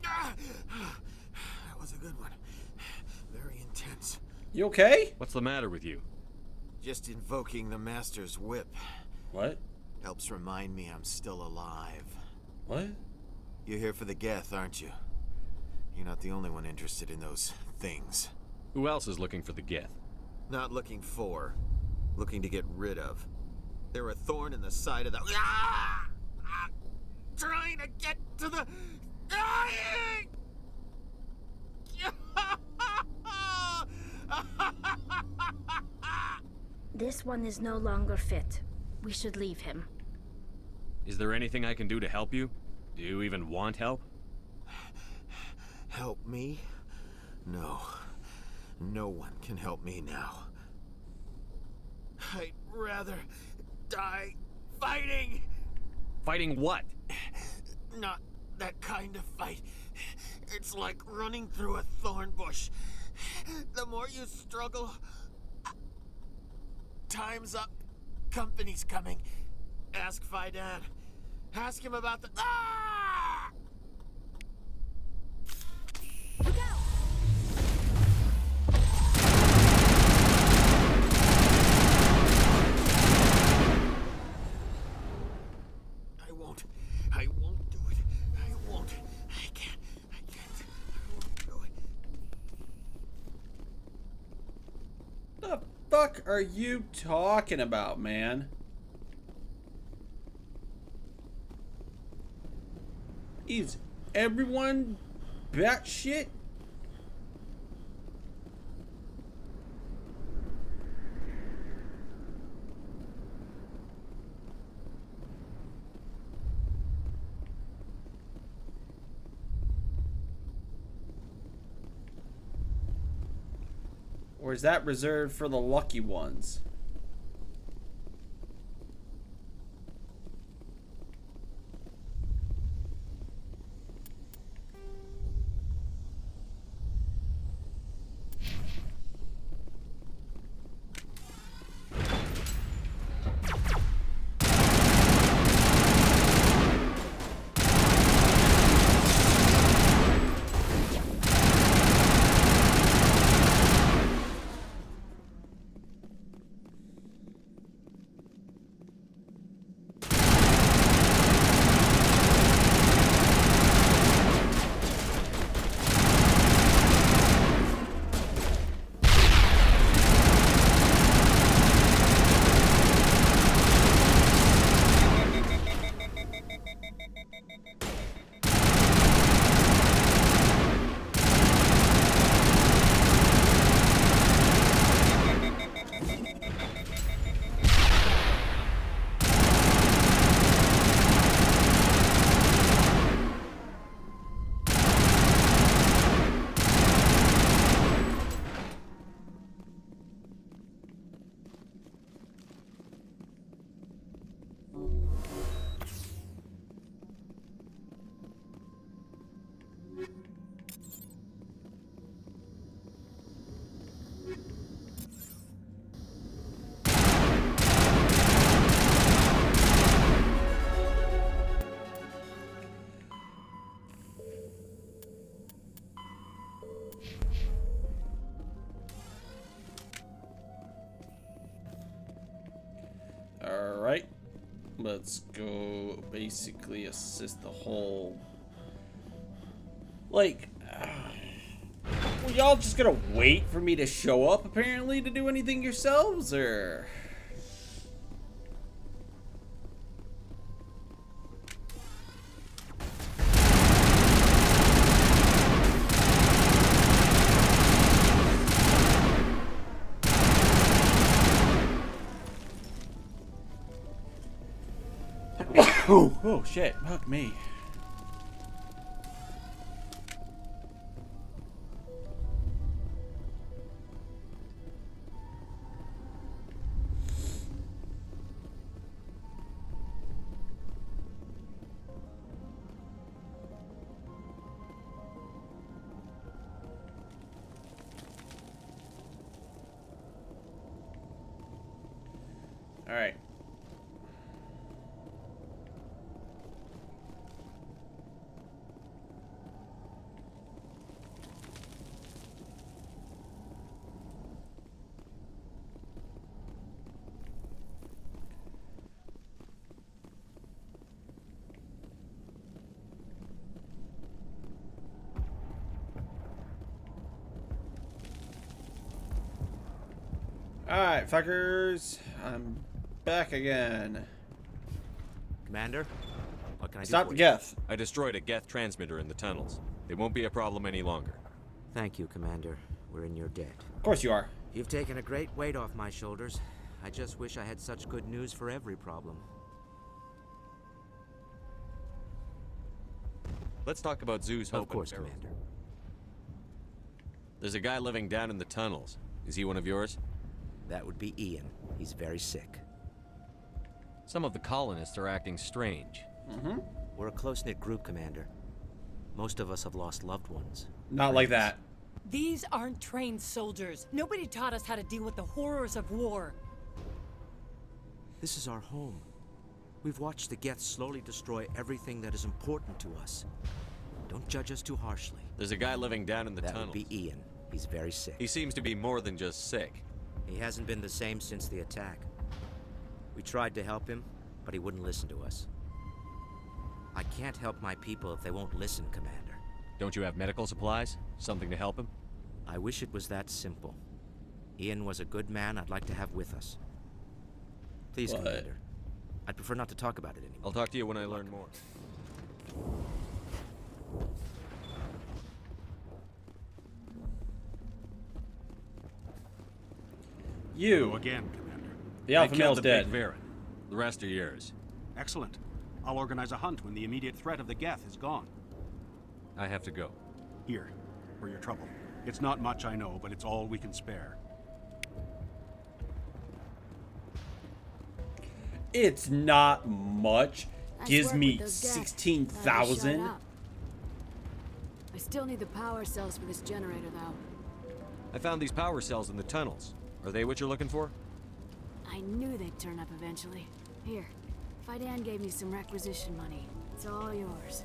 That was a good one. Very intense. You okay? What's the matter with you? Just invoking the Master's whip. What? Helps remind me I'm still alive. What? You're here for the Geth, aren't you? You're not the only one interested in those things. Who else is looking for the Geth? Not looking for. Looking to get rid of. They're a thorn in the side of the... Ah! Ah! Trying to get to the... Dying! This one is no longer fit. We should leave him. Is there anything I can do to help you? Do you even want help? Help me? No. No one can help me now. I'd rather die fighting! Fighting what? Not that kind of fight. It's like running through a thorn bush. The more you struggle... Time's up. Company's coming. Ask Faidan. Ask him about the... Ah! Look out! I won't do it. I won't. I can't. I won't do it. The fuck are you talking about, man? Is everyone batshit? Or is that reserved for the lucky ones? let's go basically assist the whole... Like, were y'all just gonna wait for me to show up, apparently, to do anything yourselves, or... Oh shit, fuck me. All right. Alright, fuckers. I'm back again. Commander, what can I do Stop for the you? Geth. I destroyed a Geth transmitter in the tunnels. It won't be a problem any longer. Thank you, Commander. We're in your debt. Of course you are. You've taken a great weight off my shoulders. I just wish I had such good news for every problem. Let's talk about Zoo's Hope. Of course, and Pharaoh's. Commander. There's a guy living down in the tunnels. Is he one of yours? That would be Ian. He's very sick. Some of the colonists are acting strange. Mm-hmm. We're a close-knit group, Commander. Most of us have lost loved ones. Not like that. These aren't trained soldiers. Nobody taught us how to deal with the horrors of war. This is our home. We've watched the Geth slowly destroy everything that is important to us. Don't judge us too harshly. There's a guy living down in the That tunnels. would be Ian. He's very sick. He seems to be more than just sick. He hasn't been the same since the attack. We tried to help him, but he wouldn't listen to us. I can't help my people if they won't listen, Commander. Don't you have medical supplies? Something to help him? I wish it was that simple. Ian was a good man I'd like to have with us. Please, What? Commander. I'd prefer not to talk about it anymore. I'll talk to you when I learn more. You. Go again, Commander. The I alpha killed male's the dead. Big Varen. The rest are yours. Excellent. I'll organize a hunt when the immediate threat of the Geth is gone. I have to go. Here, for your trouble. It's not much, I know, but it's all we can spare. It's not much. Nice Gives work me with those Geth. 16,000. Glad you showed up. I still need the power cells for this generator, though. I found these power cells in the tunnels. Are they what you're looking for? I knew they'd turn up eventually. Here, Fidan gave me some requisition money. It's all yours.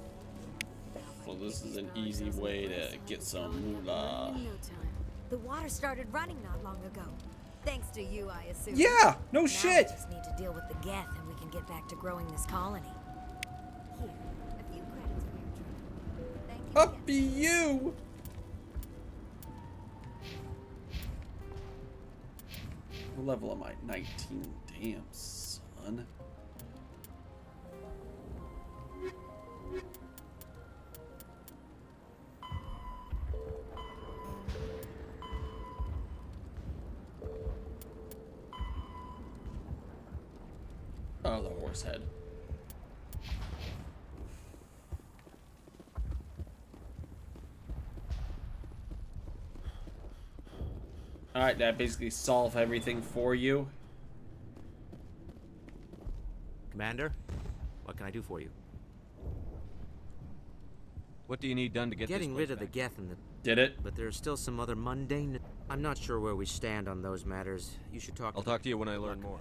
Well, this is an easy way to get some moolah. In no time. The water started running not long ago. Thanks to you, I assume. Yeah, no Now shit. We just need to deal with the Geth and we can get back to growing this colony. Here, a few credits for your trip. Thank you. Up you. What level am I? 19. Damn, son. Oh, the horse head. Alright, that basically solve everything for you. Commander, what can I do for you? What do you need done to get Getting this rid place of the back? Geth and the... Did it? But there's still some other mundane... I'm not sure where we stand on those matters. You should talk... I'll talk to you when I learn more.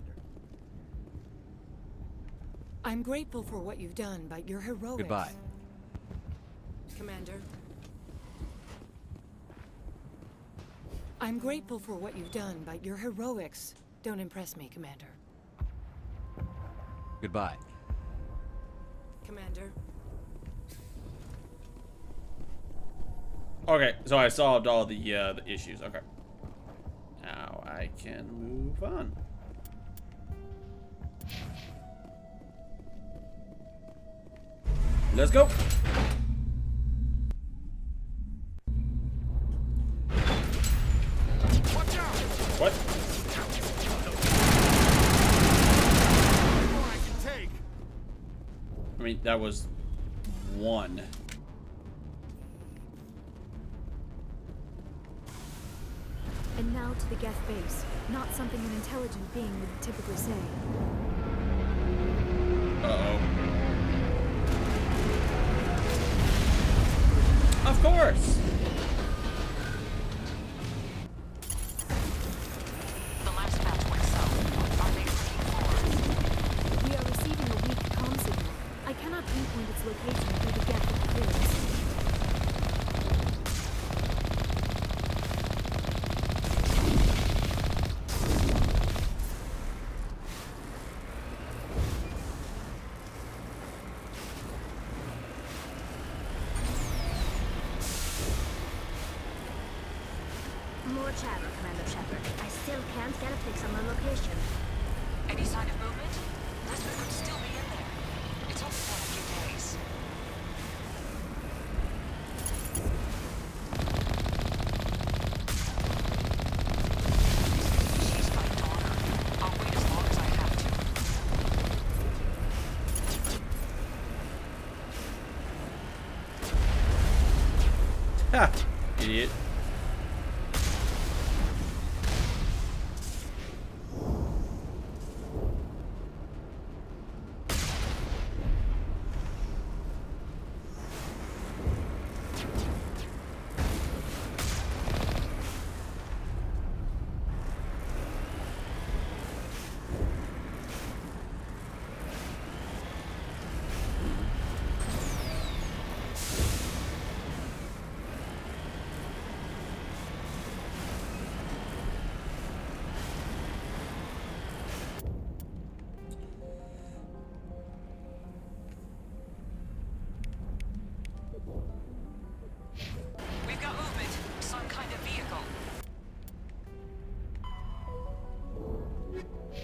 I'm grateful for what you've done, but you're heroic. Goodbye. Commander. I'm grateful for what you've done, but your heroics don't impress me, Commander. Goodbye. Commander. Okay, so I solved all the issues. Okay. Now I can move on. Let's go. Watch out! What? More I can take. I mean, that was one. And now to the Geth base. Not something an intelligent being would typically say. Uh-oh. Of course! The last batch went south. Are they looking for? We are receiving a weak comm signal. I cannot pinpoint its location through the Geth clearance. More chatter, Commander Shepard. I still can't get a fix on the location. Any sign of movement? Lisbon could still be in there. It's only been a few days. She's my daughter. I'll wait as long as I have to. Ha! Idiot. We've got movement. Some kind of vehicle.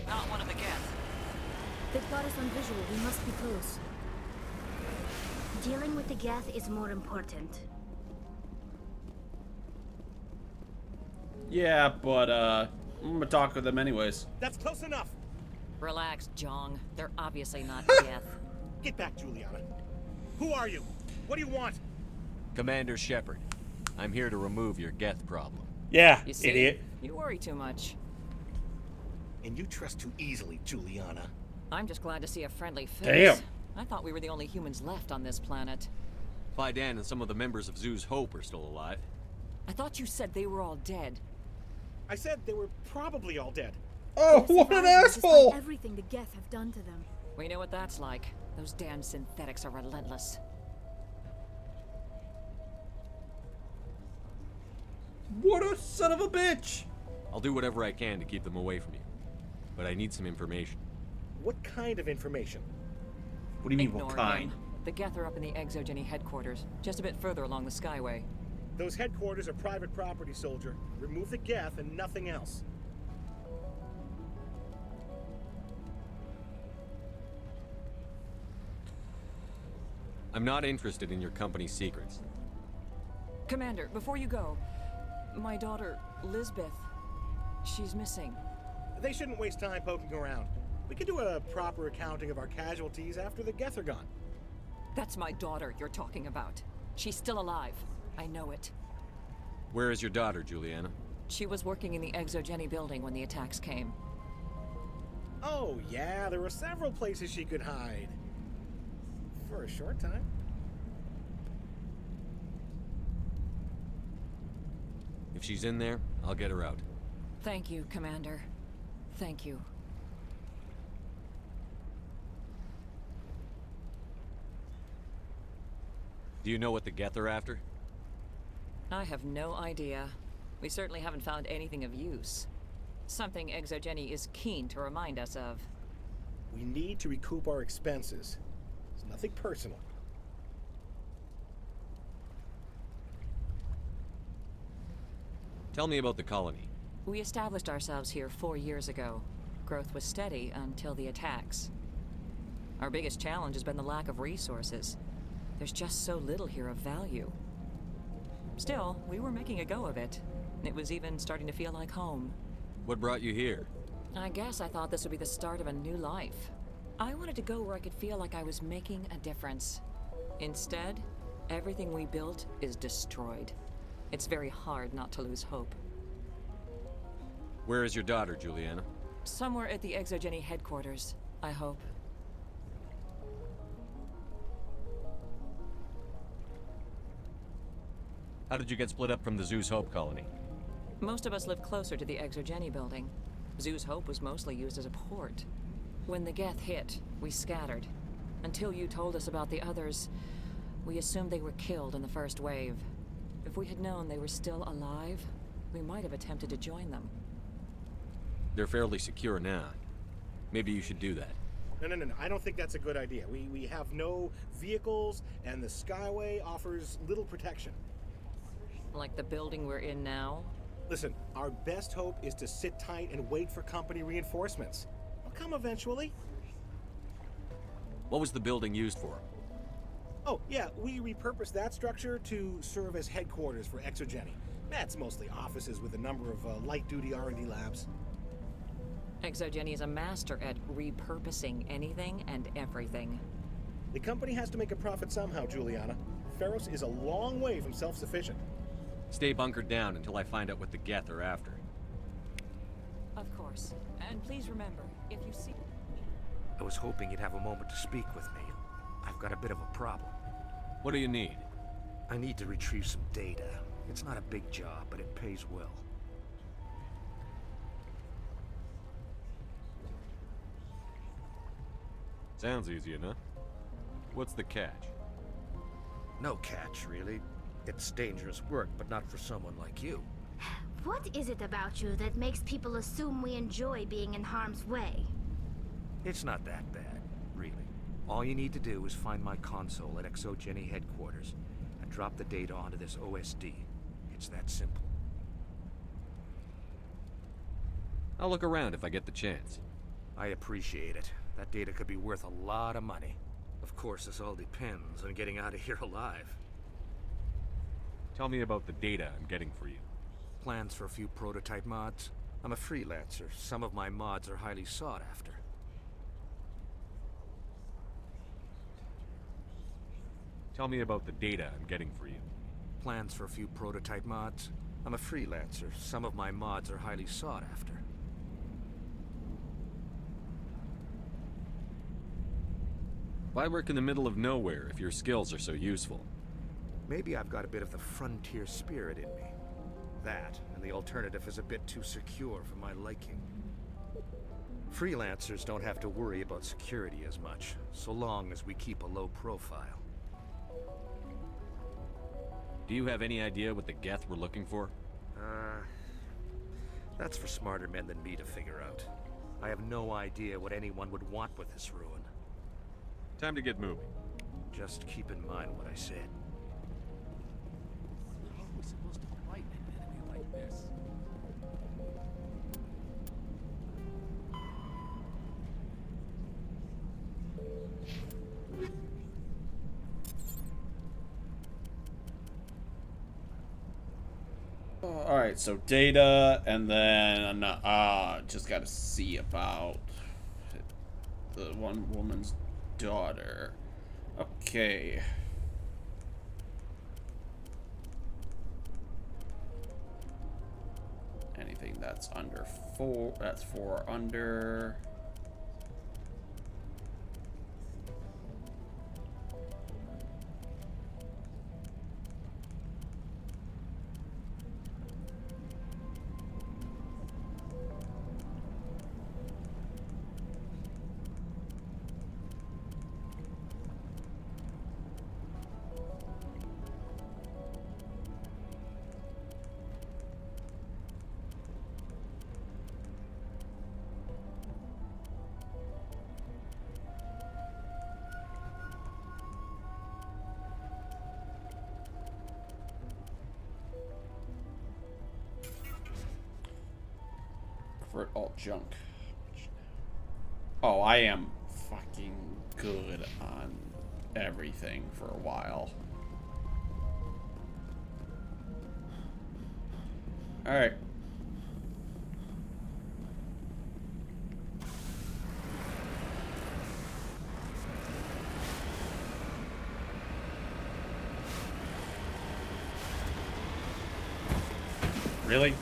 Not one of the Geth. They've got us on visual. We must be close. Dealing with the Geth is more important. Yeah, but I'm gonna talk with them anyways. That's close enough. Relax, Jong. They're obviously not Geth. Get back, Juliana. Who are you? What do you want? Commander Shepard, I'm here to remove your Geth problem. Yeah, You see? idiot. You worry too much. And you trust too easily, Juliana. I'm just glad to see a friendly face. Damn. I thought we were the only humans left on this planet. Faidan and some of the members of Zoo's Hope are still alive. I thought you said they were all dead. I said they were probably all dead. Oh, They're what an surviving despite asshole! everything the Geth have done to them. We know what that's like. Those damn synthetics are relentless. What a son of a bitch! I'll do whatever I can to keep them away from you. But I need some information. What kind of information? What do you mean, Ignore what kind? him. The Geth are up in the Exogeny headquarters, just a bit further along the Skyway. Those headquarters are private property, soldier. Remove the Geth and nothing else. I'm not interested in your company's secrets. Commander, before you go, my daughter, Lisbeth, she's missing. They shouldn't waste time poking around. We can do a proper accounting of our casualties after the Geth are gone. That's my daughter you're talking about. She's still alive. I know it. Where is your daughter, Juliana? She was working in the Exogeny building when the attacks came. Oh, yeah, there were several places she could hide. For a short time. If she's in there, I'll get her out. Thank you, Commander. Thank you. Do you know what the Geth are after? I have no idea. We certainly haven't found anything of use. Something Exogeny is keen to remind us of. We need to recoup our expenses. There's Nothing personal. Tell me about the colony. We established ourselves here 4 years ago. Growth was steady until the attacks. Our biggest challenge has been the lack of resources. There's just so little here of value. Still, we were making a go of it. It was even starting to feel like home. What brought you here? I guess I thought this would be the start of a new life. I wanted to go where I could feel like I was making a difference. Instead, everything we built is destroyed. It's very hard not to lose hope. Where is your daughter, Juliana? Somewhere at the Exogeny headquarters, I hope. How did you get split up from the Zeus Hope colony? Most of us lived closer to the Exogeny building. Zeus Hope was mostly used as a port. When the Geth hit, we scattered. Until you told us about the others, we assumed they were killed in the first wave. If we had known they were still alive, we might have attempted to join them. They're fairly secure now. Maybe you should do that. No. I don't think that's a good idea. We have no vehicles, and the Skyway offers little protection. Like the building we're in now? Listen, our best hope is to sit tight and wait for company reinforcements. They'll come eventually. What was the building used for? Oh, yeah, we repurposed that structure to serve as headquarters for Exogeny. That's mostly offices with a number of light-duty R&D labs. Exogeny is a master at repurposing anything and everything. The company has to make a profit somehow, Juliana. Feros is a long way from self-sufficient. Stay bunkered down until I find out what the Geth are after. Of course. And please remember, if you see... I was hoping you'd have a moment to speak with me. I've got a bit of a problem. What do you need? I need to retrieve some data. It's not a big job, but it pays well. Sounds easy enough. What's the catch? No catch, really. It's dangerous work, but not for someone like you. What is it about you that makes people assume we enjoy being in harm's way? It's not that bad, really. All you need to do is find my console at Exogeny headquarters and drop the data onto this OSD. It's that simple. I'll look around if I get the chance. I appreciate it. That data could be worth a lot of money. Of course, this all depends on getting out of here alive. Tell me about the data I'm getting for you. Plans for a few prototype mods? I'm a freelancer. Some of my mods are highly sought after. Tell me about the data I'm getting for you. Plans for a few prototype mods? I'm a freelancer. Some of my mods are highly sought after. Why work in the middle of nowhere if your skills are so useful? Maybe I've got a bit of the frontier spirit in me. That, and the alternative is a bit too secure for my liking. Freelancers don't have to worry about security as much, so long as we keep a low profile. Do you have any idea what the Geth were looking for? That's for smarter men than me to figure out. I have no idea what anyone would want with this ruin. Time to get moving. Just keep in mind what I said. How are we supposed to fight an enemy like this? Alright, so data, and then just gotta see about the one woman's daughter. Okay. Anything that's under 4, that's 4 under. for alt junk. Oh, I am fucking good on everything for a while. Alright. Really?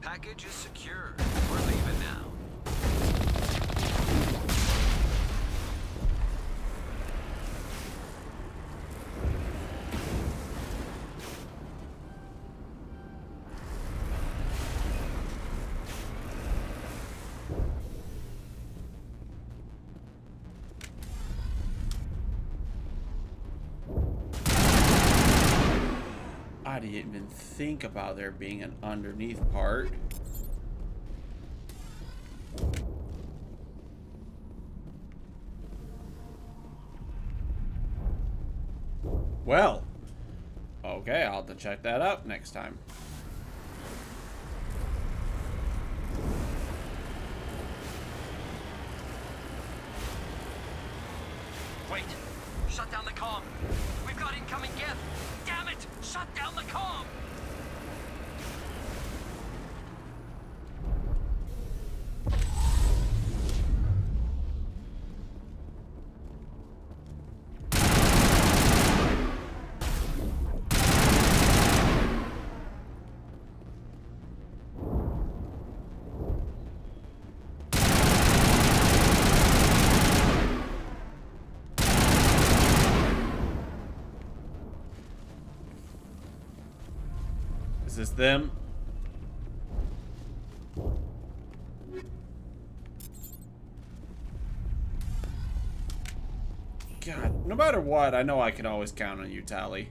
Package is secure. We're leaving now. I didn't even think about there being an underneath part. Well, okay, I'll have to check that out next time. Wait! Shut down the comm! We've got incoming Geth! Damn it! Shut down the comm! Is this them? God, no matter what, I know I can always count on you, Tali.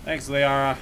Thanks, Liara.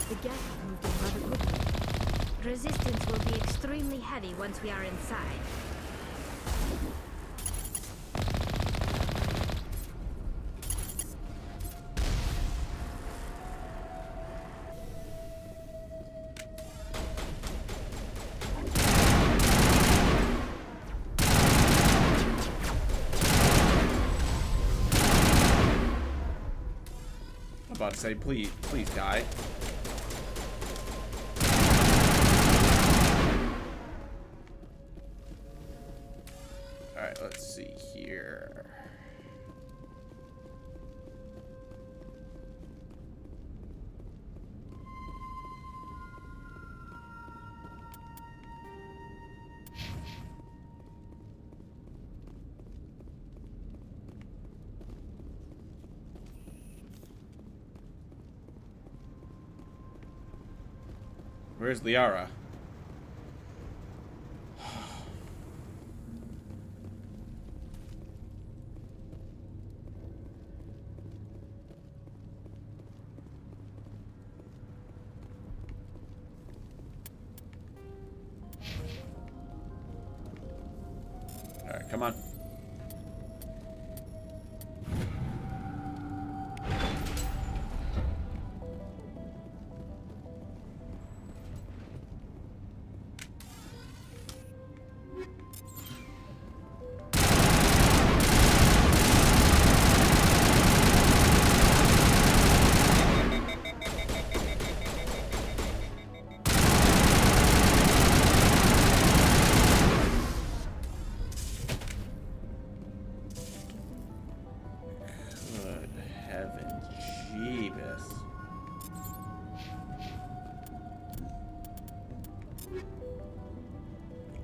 The Geth have moved in rather quickly. Resistance will be extremely heavy once we are inside. I'm about to say, please, please die. Alright, let's see here. Where's Liara? Alright, come on.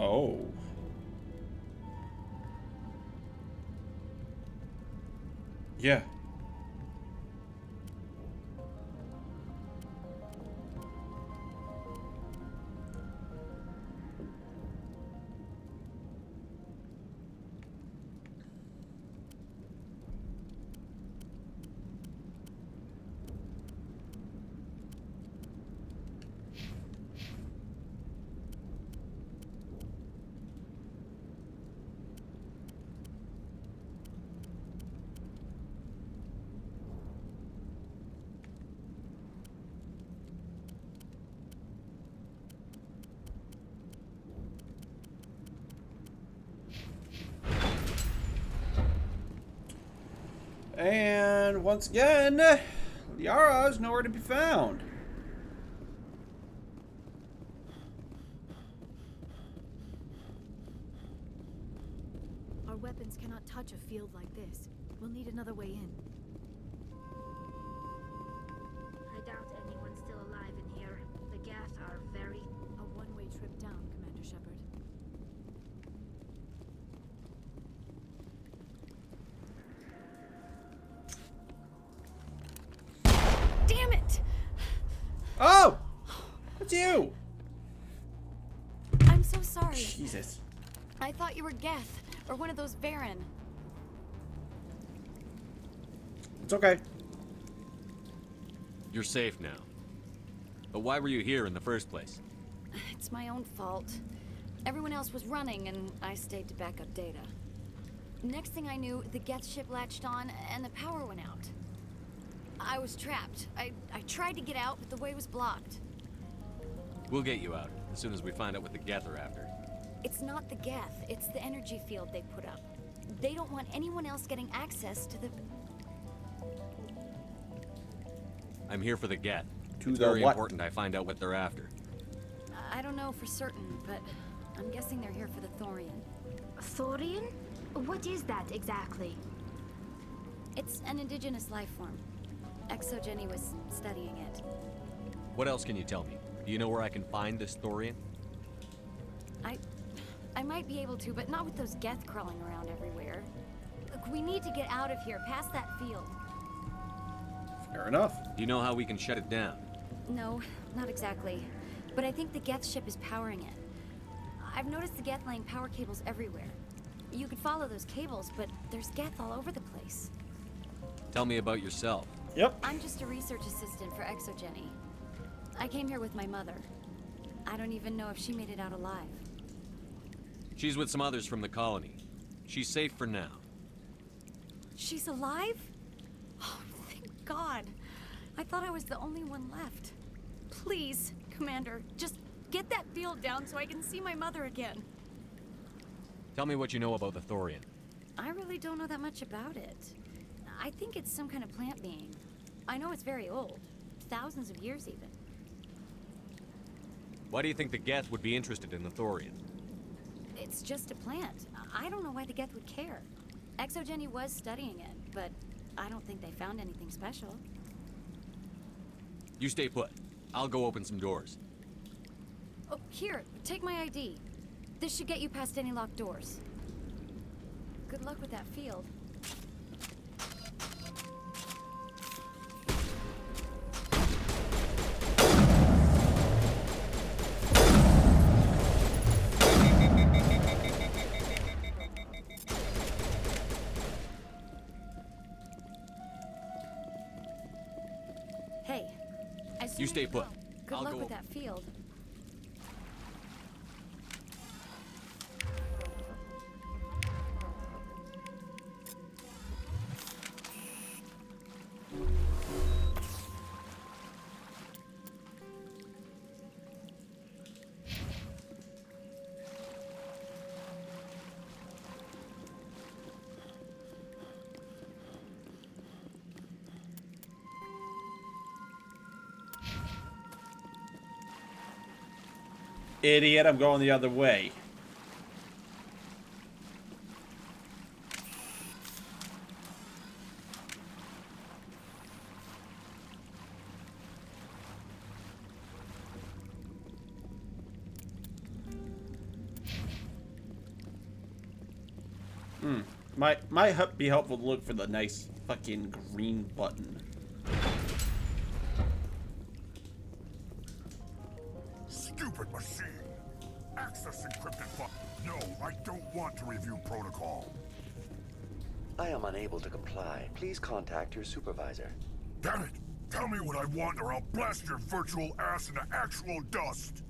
Oh. Yeah. And once again, Liara is nowhere to be found. Our weapons cannot touch a field like this. We'll need another way in. I doubt anyone's still alive in here. The Geth are very... A one-way trip down, Commander Shepard. Damn it! Oh! It's you! I'm so sorry. Jesus. I thought you were Geth, or one of those Varen. It's okay. You're safe now. But why were you here in the first place? It's my own fault. Everyone else was running, and I stayed to back up data. Next thing I knew, the Geth ship latched on, and the power went out. I was trapped. I tried to get out, but the way was blocked. We'll get you out, as soon as we find out what the Geth are after. It's not the Geth, it's the energy field they put up. They don't want anyone else getting access to the... I'm here for the Geth. To it's the very what? important I find out what they're after. I don't know for certain, but I'm guessing they're here for the Thorian. Thorian? What is that exactly? It's an indigenous life form. ExoGeni was studying it. What else can you tell me? Do you know where I can find this Thorian? I might be able to, but not with those Geth crawling around everywhere. Look, we need to get out of here, past that field. Fair enough. Do you know how we can shut it down? No, not exactly. But I think the Geth ship is powering it. I've noticed the Geth laying power cables everywhere. You could follow those cables, but there's Geth all over the place. Tell me about yourself. Yep. I'm just a research assistant for ExoGeni. I came here with my mother. I don't even know if she made it out alive. She's with some others from the colony. She's safe for now. She's alive? Oh, thank God. I thought I was the only one left. Please, Commander, just get that field down so I can see my mother again. Tell me what you know about the Thorian. I really don't know that much about it. I think it's some kind of plant being. I know it's very old. Thousands of years, even. Why do you think the Geth would be interested in the Thorian? It's just a plant. I don't know why the Geth would care. ExoGeni was studying it, but I don't think they found anything special. You stay put. I'll go open some doors. Oh, here, take my ID. This should get you past any locked doors. Good luck with that field. Hey, as soon You as stay put. go, Good I'll luck go with over. that field. Idiot, I'm going the other way. Might be helpful to look for the nice fucking green button. Stupid machine! Access encrypted file. No, I don't want to review protocol. I am unable to comply. Please contact your supervisor. Damn it! Tell me what I want or I'll blast your virtual ass into actual dust!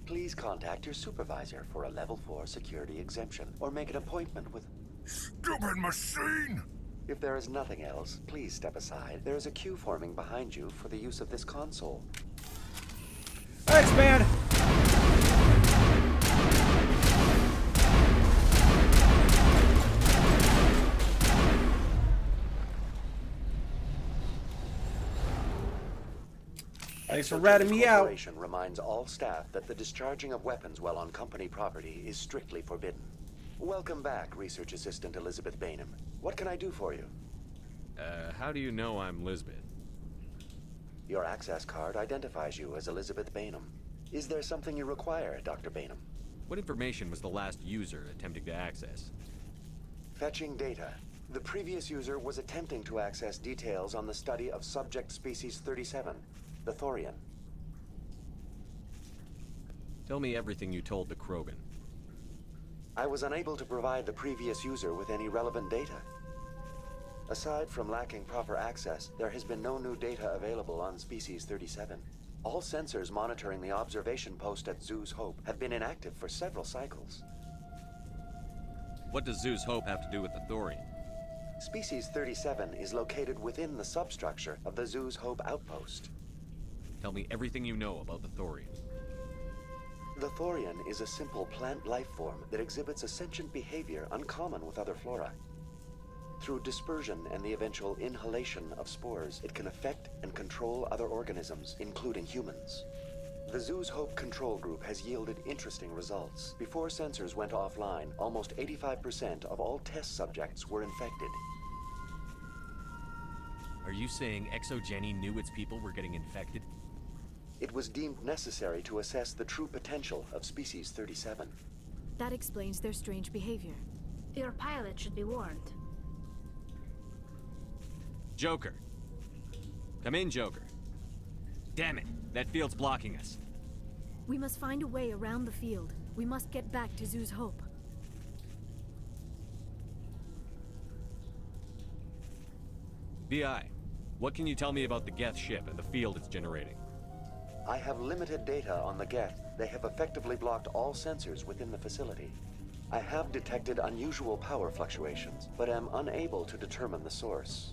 Please contact your supervisor for a level 4 security exemption, or make an appointment with... Stupid machine! If there is nothing else, please step aside. There is a queue forming behind you for the use of this console. Thanks, man! Thanks for ratting me out. Corporation reminds all staff that the discharging of weapons while on company property is strictly forbidden. Welcome back, Research Assistant Elizabeth Bainham. What can I do for you? How do you know I'm Lisbeth? Your access card identifies you as Elizabeth Bainham. Is there something you require, Dr. Bainham? What information was the last user attempting to access? Fetching data. The previous user was attempting to access details on the study of subject species 37, the Thorian. Tell me everything you told the Krogan. I was unable to provide the previous user with any relevant data. Aside from lacking proper access, there has been no new data available on Species 37. All sensors monitoring the observation post at Zoo's Hope have been inactive for several cycles. What does Zoo's Hope have to do with the Thorian? Species 37 is located within the substructure of the Zoo's Hope outpost. Tell me everything you know about the Thorian. The Thorian is a simple plant life form that exhibits a sentient behavior uncommon with other flora. Through dispersion and the eventual inhalation of spores, it can affect and control other organisms, including humans. The Zoo's Hope control group has yielded interesting results. Before sensors went offline, almost 85% of all test subjects were infected. Are you saying ExoGeni knew its people were getting infected? It was deemed necessary to assess the true potential of Species 37. That explains their strange behavior. Your pilot should be warned. Joker. Come in, Joker. Damn it, that field's blocking us. We must find a way around the field. We must get back to Zoo's Hope. VI, what can you tell me about the Geth ship and the field it's generating? I have limited data on the Geth. They have effectively blocked all sensors within the facility. I have detected unusual power fluctuations, but am unable to determine the source.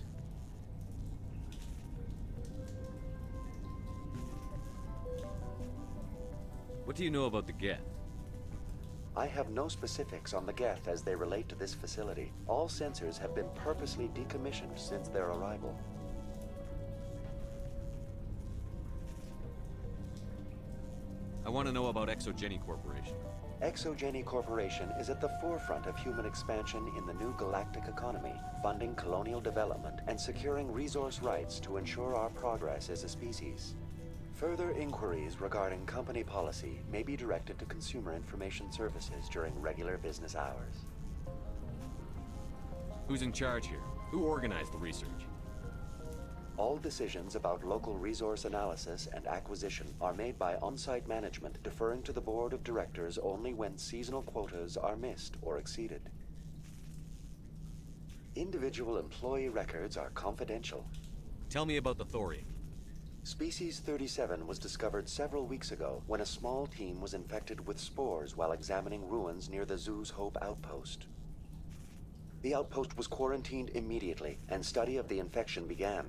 What do you know about the Geth? I have no specifics on the Geth as they relate to this facility. All sensors have been purposely decommissioned since their arrival. I want to know about ExoGeni Corporation. ExoGeni Corporation is at the forefront of human expansion in the new galactic economy, funding colonial development and securing resource rights to ensure our progress as a species. Further inquiries regarding company policy may be directed to Consumer Information Services during regular business hours. Who's in charge here? Who organized the research? All decisions about local resource analysis and acquisition are made by on-site management, deferring to the board of directors only when seasonal quotas are missed or exceeded. Individual employee records are confidential. Tell me about the Thorian. Species 37 was discovered several weeks ago when a small team was infected with spores while examining ruins near the Zoo's Hope outpost. The outpost was quarantined immediately, and study of the infection began.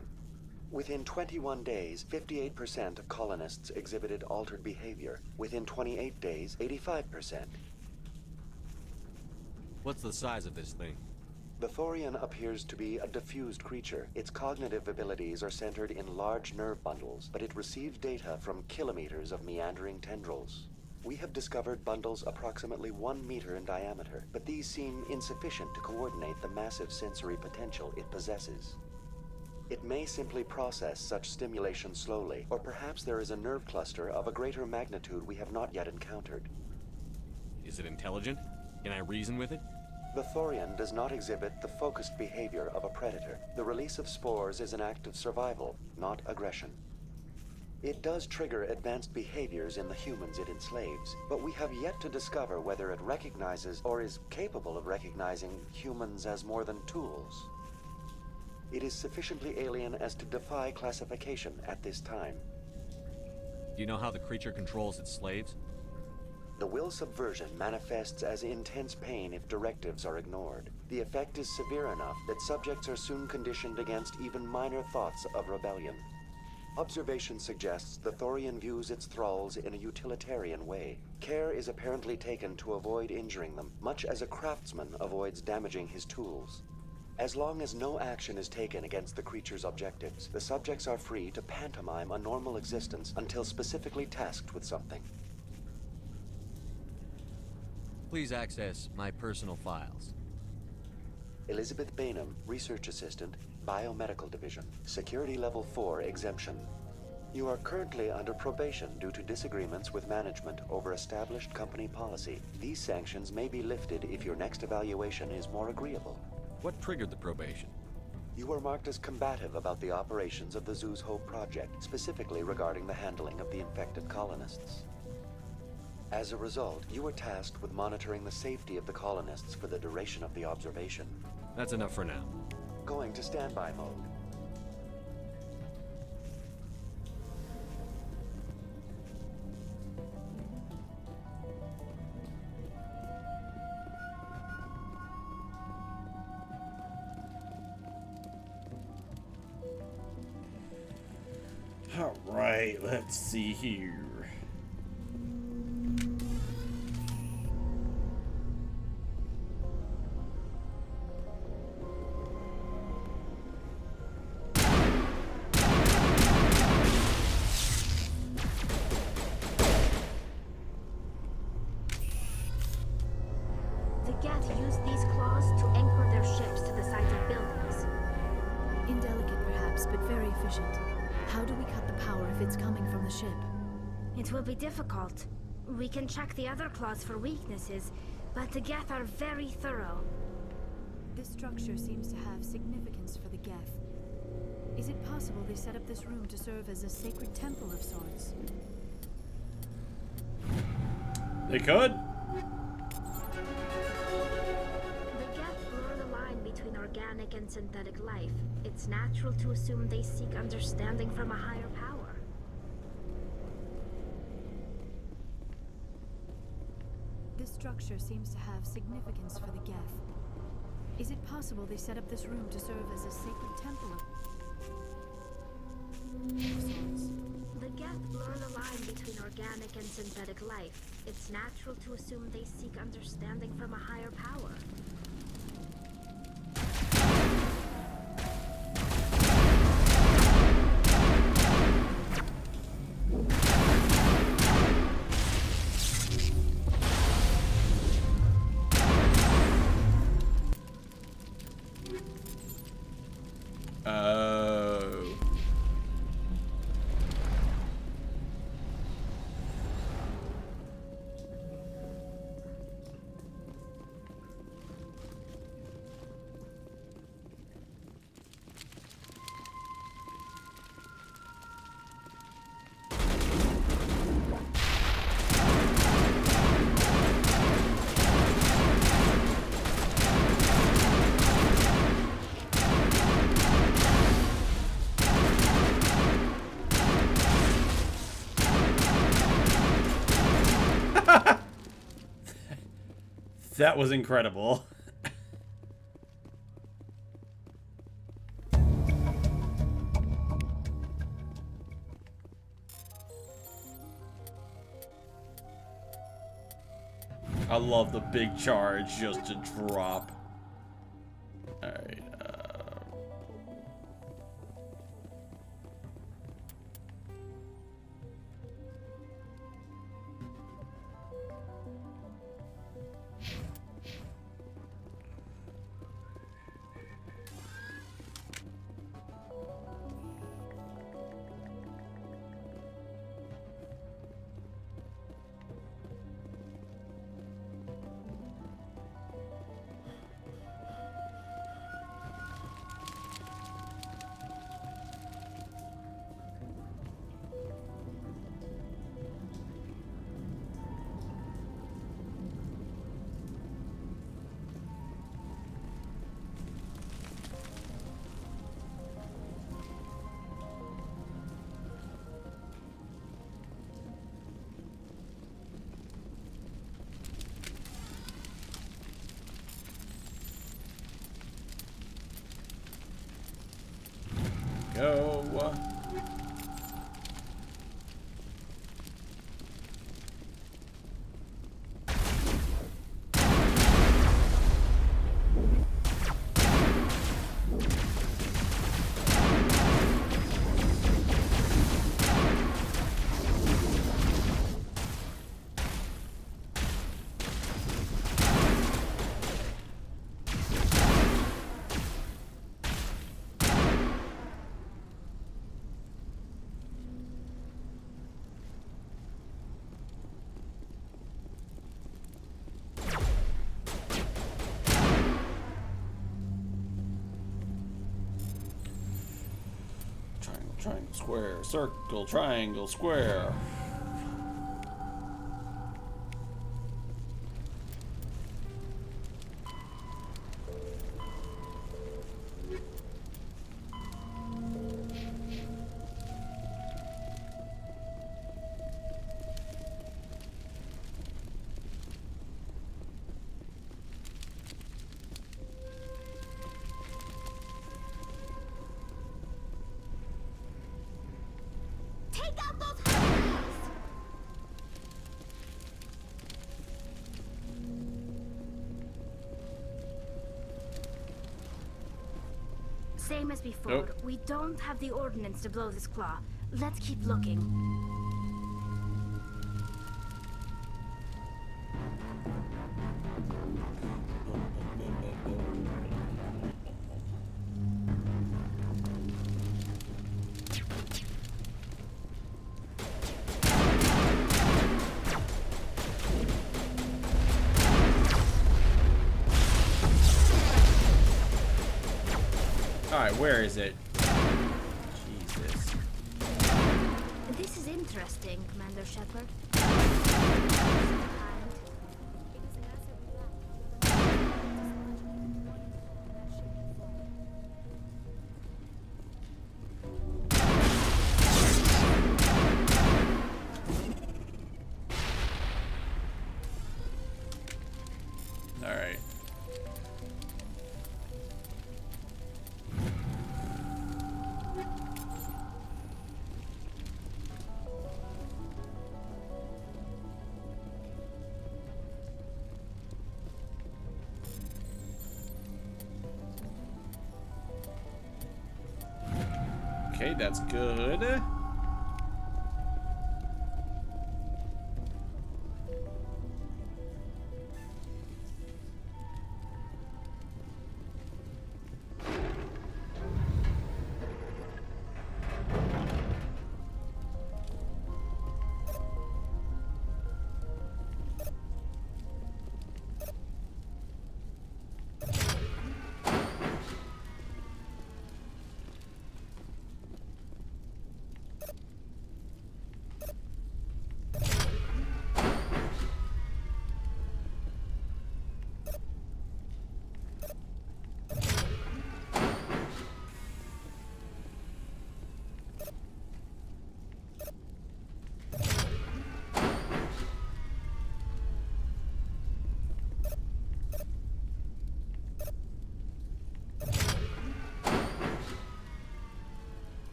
Within 21 days, 58% of colonists exhibited altered behavior. Within 28 days, 85%. What's the size of this thing? The Thorian appears to be a diffused creature. Its cognitive abilities are centered in large nerve bundles, but it receives data from kilometers of meandering tendrils. We have discovered bundles approximately 1 meter in diameter, but these seem insufficient to coordinate the massive sensory potential it possesses. It may simply process such stimulation slowly, or perhaps there is a nerve cluster of a greater magnitude we have not yet encountered. Is it intelligent? Can I reason with it? The Thorian does not exhibit the focused behavior of a predator. The release of spores is an act of survival, not aggression. It does trigger advanced behaviors in the humans it enslaves, but we have yet to discover whether it recognizes or is capable of recognizing humans as more than tools. It is sufficiently alien as to defy classification at this time. Do you know how the creature controls its slaves? The will subversion manifests as intense pain if directives are ignored. The effect is severe enough that subjects are soon conditioned against even minor thoughts of rebellion. Observation suggests the Thorian views its thralls in a utilitarian way. Care is apparently taken to avoid injuring them, much as a craftsman avoids damaging his tools. As long as no action is taken against the creature's objectives, the subjects are free to pantomime a normal existence until specifically tasked with something. Please access my personal files. Elizabeth Bainham, Research Assistant, Biomedical Division, Security Level 4 exemption. You are currently under probation due to disagreements with management over established company policy. These sanctions may be lifted if your next evaluation is more agreeable. What triggered the probation? You were marked as combative about the operations of the Zoo's Hope project, specifically regarding the handling of the infected colonists. As a result, you were tasked with monitoring the safety of the colonists for the duration of the observation. That's enough for now. Going to standby mode. All right, let's see here. The Geth use these claws to anchor their ships to the sides of buildings. Indelicate perhaps, but very efficient. How do we cut the power if it's coming from the ship? It will be difficult. We can check the other claws for weaknesses, but the Geth are very thorough. This structure seems to have significance for the Geth. Is it possible they set up this room to serve as a sacred temple of sorts? They could. The Geth blur the line between organic and synthetic life. It's natural to assume they seek understanding from a higher power. This structure seems to have significance for the Geth. Is it possible they set up this room to serve as a sacred temple of sorts? The Geth blur the line between organic and synthetic life. It's natural to assume they seek understanding from a higher power. That was incredible. I love the big charge just to drop. Alright, go. Triangle, square, circle, triangle, square. Same as before. Nope. We don't have the ordnance to blow this claw. Let's keep looking. Alright, where is it? Jesus. This is interesting, Commander Shepard. Alright. Okay, that's good.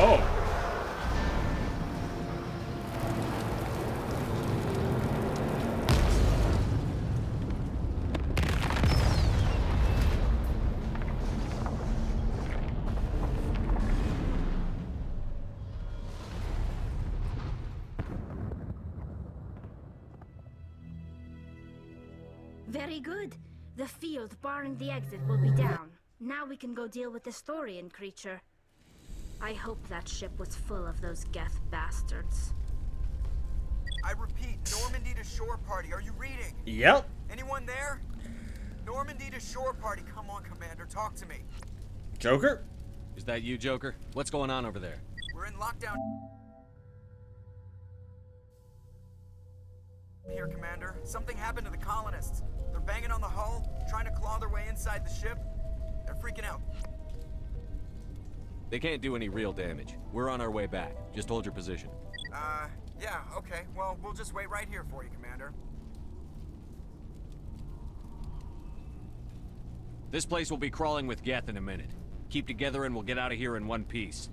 Oh. Very good. The field barring the exit will be down. Now we can go deal with this Thorian creature. I hope that ship was full of those Geth bastards. I repeat, Normandy to shore party. Are you reading? Yep. Anyone there? Normandy to shore party. Come on, Commander. Talk to me. Joker? Is that you, Joker? What's going on over there? We're in lockdown. Here, Commander. Something happened to the colonists. They're banging on the hull, trying to claw their way inside the ship. They're freaking out. They can't do any real damage. We're on our way back. Just hold your position. Yeah, okay. Well, we'll just wait right here for you, Commander. This place will be crawling with Geth in a minute. Keep together and we'll get out of here in one piece.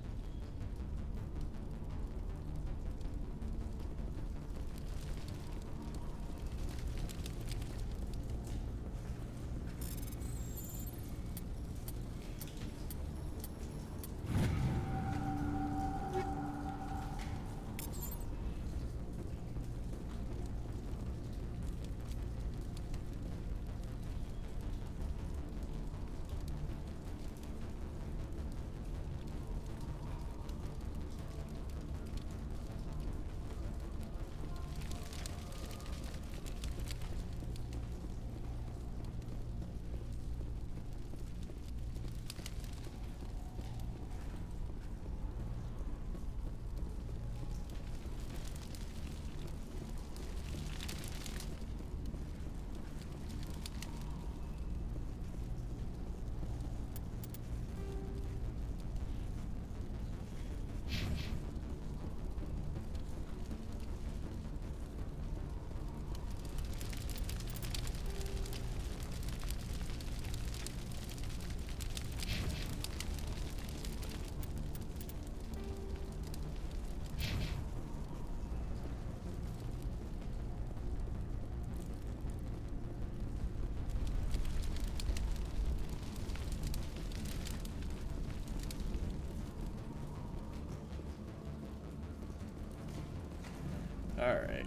All right.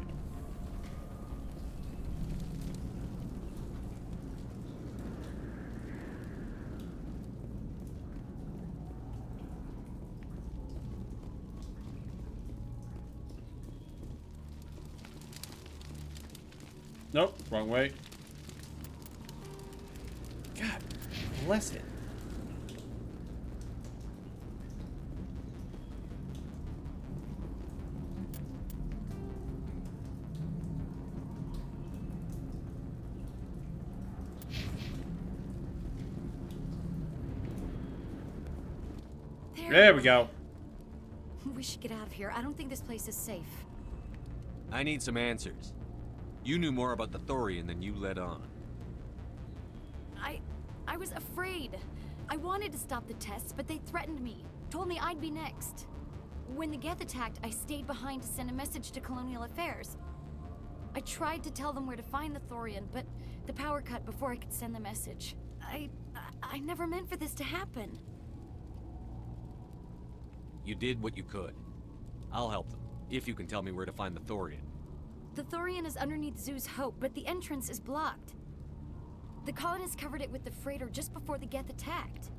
Nope, wrong way. God bless it. There we go. We should get out of here. I don't think this place is safe. I need some answers. You knew more about the Thorian than you let on. I was afraid. I wanted to stop the tests, but they threatened me. Told me I'd be next. When the Geth attacked, I stayed behind to send a message to Colonial Affairs. I tried to tell them where to find the Thorian, but the power cut before I could send the message. I never meant for this to happen. You did what you could. I'll help them, if you can tell me where to find the Thorian. The Thorian is underneath Zoo's Hope, but the entrance is blocked. The colonists covered it with the freighter just before the Geth attacked.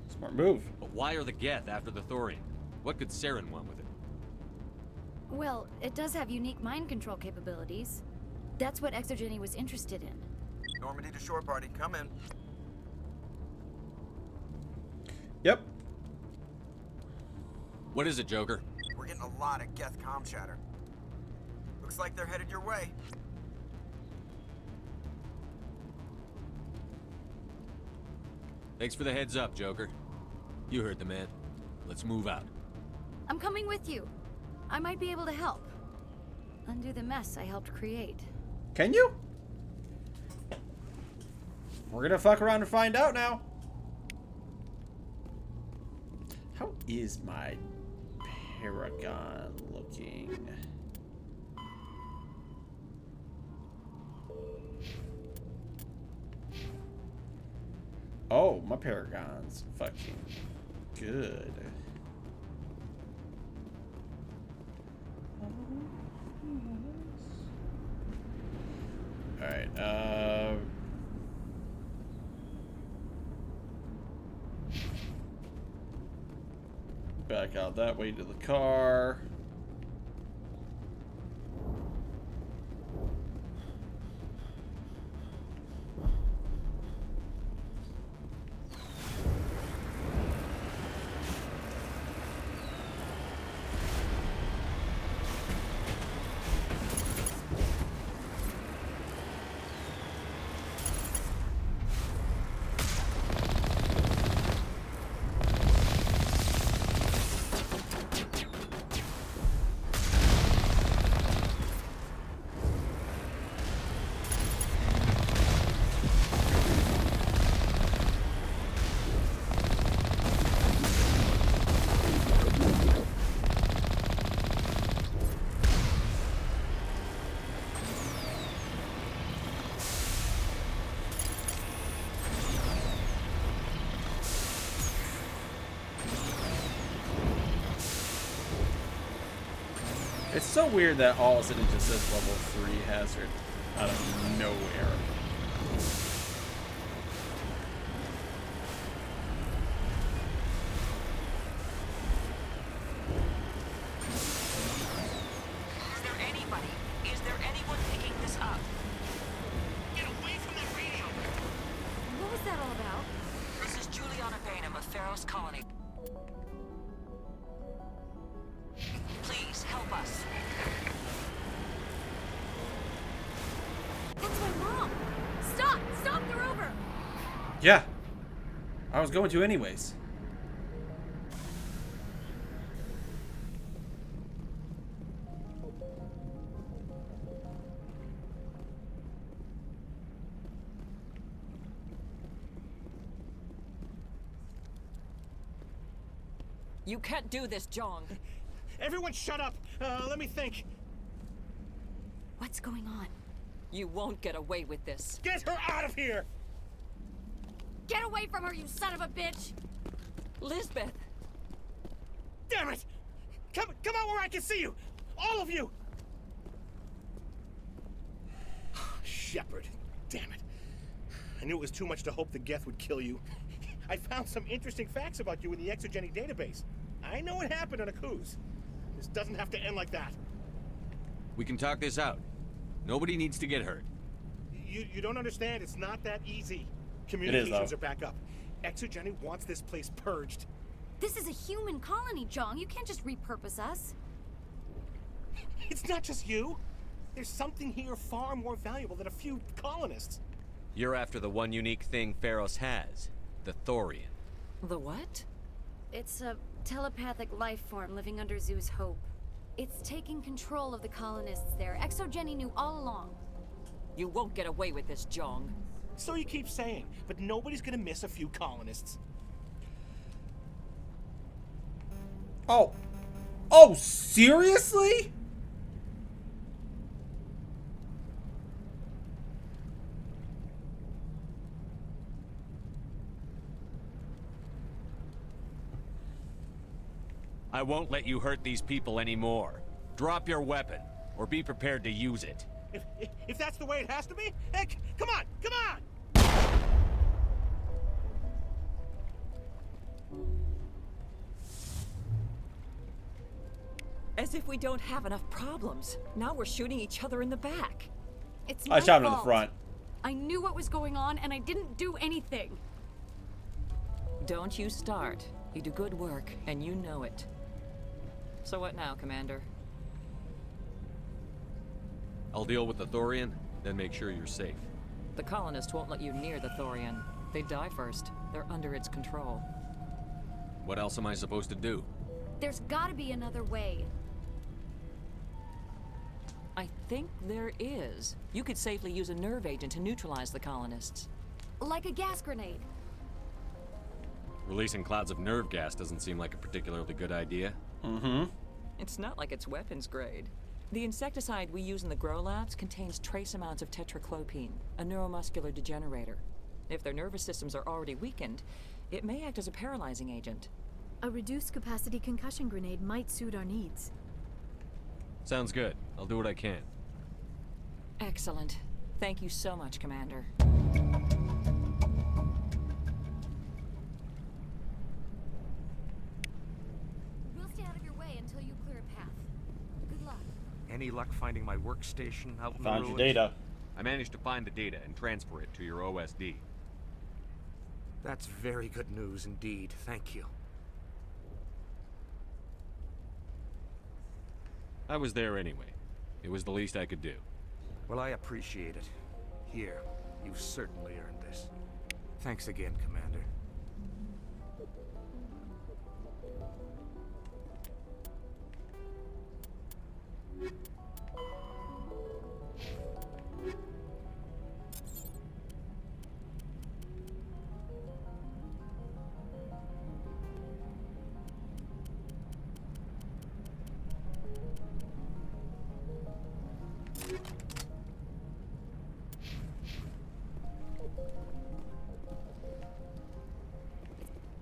Smart move. But why are the Geth after the Thorian? What could Saren want with it? Well, it does have unique mind control capabilities. That's what Exogeny was interested in. Normandy to shore party, come in. Yep. What is it, Joker? We're getting a lot of Geth comm chatter. Looks like they're headed your way. Thanks for the heads up, Joker. You heard the man. Let's move out. I'm coming with you. I might be able to help. Undo the mess I helped create. Can you? We're gonna fuck around and find out now. is my Paragon looking? Oh, my Paragon's fucking good. Alright, back out that way to the car. It's so weird that all of a sudden it just says level 3 hazard out of nowhere. Is there anybody? Is there anyone picking this up? Get away from that radio! What was that all about? This is Juliana Bainham of Pharaoh's Colony. Please help us. That's my mom! Stop! Stop! They're over! Yeah. I was going to anyways. You can't do this, Jong. Everyone shut up! Let me think. What's going on? You won't get away with this. Get her out of here! Get away from her, you son of a bitch! Lisbeth! Damn it! Come out where I can see you! All of you! Shepard, damn it. I knew it was too much to hope the Geth would kill you. I found some interesting facts about you in the Exogeny database. I know it happened on Akuz. This doesn't have to end like that. We can talk this out. Nobody needs to get hurt. You don't understand. It's not that easy. Communications are back up. Exogeny wants this place purged. This is a human colony, Jong. You can't just repurpose us. It's not just you. There's something here far more valuable than a few colonists. You're after the one unique thing Pharos has, the Thorian. The what? It's a telepathic life form living under Zeus' Hope. It's taking control of the colonists there. Exogeny knew all along. You won't get away with this, Jong. So you keep saying, but nobody's gonna miss a few colonists. Oh. Oh, seriously? I won't let you hurt these people anymore. Drop your weapon, or be prepared to use it. If that's the way it has to be, heck, come on, come on! As if we don't have enough problems. Now we're shooting each other in the back. It's I shot him in the front. I knew what was going on, and I didn't do anything. Don't you start. You do good work, and you know it. So what now, Commander? I'll deal with the Thorian, then make sure you're safe. The colonists won't let you near the Thorian. They die first. They're under its control. What else am I supposed to do? There's gotta be another way. I think there is. You could safely use a nerve agent to neutralize the colonists. Like a gas grenade. Releasing clouds of nerve gas doesn't seem like a particularly good idea. Mm-hmm. It's not like it's weapons grade. The insecticide we use in the grow labs contains trace amounts of tetraclopine, a neuromuscular degenerator. If their nervous systems are already weakened, it may act as a paralyzing agent. A reduced capacity concussion grenade might suit our needs. Sounds good. I'll do what I can. Excellent. Thank you so much, Commander. We'll stay out of your way until you clear a path. Good luck. Any luck finding my workstation out in the Found ruins? your data. I managed to find the data and transfer it to your OSD. That's very good news indeed. Thank you. I was there anyway. It was the least I could do. Well, I appreciate it. Here, you've certainly earned this. Thanks again, Commander.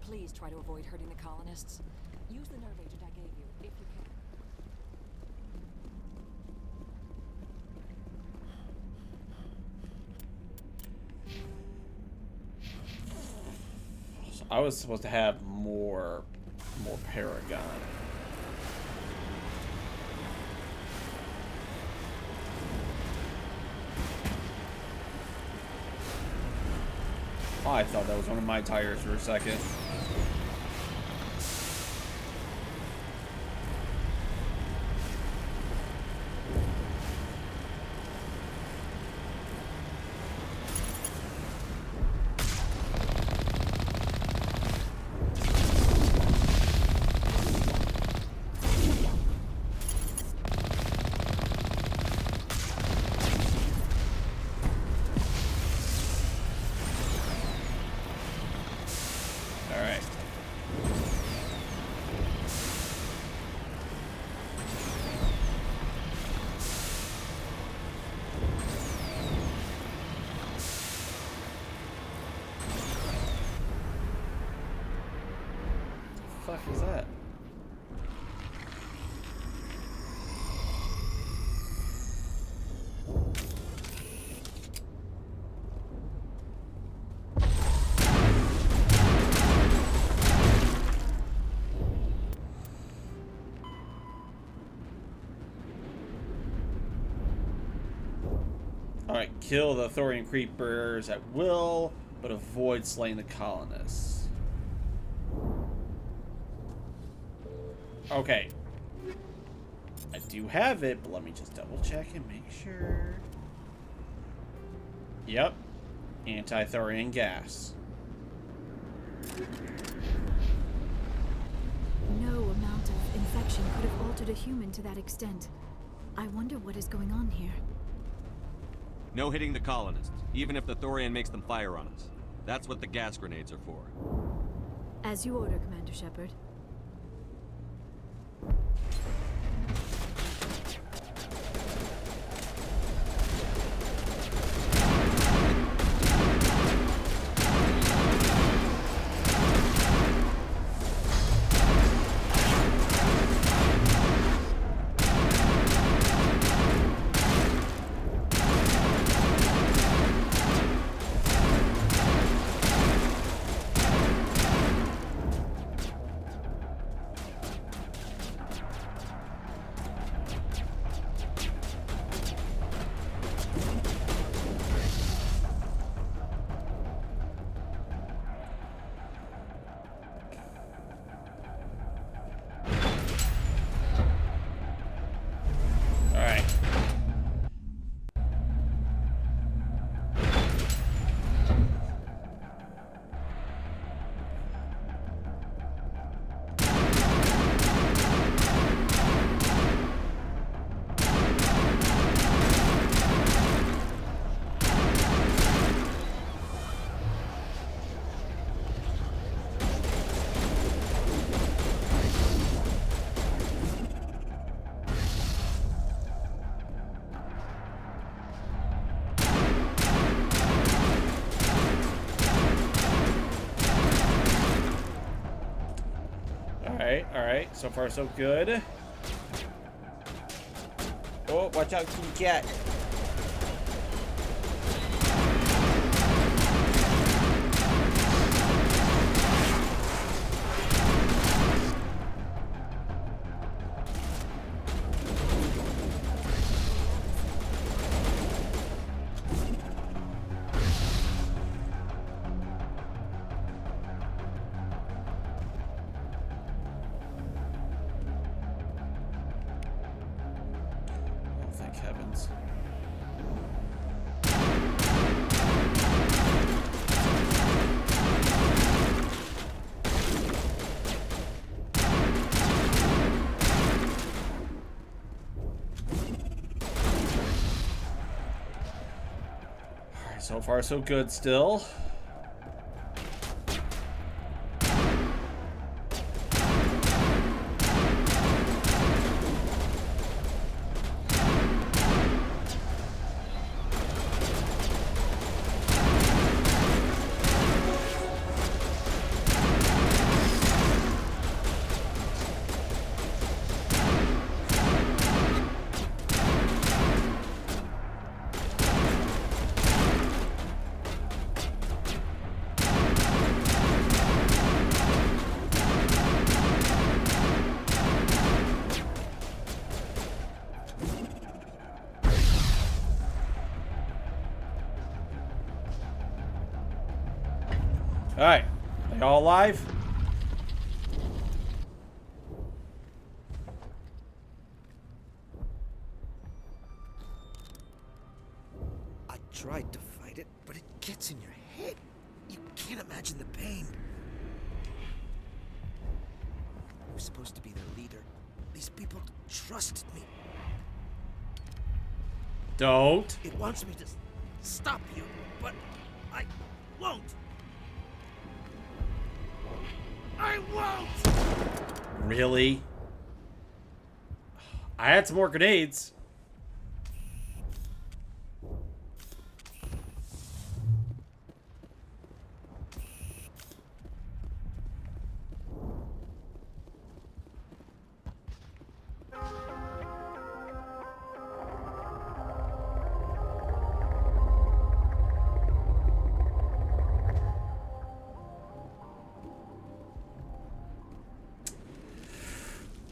Please try to avoid hurting the colonists. Use the nerve agent I gave you, if you can. So I was supposed to have more Paragon. Oh, I thought that was one of my tires for a second. What the fuck is that? Alright, kill the Thorian creepers at will, but avoid slaying the colonists. Okay. I do have it, but let me just double check and make sure. Yep. Anti-Thorian gas. No amount of infection could have altered a human to that extent. I wonder what is going on here. No hitting the colonists, even if the Thorian makes them fire on us. That's what the gas grenades are for. As you order, Commander Shepard. Alright, alright. So far, so good. Oh, watch out, kitty cat. Heavens. Alright, so far so good still. Alright, they all alive? I tried to fight it, but it gets in your head. You can't imagine the pain. I was supposed to be their leader. These people trusted me. Don't. It wants me to stop you, but I won't. I won't! Really? I had some more grenades.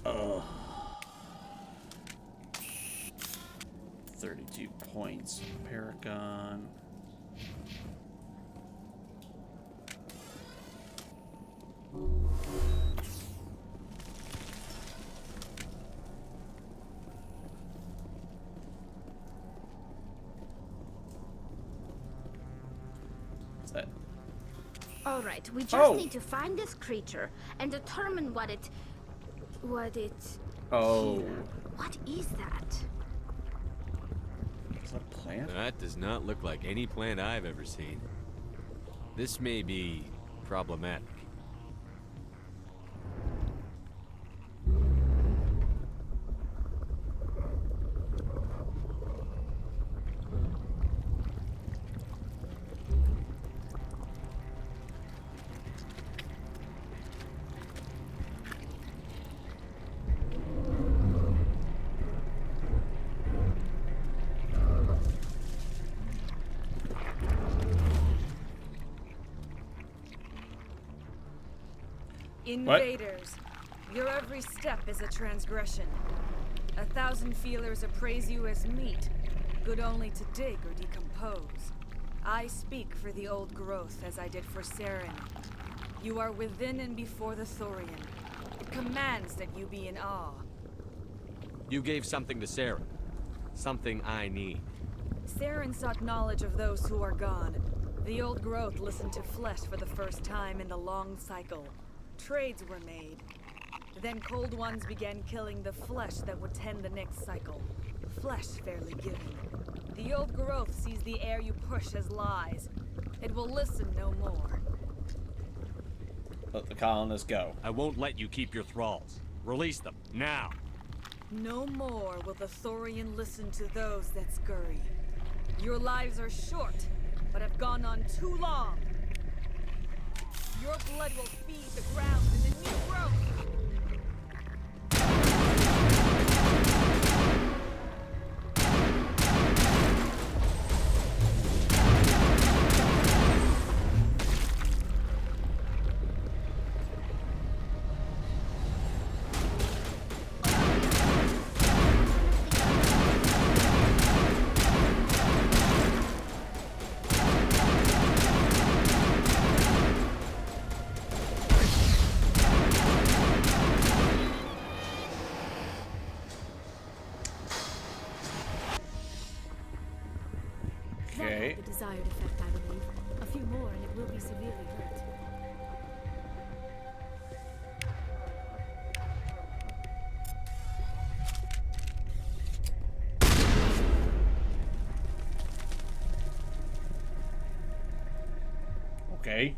Oh. 32 points. Paragon. What's that? All right, we just need to find this creature and determine what it... Oh. What is that? Is that a plant? That does not look like any plant I've ever seen. This may be problematic. Invaders, your every step is a transgression. 1,000 feelers appraise you as meat, good only to dig or decompose. I speak for the old growth as I did for Saren. You are within and before the Thorian. It commands that you be in awe. You gave something to Saren. Something I need. Saren sought knowledge of those who are gone. The old growth listened to flesh for the first time in the long cycle. Trades were made. Then Cold Ones began killing the flesh that would tend the next cycle. Flesh fairly given. The old growth sees the air you push as lies. It will listen no more. Let the colonists go. I won't let you keep your thralls. Release them, now! No more will the Thorian listen to those that scurry. Your lives are short, but have gone on too long. Your blood will feed the ground in the new growth. desired effect, I believe. A few more and it will be severely hurt. Okay.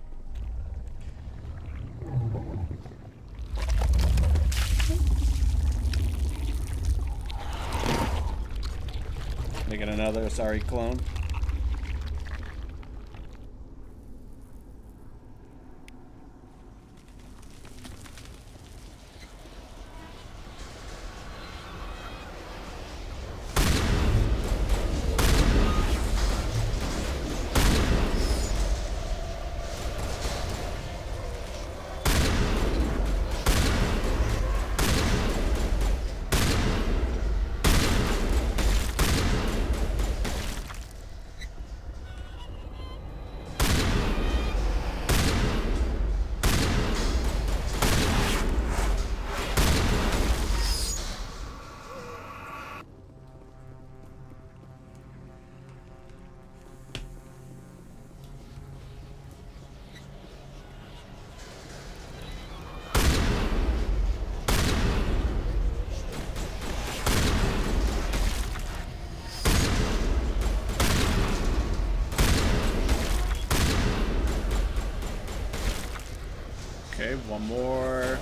Making another sorry clone. Okay, one more.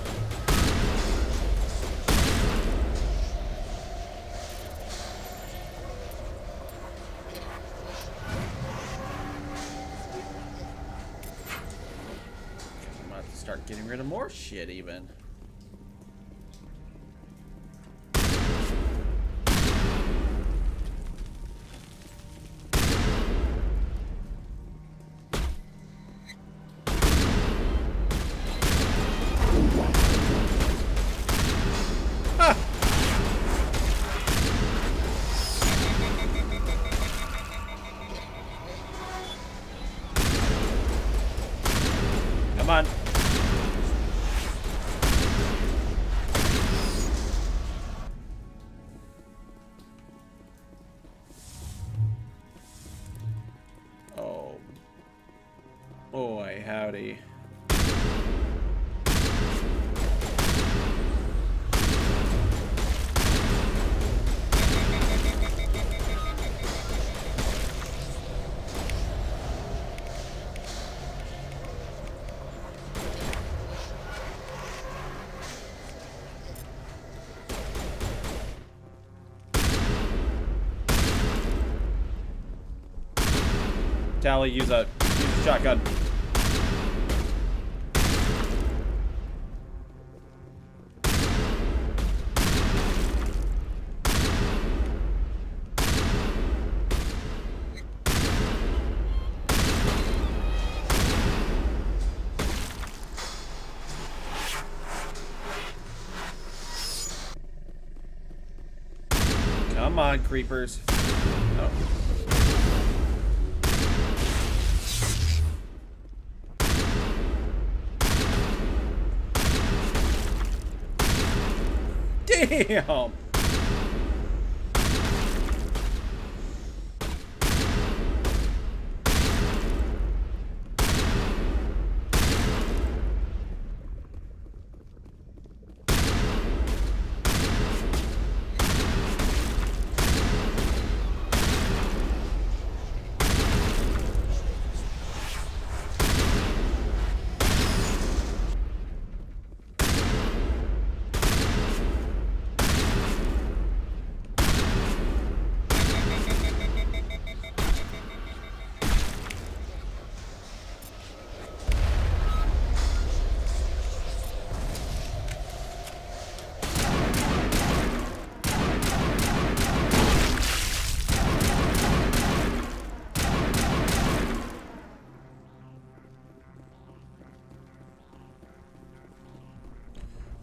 I'm about to start getting rid of more shit even. Come on. Oh. Boy, howdy. Tally, use a shotgun. Come on, creepers. Oh. Damn!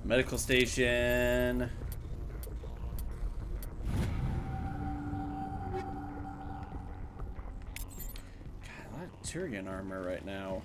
Medical station. God, a lot of Tyrion armor right now.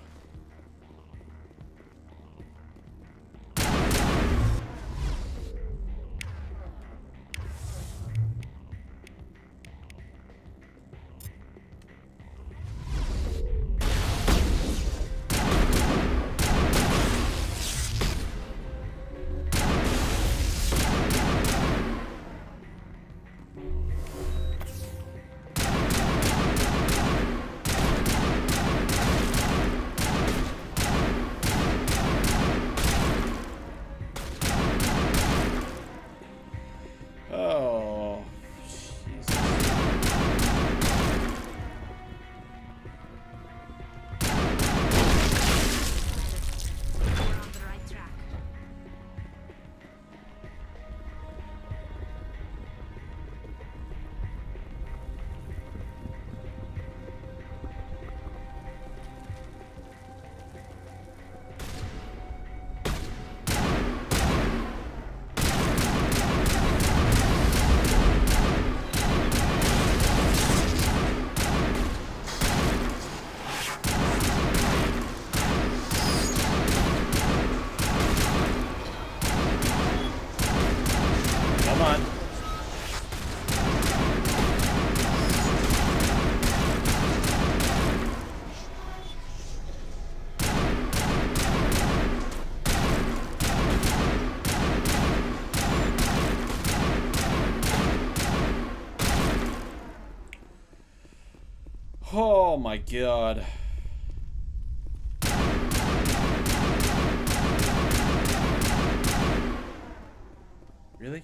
Oh my god. Really?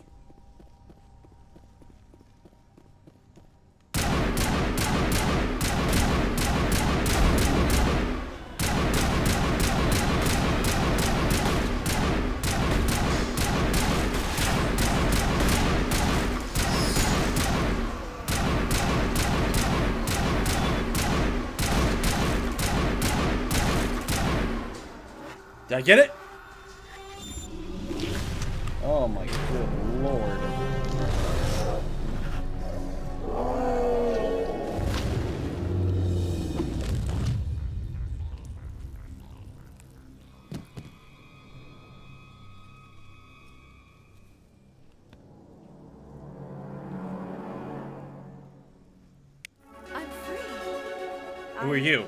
Did I get it? Oh my good lord. I'm free. Who are you?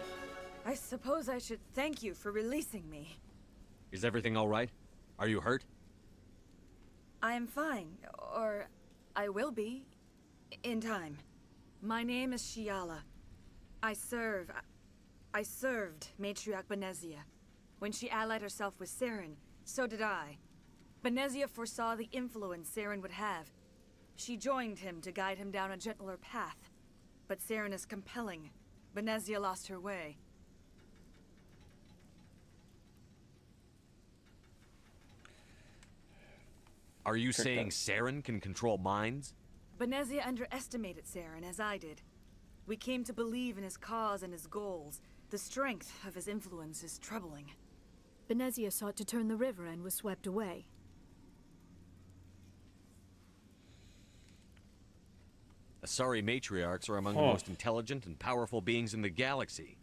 I suppose I should thank you for releasing me. Is everything all right? Are you hurt? I am fine, or I will be, in time. My name is Shiala. I served Matriarch Benezia. When she allied herself with Saren, so did I. Benezia foresaw the influence Saren would have. She joined him to guide him down a gentler path. But Saren is compelling. Benezia lost her way. Are you saying Saren can control minds? Benezia underestimated Saren, as I did. We came to believe in his cause and his goals. The strength of his influence is troubling. Benezia sought to turn the river and was swept away. Asari matriarchs are among the most intelligent and powerful beings in the galaxy.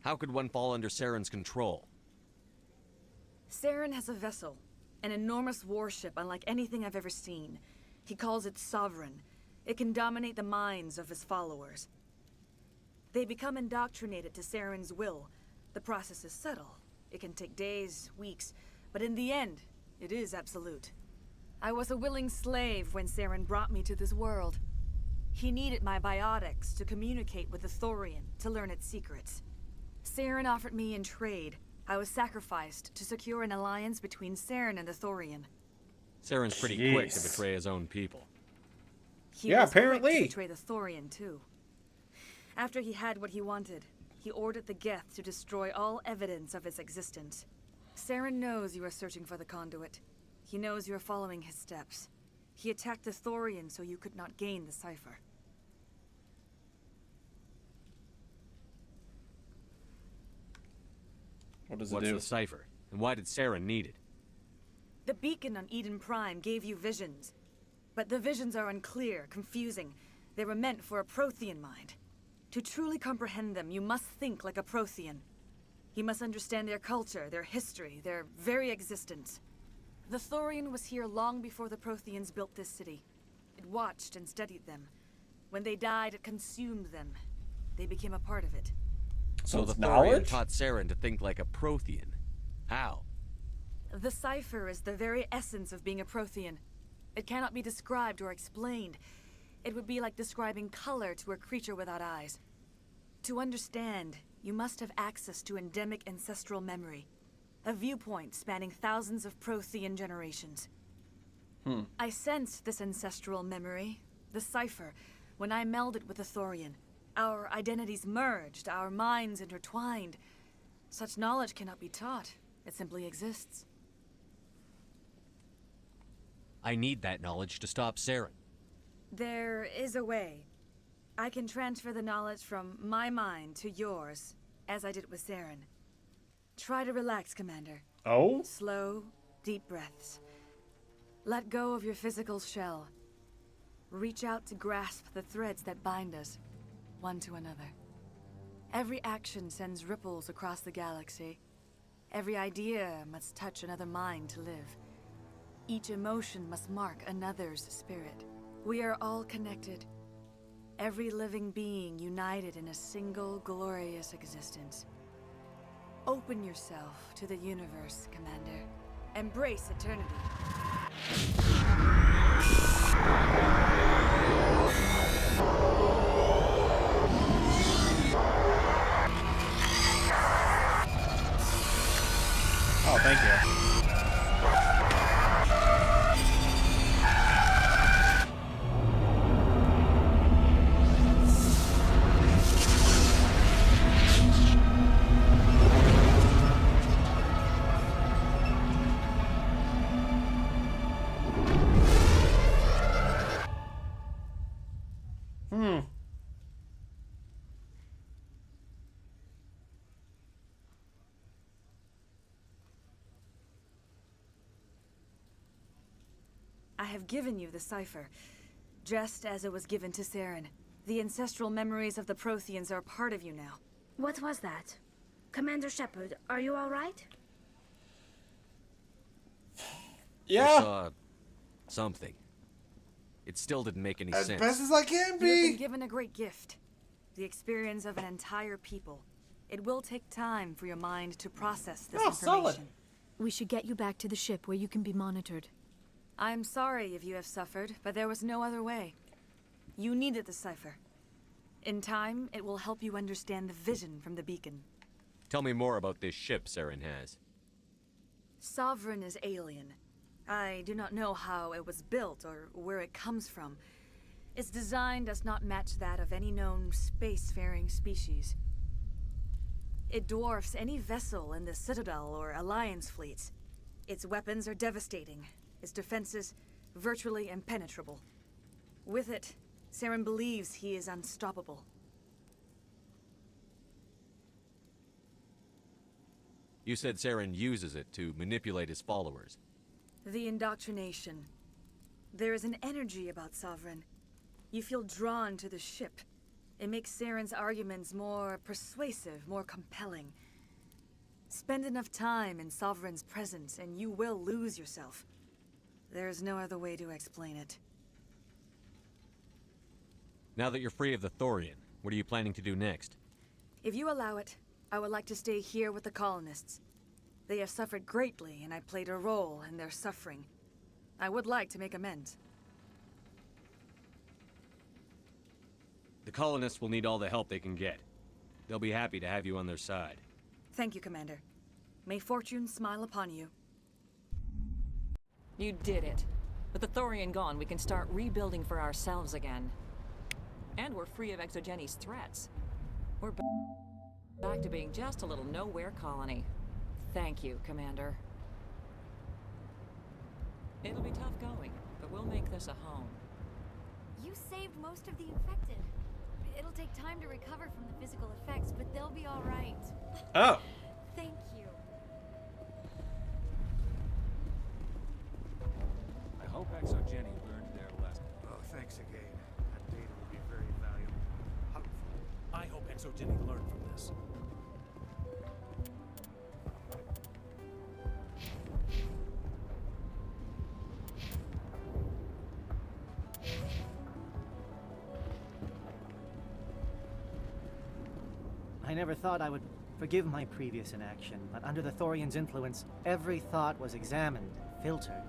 How could one fall under Saren's control? Saren has a vessel. An enormous warship unlike anything I've ever seen. He calls it Sovereign. It can dominate the minds of his followers. They become indoctrinated to Saren's will. The process is subtle. It can take days, weeks, but in the end, it is absolute. I was a willing slave when Saren brought me to this world. He needed my biotics to communicate with the Thorian, to learn its secrets. Saren offered me in trade. I was sacrificed to secure an alliance between Saren and the Thorian. Saren's pretty quick to betray his own people. He was quick to betray the Thorian, too. After he had what he wanted, he ordered the Geth to destroy all evidence of its existence. Saren knows you are searching for the conduit. He knows you are following his steps. He attacked the Thorian so you could not gain the cipher. What does it What's do? the cipher? And why did Saren need it? The beacon on Eden Prime gave you visions. But the visions are unclear, confusing. They were meant for a Prothean mind. To truly comprehend them, you must think like a Prothean. You must understand their culture, their history, their very existence. The Thorian was here long before the Protheans built this city. It watched and studied them. When they died, it consumed them. They became a part of it. So the Thorian taught Saren to think like a Prothean. How? The cipher is the very essence of being a Prothean. It cannot be described or explained. It would be like describing color to a creature without eyes. To understand, you must have access to endemic ancestral memory. A viewpoint spanning thousands of Prothean generations. I sensed this ancestral memory, the cipher, when I melded with the Thorian. Our identities merged, our minds intertwined. Such knowledge cannot be taught. It simply exists. I need that knowledge to stop Saren. There is a way. I can transfer the knowledge from my mind to yours, as I did with Saren. Try to relax, Commander. Oh? Slow, deep breaths. Let go of your physical shell. Reach out to grasp the threads that bind us, one to another. Every action sends ripples across the galaxy. Every idea must touch another mind to live. Each emotion must mark another's spirit. We are all connected. Every living being united in a single glorious existence. Open yourself to the universe, Commander. Embrace eternity. Oh, thank you. I have given you the cipher, just as it was given to Saren. The ancestral memories of the Protheans are part of you now. What was that? Commander Shepard, are you all right? I saw something. It still didn't make any sense. You have been given a great gift. The experience of an entire people. It will take time for your mind to process this information. We should get you back to the ship where you can be monitored. I'm sorry if you have suffered, but there was no other way. You needed the cipher. In time, it will help you understand the vision from the beacon. Tell me more about this ship Saren has. Sovereign is alien. I do not know how it was built or where it comes from. Its design does not match that of any known spacefaring species. It dwarfs any vessel in the Citadel or Alliance fleets. Its weapons are devastating. Its defenses virtually impenetrable. With it, Saren believes he is unstoppable. You said Saren uses it to manipulate his followers. The indoctrination. There is an energy about Sovereign. You feel drawn to the ship. It makes Saren's arguments more persuasive, more compelling. Spend enough time in Sovereign's presence and you will lose yourself. There's no other way to explain it. Now that you're free of the Thorian, what are you planning to do next? If you allow it, I would like to stay here with the colonists. They have suffered greatly, and I played a role in their suffering. I would like to make amends. The colonists will need all the help they can get. They'll be happy to have you on their side. Thank you, Commander. May fortune smile upon you. You did it. With the Thorian gone, we can start rebuilding for ourselves again. And we're free of Exogeni's threats. We're back to being just a little nowhere colony. Thank you, Commander. It'll be tough going, but we'll make this a home. You saved most of the infected. It'll take time to recover from the physical effects, but they'll be all right. Oh. Thank you. I hope Exogeny learned their lesson. Oh, thanks again. That data will be very valuable. I hope Exogeny learned from this. I never thought I would forgive my previous inaction, but under the Thorian's influence, every thought was examined, filtered.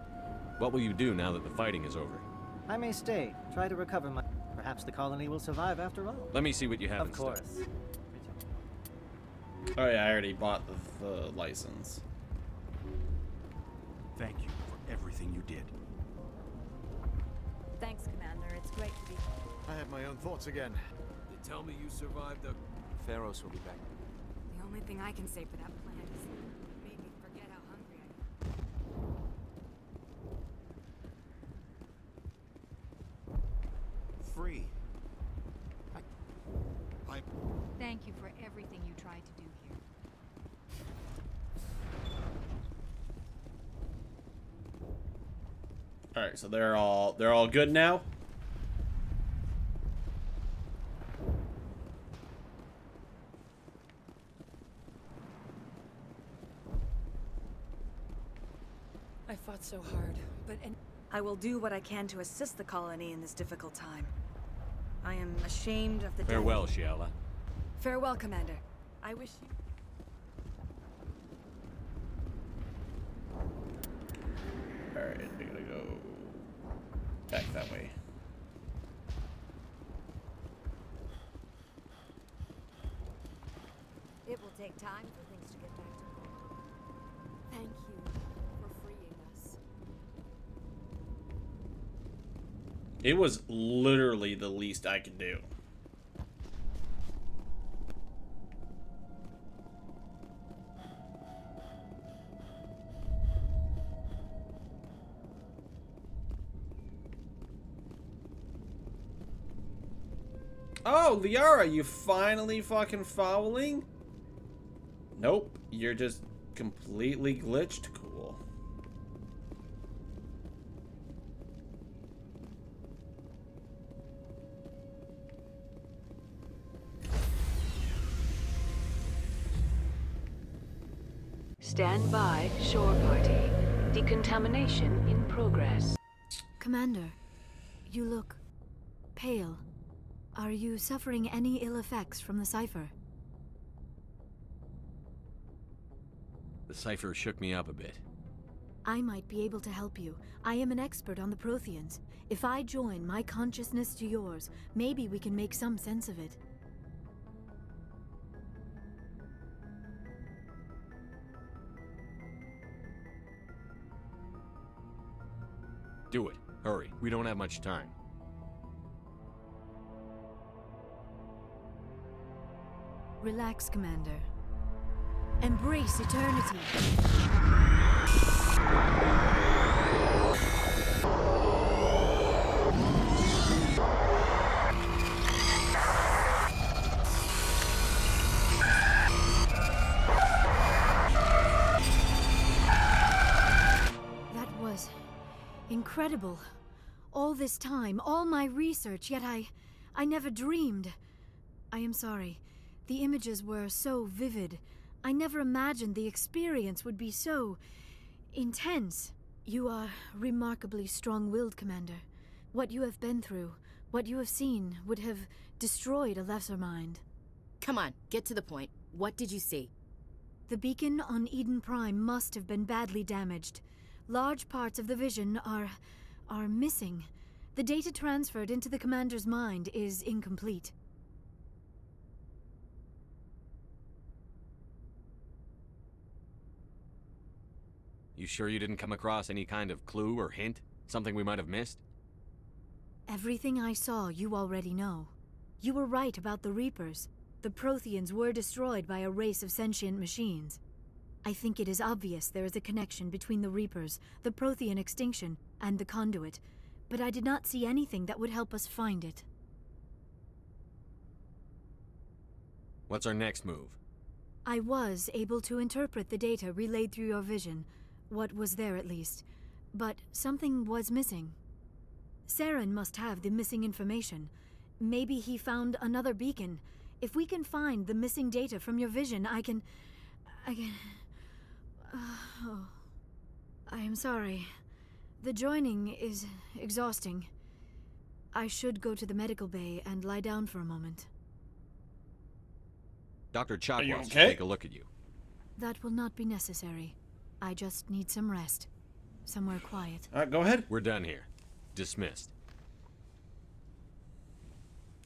What will you do now that the fighting is over? I may stay, try to recover my... Perhaps the colony will survive after all. Let me see what you have Of in course. stock. Oh yeah, I already bought the license. Thank you for everything you did. Thanks, Commander. It's great to be... I have my own thoughts again. They tell me you survived the... Pharaohs will be back. The only thing I can say for that plan is it made me forget how hungry I am. Free. I... Thank you for everything you tried to do here. All right, so they're all good now. I fought so hard, but I will do what I can to assist the colony in this difficult time. I am ashamed of the... Farewell, Shiala. Farewell, Commander. I wish you... Alright, I gotta go back that way. It will take time for things to get back to normal. Thank It was literally the least I could do. Oh, Liara, you finally fucking fouling? Nope, you're just completely glitched. Cool. Stand by, shore party. Decontamination in progress. Commander, you look pale. Are you suffering any ill effects from the cipher? The cipher shook me up a bit. I might be able to help you. I am an expert on the Protheans. If I join my consciousness to yours, maybe we can make some sense of it. Do it. Hurry. We don't have much time. Relax, Commander. Embrace eternity. That was incredible. All this time, all my research, yet I never dreamed. I am sorry. The images were so vivid. I never imagined the experience would be so intense. You are remarkably strong-willed, Commander. What you have been through, what you have seen, would have destroyed a lesser mind. Come on, get to the point. What did you see? The beacon on Eden Prime must have been badly damaged. Large parts of the vision are missing. The data transferred into the Commander's mind is incomplete. You sure you didn't come across any kind of clue or hint? Something we might have missed? Everything I saw, you already know. You were right about the Reapers. The Protheans were destroyed by a race of sentient machines. I think it is obvious there is a connection between the Reapers, the Prothean extinction, and the Conduit, but I did not see anything that would help us find it. What's our next move? I was able to interpret the data relayed through your vision, what was there at least, but something was missing. Saren must have the missing information. Maybe he found another beacon. If we can find the missing data from your vision, I can... Oh. I am sorry. The joining is exhausting. I should go to the medical bay and lie down for a moment. Dr. Chuck wants to okay? take a look at you. That will not be necessary. I just need some rest. Somewhere quiet. Alright, go ahead. We're done here. Dismissed.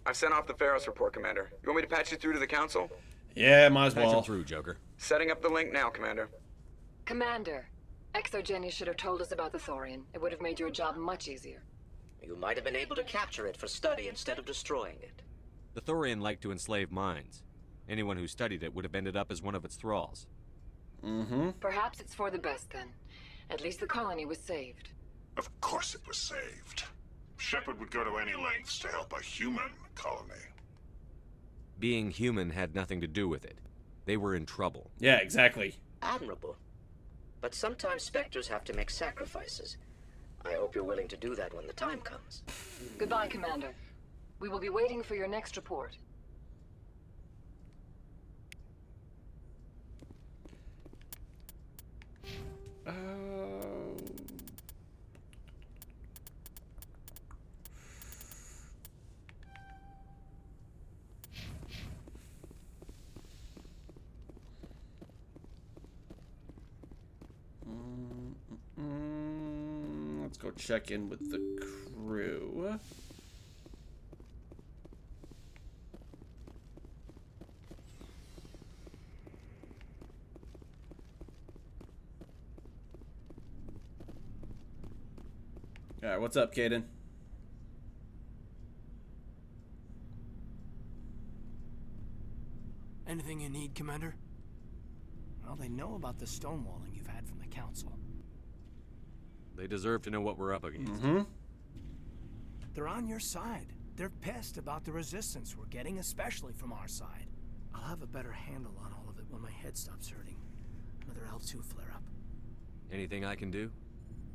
I've sent off the Pharos report, Commander. You want me to patch you through to the Council? Yeah, might as Patch him well. through, Joker. Setting up the link now, Commander. Commander, ExoGeni should have told us about the Thorian. It would have made your job much easier. You might have been able to capture it for study instead of destroying it. The Thorian liked to enslave minds. Anyone who studied it would have ended up as one of its thralls. Mm-hmm. Perhaps it's for the best then. At least the colony was saved. Of course it was saved. Shepard would go to any lengths to help a human colony. Being human had nothing to do with it. They were in trouble. Yeah, exactly. Admirable. But sometimes Spectres have to make sacrifices. I hope you're willing to do that when the time comes. Goodbye, Commander. We will be waiting for your next report. Let's go check in with the crew. Alright, what's up, Kaidan? Anything you need, Commander? Well, they know about the stonewalling you've had from the Council. They deserve to know what we're up against. They're on your side. They're pissed about the resistance we're getting, especially from our side. I'll have a better handle on all of it when my head stops hurting. Another L2 flare-up. Anything I can do?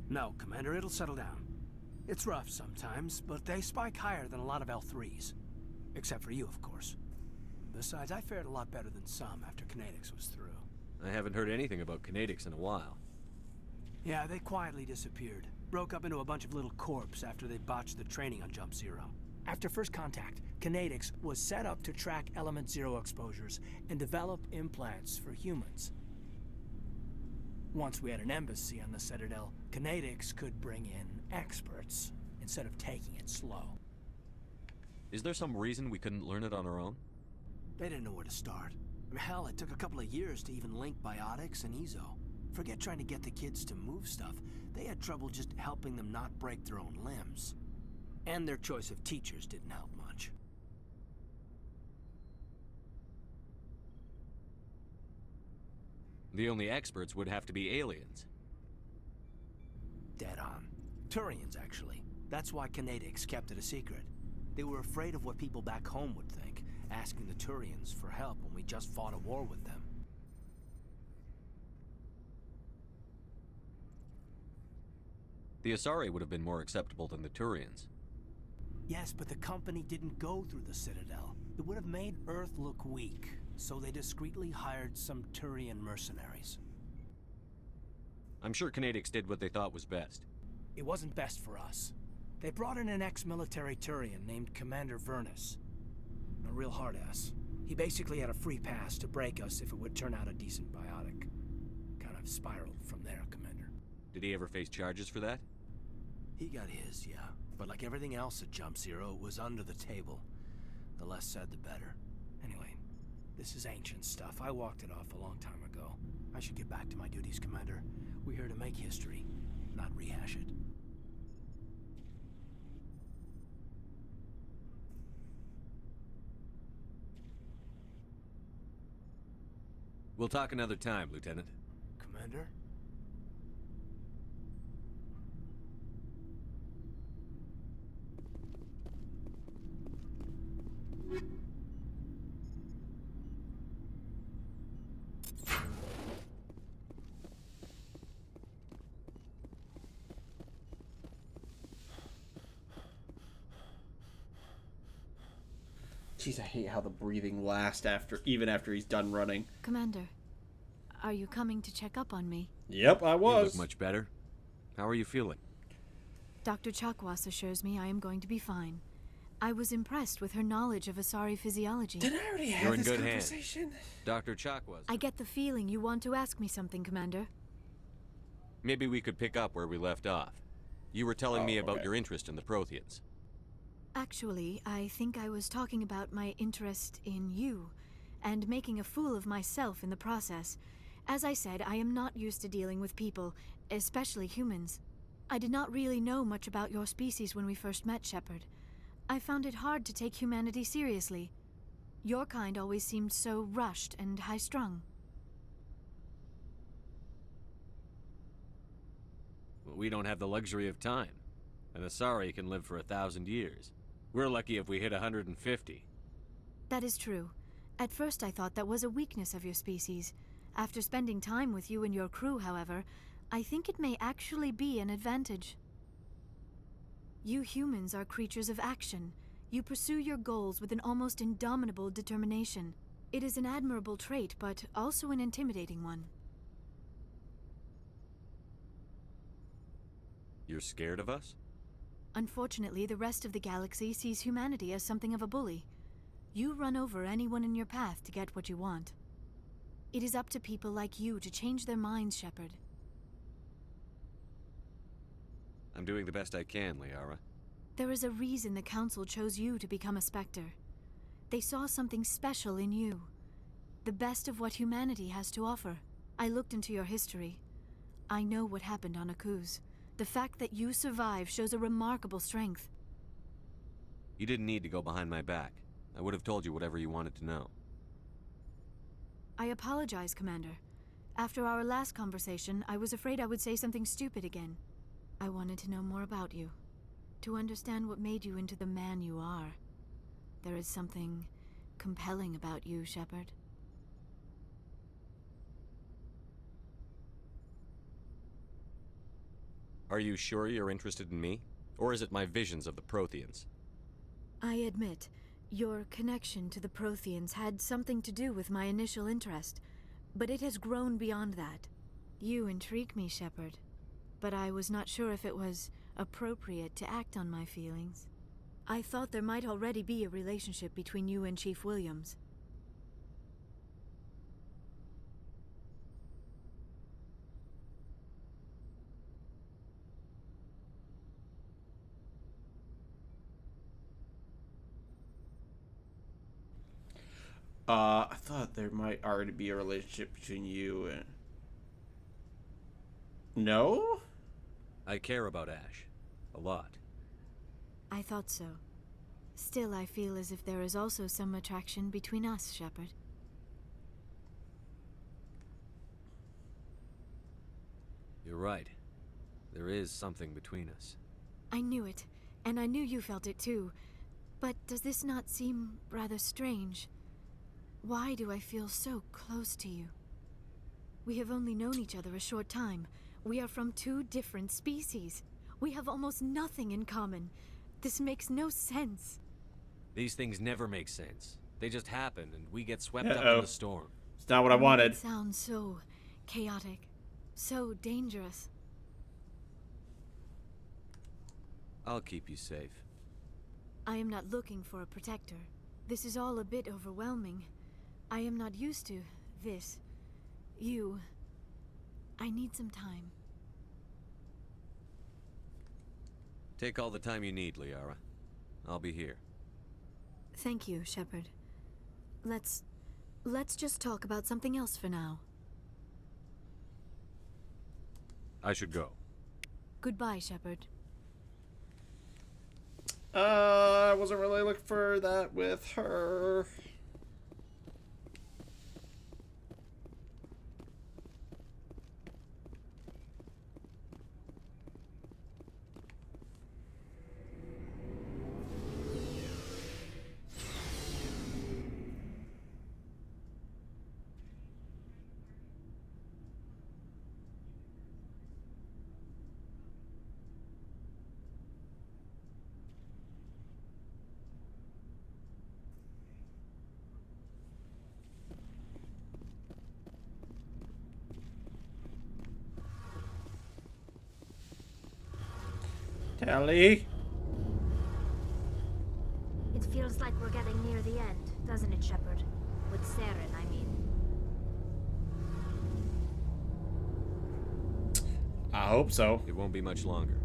No, Commander, it'll settle down. It's rough sometimes, but they spike higher than a lot of L3s. Except for you, of course. Besides, I fared a lot better than some after Kinetics was through. I haven't heard anything about Kinetics in a while. Yeah, they quietly disappeared. Broke up into a bunch of little corps after they botched the training on Jump Zero. After first contact, Kinetics was set up to track Element Zero exposures and develop implants for humans. Once we had an embassy on the Citadel, Kinetics could bring in experts instead of taking it slow. Is there some reason we couldn't learn it on our own? They didn't know where to start. Hell, it took a couple of years to even link biotics and Ezo. Forget trying to get the kids to move stuff. They had trouble just helping them not break their own limbs. And their choice of teachers didn't help much. The only experts would have to be aliens. Dead on. Turians, actually. That's why Kinetics kept it a secret. They were afraid of what people back home would think, asking the Turians for help when we just fought a war with them. The Asari would have been more acceptable than the Turians. Yes, but the company didn't go through the Citadel. It would have made Earth look weak, so they discreetly hired some Turian mercenaries. I'm sure Kinetics did what they thought was best. It wasn't best for us. They brought in an ex-military Turian named Commander Vernus. A real hard-ass. He basically had a free pass to break us if it would turn out a decent biotic. Kind of spiraled from there, Commander. Did he ever face charges for that? He got his, yeah. But like everything else at Jump Zero, it was under the table. The less said, the better. Anyway, this is ancient stuff. I walked it off a long time ago. I should get back to my duties, Commander. We're here to make history, not rehash it. We'll talk another time, Lieutenant. Commander? Jeez, I hate how the breathing lasts even after he's done running. Commander, are you coming to check up on me? Yep, I was. You look much better. How are you feeling? Dr. Chakwas assures me I am going to be fine. I was impressed with her knowledge of Asari physiology. Did I already have You're in this good conversation? hands. Dr. Chakwas. I get the feeling you want to ask me something, Commander. Maybe we could pick up where we left off. You were telling me about your interest in the Protheans. Actually, I think I was talking about my interest in you, and making a fool of myself in the process. As I said, I am not used to dealing with people, especially humans. I did not really know much about your species when we first met, Shepard. I found it hard to take humanity seriously. Your kind always seemed so rushed and high-strung. Well, we don't have the luxury of time. An Asari can live for 1,000 years. We're lucky if we hit 150. That is true. At first I thought that was a weakness of your species. After spending time with you and your crew, however, I think it may actually be an advantage. You humans are creatures of action. You pursue your goals with an almost indomitable determination. It is an admirable trait, but also an intimidating one. You're scared of us? Unfortunately, the rest of the galaxy sees humanity as something of a bully. You run over anyone in your path to get what you want. It is up to people like you to change their minds, Shepard. I'm doing the best I can, Liara. There is a reason the Council chose you to become a Spectre. They saw something special in you. The best of what humanity has to offer. I looked into your history. I know what happened on Akuz. The fact that you survived shows a remarkable strength. You didn't need to go behind my back. I would have told you whatever you wanted to know. I apologize, Commander. After our last conversation, I was afraid I would say something stupid again. I wanted to know more about you, to understand what made you into the man you are. There is something compelling about you, Shepard. Are you sure you're interested in me? Or is it my visions of the Protheans? I admit, your connection to the Protheans had something to do with my initial interest, but it has grown beyond that. You intrigue me, Shepard, but I was not sure if it was appropriate to act on my feelings. I thought there might already be a relationship between you and Chief Williams. I thought there might already be a relationship between you and... No? I care about Ash. A lot. I thought so. Still, I feel as if there is also some attraction between us, Shepard. You're right. There is something between us. I knew it, and I knew you felt it too. But does this not seem rather strange? Why do I feel so close to you? We have only known each other a short time. We are from two different species. We have almost nothing in common. This makes no sense. These things never make sense. They just happen, and we get swept up in the storm. It's not what I wanted. It sounds so chaotic, so dangerous. I'll keep you safe. I am not looking for a protector. This is all a bit overwhelming. I am not used to this. You. I need some time. Take all the time you need, Liara. I'll be here. Thank you, Shepard. Let's just talk about something else for now. I should go. Goodbye, Shepard. I wasn't really looking for that with her. Tali? It feels like we're getting near the end, doesn't it, Shepard? With Saren, I mean. I hope so. It won't be much longer.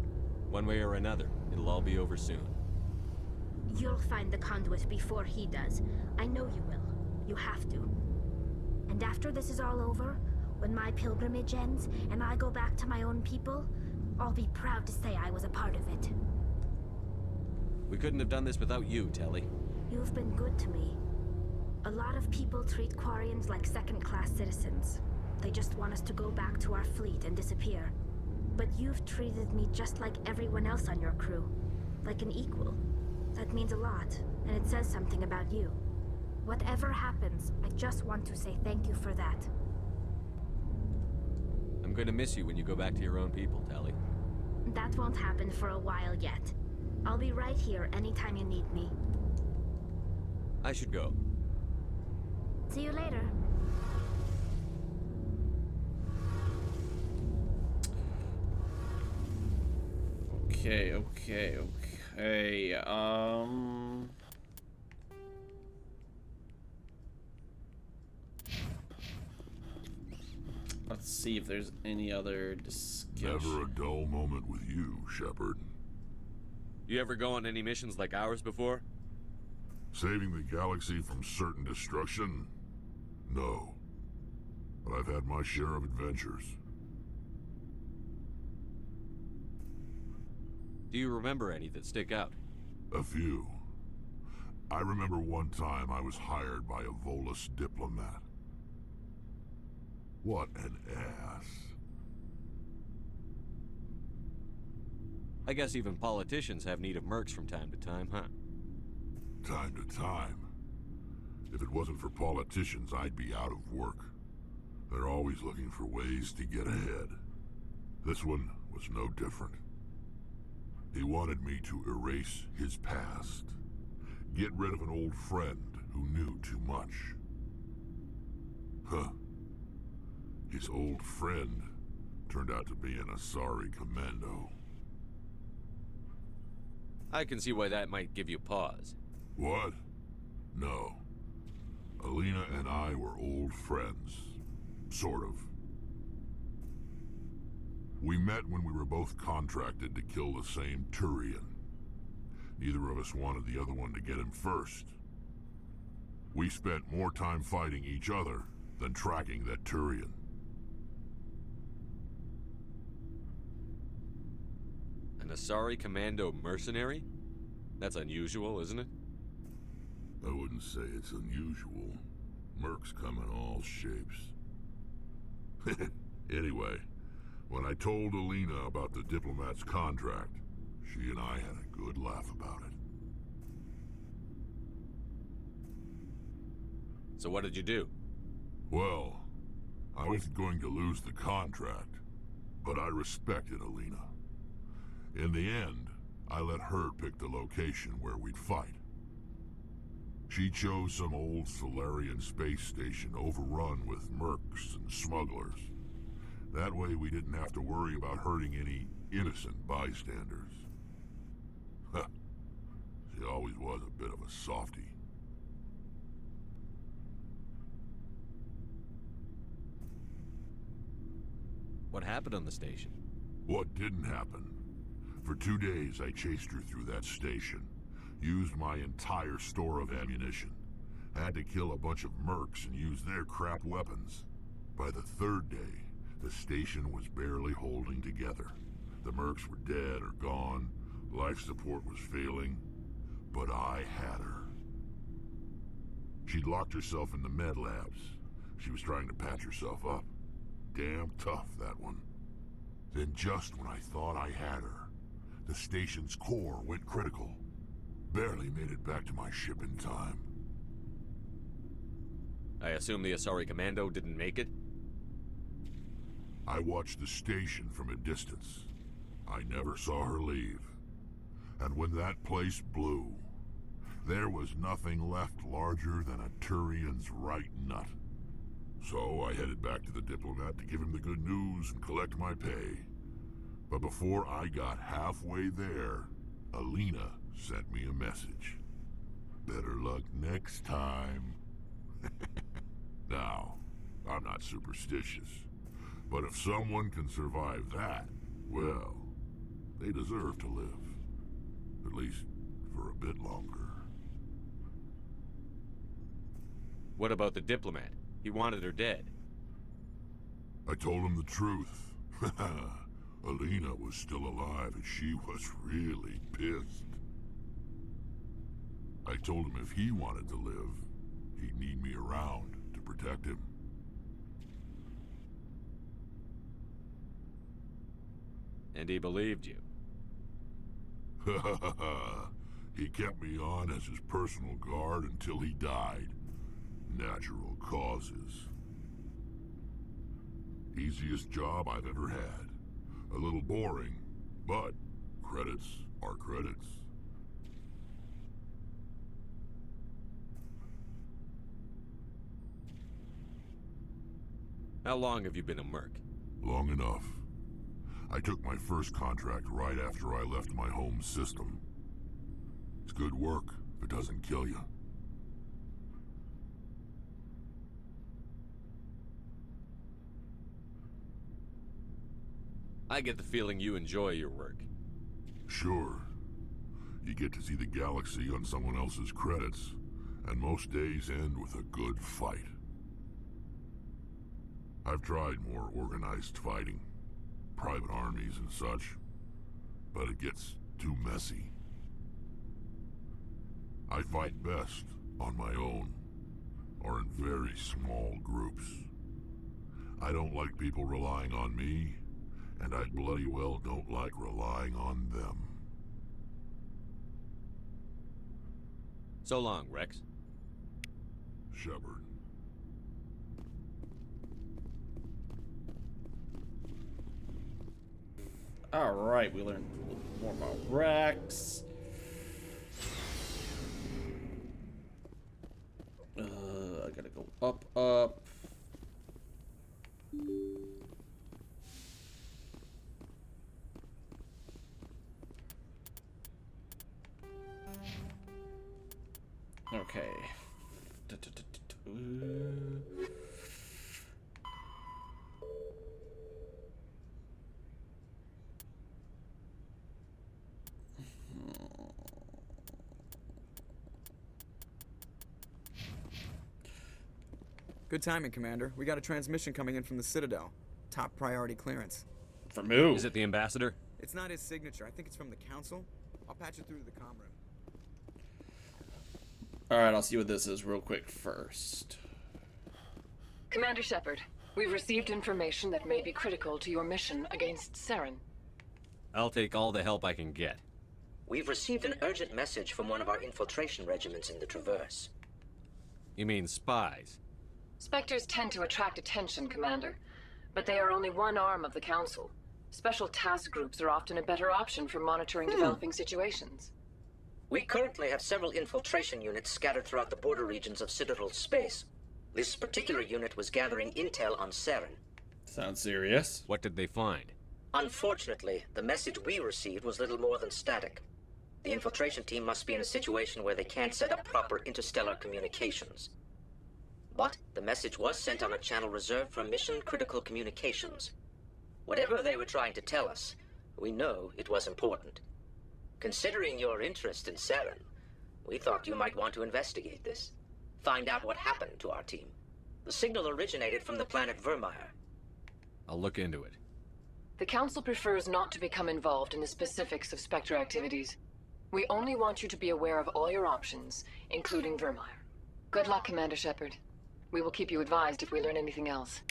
One way or another, it'll all be over soon. You'll find the conduit before he does. I know you will. You have to. And after this is all over, when my pilgrimage ends and I go back to my own people, I'll be proud to say I was a part of it. We couldn't have done this without you, Telly. You've been good to me. A lot of people treat Quarians like second-class citizens. They just want us to go back to our fleet and disappear. But you've treated me just like everyone else on your crew. Like an equal. That means a lot, and it says something about you. Whatever happens, I just want to say thank you for that. I'm going to miss you when you go back to your own people, Tali. That won't happen for a while yet. I'll be right here anytime you need me. I should go. See you later. Okay. Let's see if there's any other discussion. Never a dull moment with you, Shepard. You ever go on any missions like ours before? Saving the galaxy from certain destruction? No. But I've had my share of adventures. Do you remember any that stick out? A few. I remember one time I was hired by a Volus diplomat. What an ass. I guess even politicians have need of mercs from time to time, huh? Time to time. If it wasn't for politicians, I'd be out of work. They're always looking for ways to get ahead. This one was no different. He wanted me to erase his past. Get rid of an old friend who knew too much. Huh. His old friend turned out to be an Asari commando. I can see why that might give you pause. What? No. Alina and I were old friends. Sort of. We met when we were both contracted to kill the same Turian. Neither of us wanted the other one to get him first. We spent more time fighting each other than tracking that Turian. An Asari commando mercenary? That's unusual, isn't it? I wouldn't say it's unusual. Mercs come in all shapes. Anyway, when I told Alina about the diplomat's contract, she and I had a good laugh about it. So what did you do? Well, I wasn't going to lose the contract, but I respected Alina. In the end, I let her pick the location where we'd fight. She chose some old Solarian space station overrun with mercs and smugglers. That way we didn't have to worry about hurting any innocent bystanders. Huh. She always was a bit of a softie. What happened on the station? What didn't happen? For 2 days I chased her through that station. Used my entire store of ammunition. Had to kill a bunch of mercs and use their crap weapons. By the 3rd day, the station was barely holding together. The mercs were dead or gone. Life support was failing. But I had her. She'd locked herself in the med labs. She was trying to patch herself up. Damn tough, that one. Then just when I thought I had her, the station's core went critical. Barely made it back to my ship in time. I assume the Asari commando didn't make it? I watched the station from a distance. I never saw her leave. And when that place blew, there was nothing left larger than a Turian's right nut. So I headed back to the diplomat to give him the good news and collect my pay. But before I got halfway there, Alina sent me a message. Better luck next time. Now, I'm not superstitious, but if someone can survive that, well, they deserve to live. At least for a bit longer. What about the diplomat? He wanted her dead. I told him the truth. Alina was still alive and she was really pissed. I told him if he wanted to live, he'd need me around to protect him. And he believed you. He kept me on as his personal guard until he died. Natural causes. Easiest job I've ever had. A little boring, but credits are credits. How long have you been a merc? Long enough. I took my first contract right after I left my home system. It's good work if it doesn't kill you. I get the feeling you enjoy your work. Sure. You get to see the galaxy on someone else's credits, and most days end with a good fight. I've tried more organized fighting, private armies and such, but it gets too messy. I fight best on my own, or in very small groups. I don't like people relying on me, and I bloody well don't like relying on them. So long, Rex. Shepard. Alright, we learned a little more about Rex. I gotta go up. Okay. Good timing, Commander. We got a transmission coming in from the Citadel. Top priority clearance. From who? Is it the ambassador? It's not his signature. I think it's from the Council. I'll patch it through to the comm room. Alright, I'll see what this is real quick first. Commander Shepard, we've received information that may be critical to your mission against Saren. I'll take all the help I can get. We've received an urgent message from one of our infiltration regiments in the Traverse. You mean spies? Spectres tend to attract attention, Commander, but they are only one arm of the Council. Special task groups are often a better option for monitoring developing situations. We currently have several infiltration units scattered throughout the border regions of Citadel space. This particular unit was gathering intel on Saren. Sounds serious. What did they find? Unfortunately, the message we received was little more than static. The infiltration team must be in a situation where they can't set up proper interstellar communications. But the message was sent on a channel reserved for mission-critical communications. Whatever they were trying to tell us, we know it was important. Considering your interest in Saren, we thought you might want to investigate this. Find out what happened to our team. The signal originated from the planet Vermeer. I'll look into it. The Council prefers not to become involved in the specifics of Spectre activities. We only want you to be aware of all your options, including Vermeer. Good luck, Commander Shepard. We will keep you advised if we learn anything else.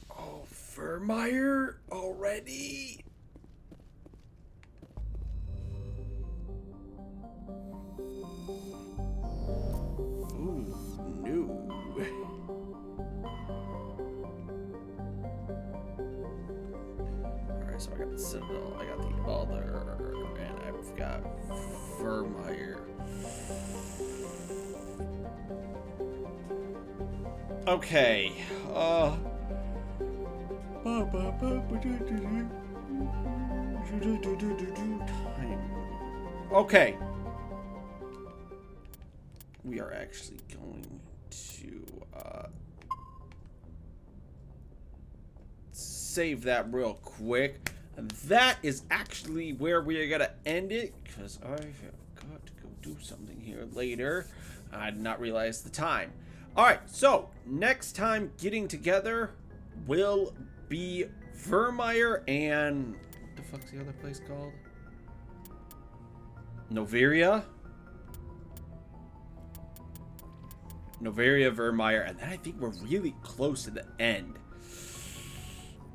Oh, Vermeer already? Ooh, no. Alright, so I got the Citadel, I got the other, and I've got Vermeer. Okay, okay. We are actually going to save that real quick. And that is actually where we are going to end it, because I have got to go do something here later. I did not realize the time. Alright, so next time getting together will be Vermeer and what the fuck's the other place called? Noveria, Vermeer, and then I think we're really close to the end.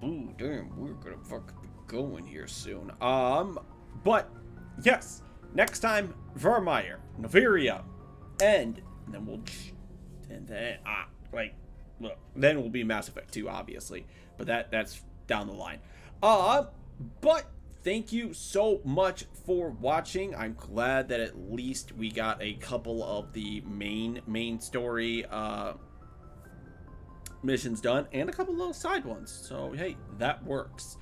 Ooh, damn, we're gonna fucking be going here soon. But yes, next time Vermeer, Noveria, and then we'll, and then well, then we'll be Mass Effect 2, obviously, but that's down the line. But thank you so much for watching. I'm glad that at least we got a couple of the main story missions done and a couple little side ones. So hey, that works.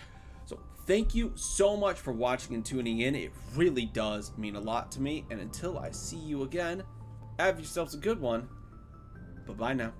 So thank you so much for watching and tuning in. It really does mean a lot to me. And until I see you again, have yourselves a good one. Bye-bye now.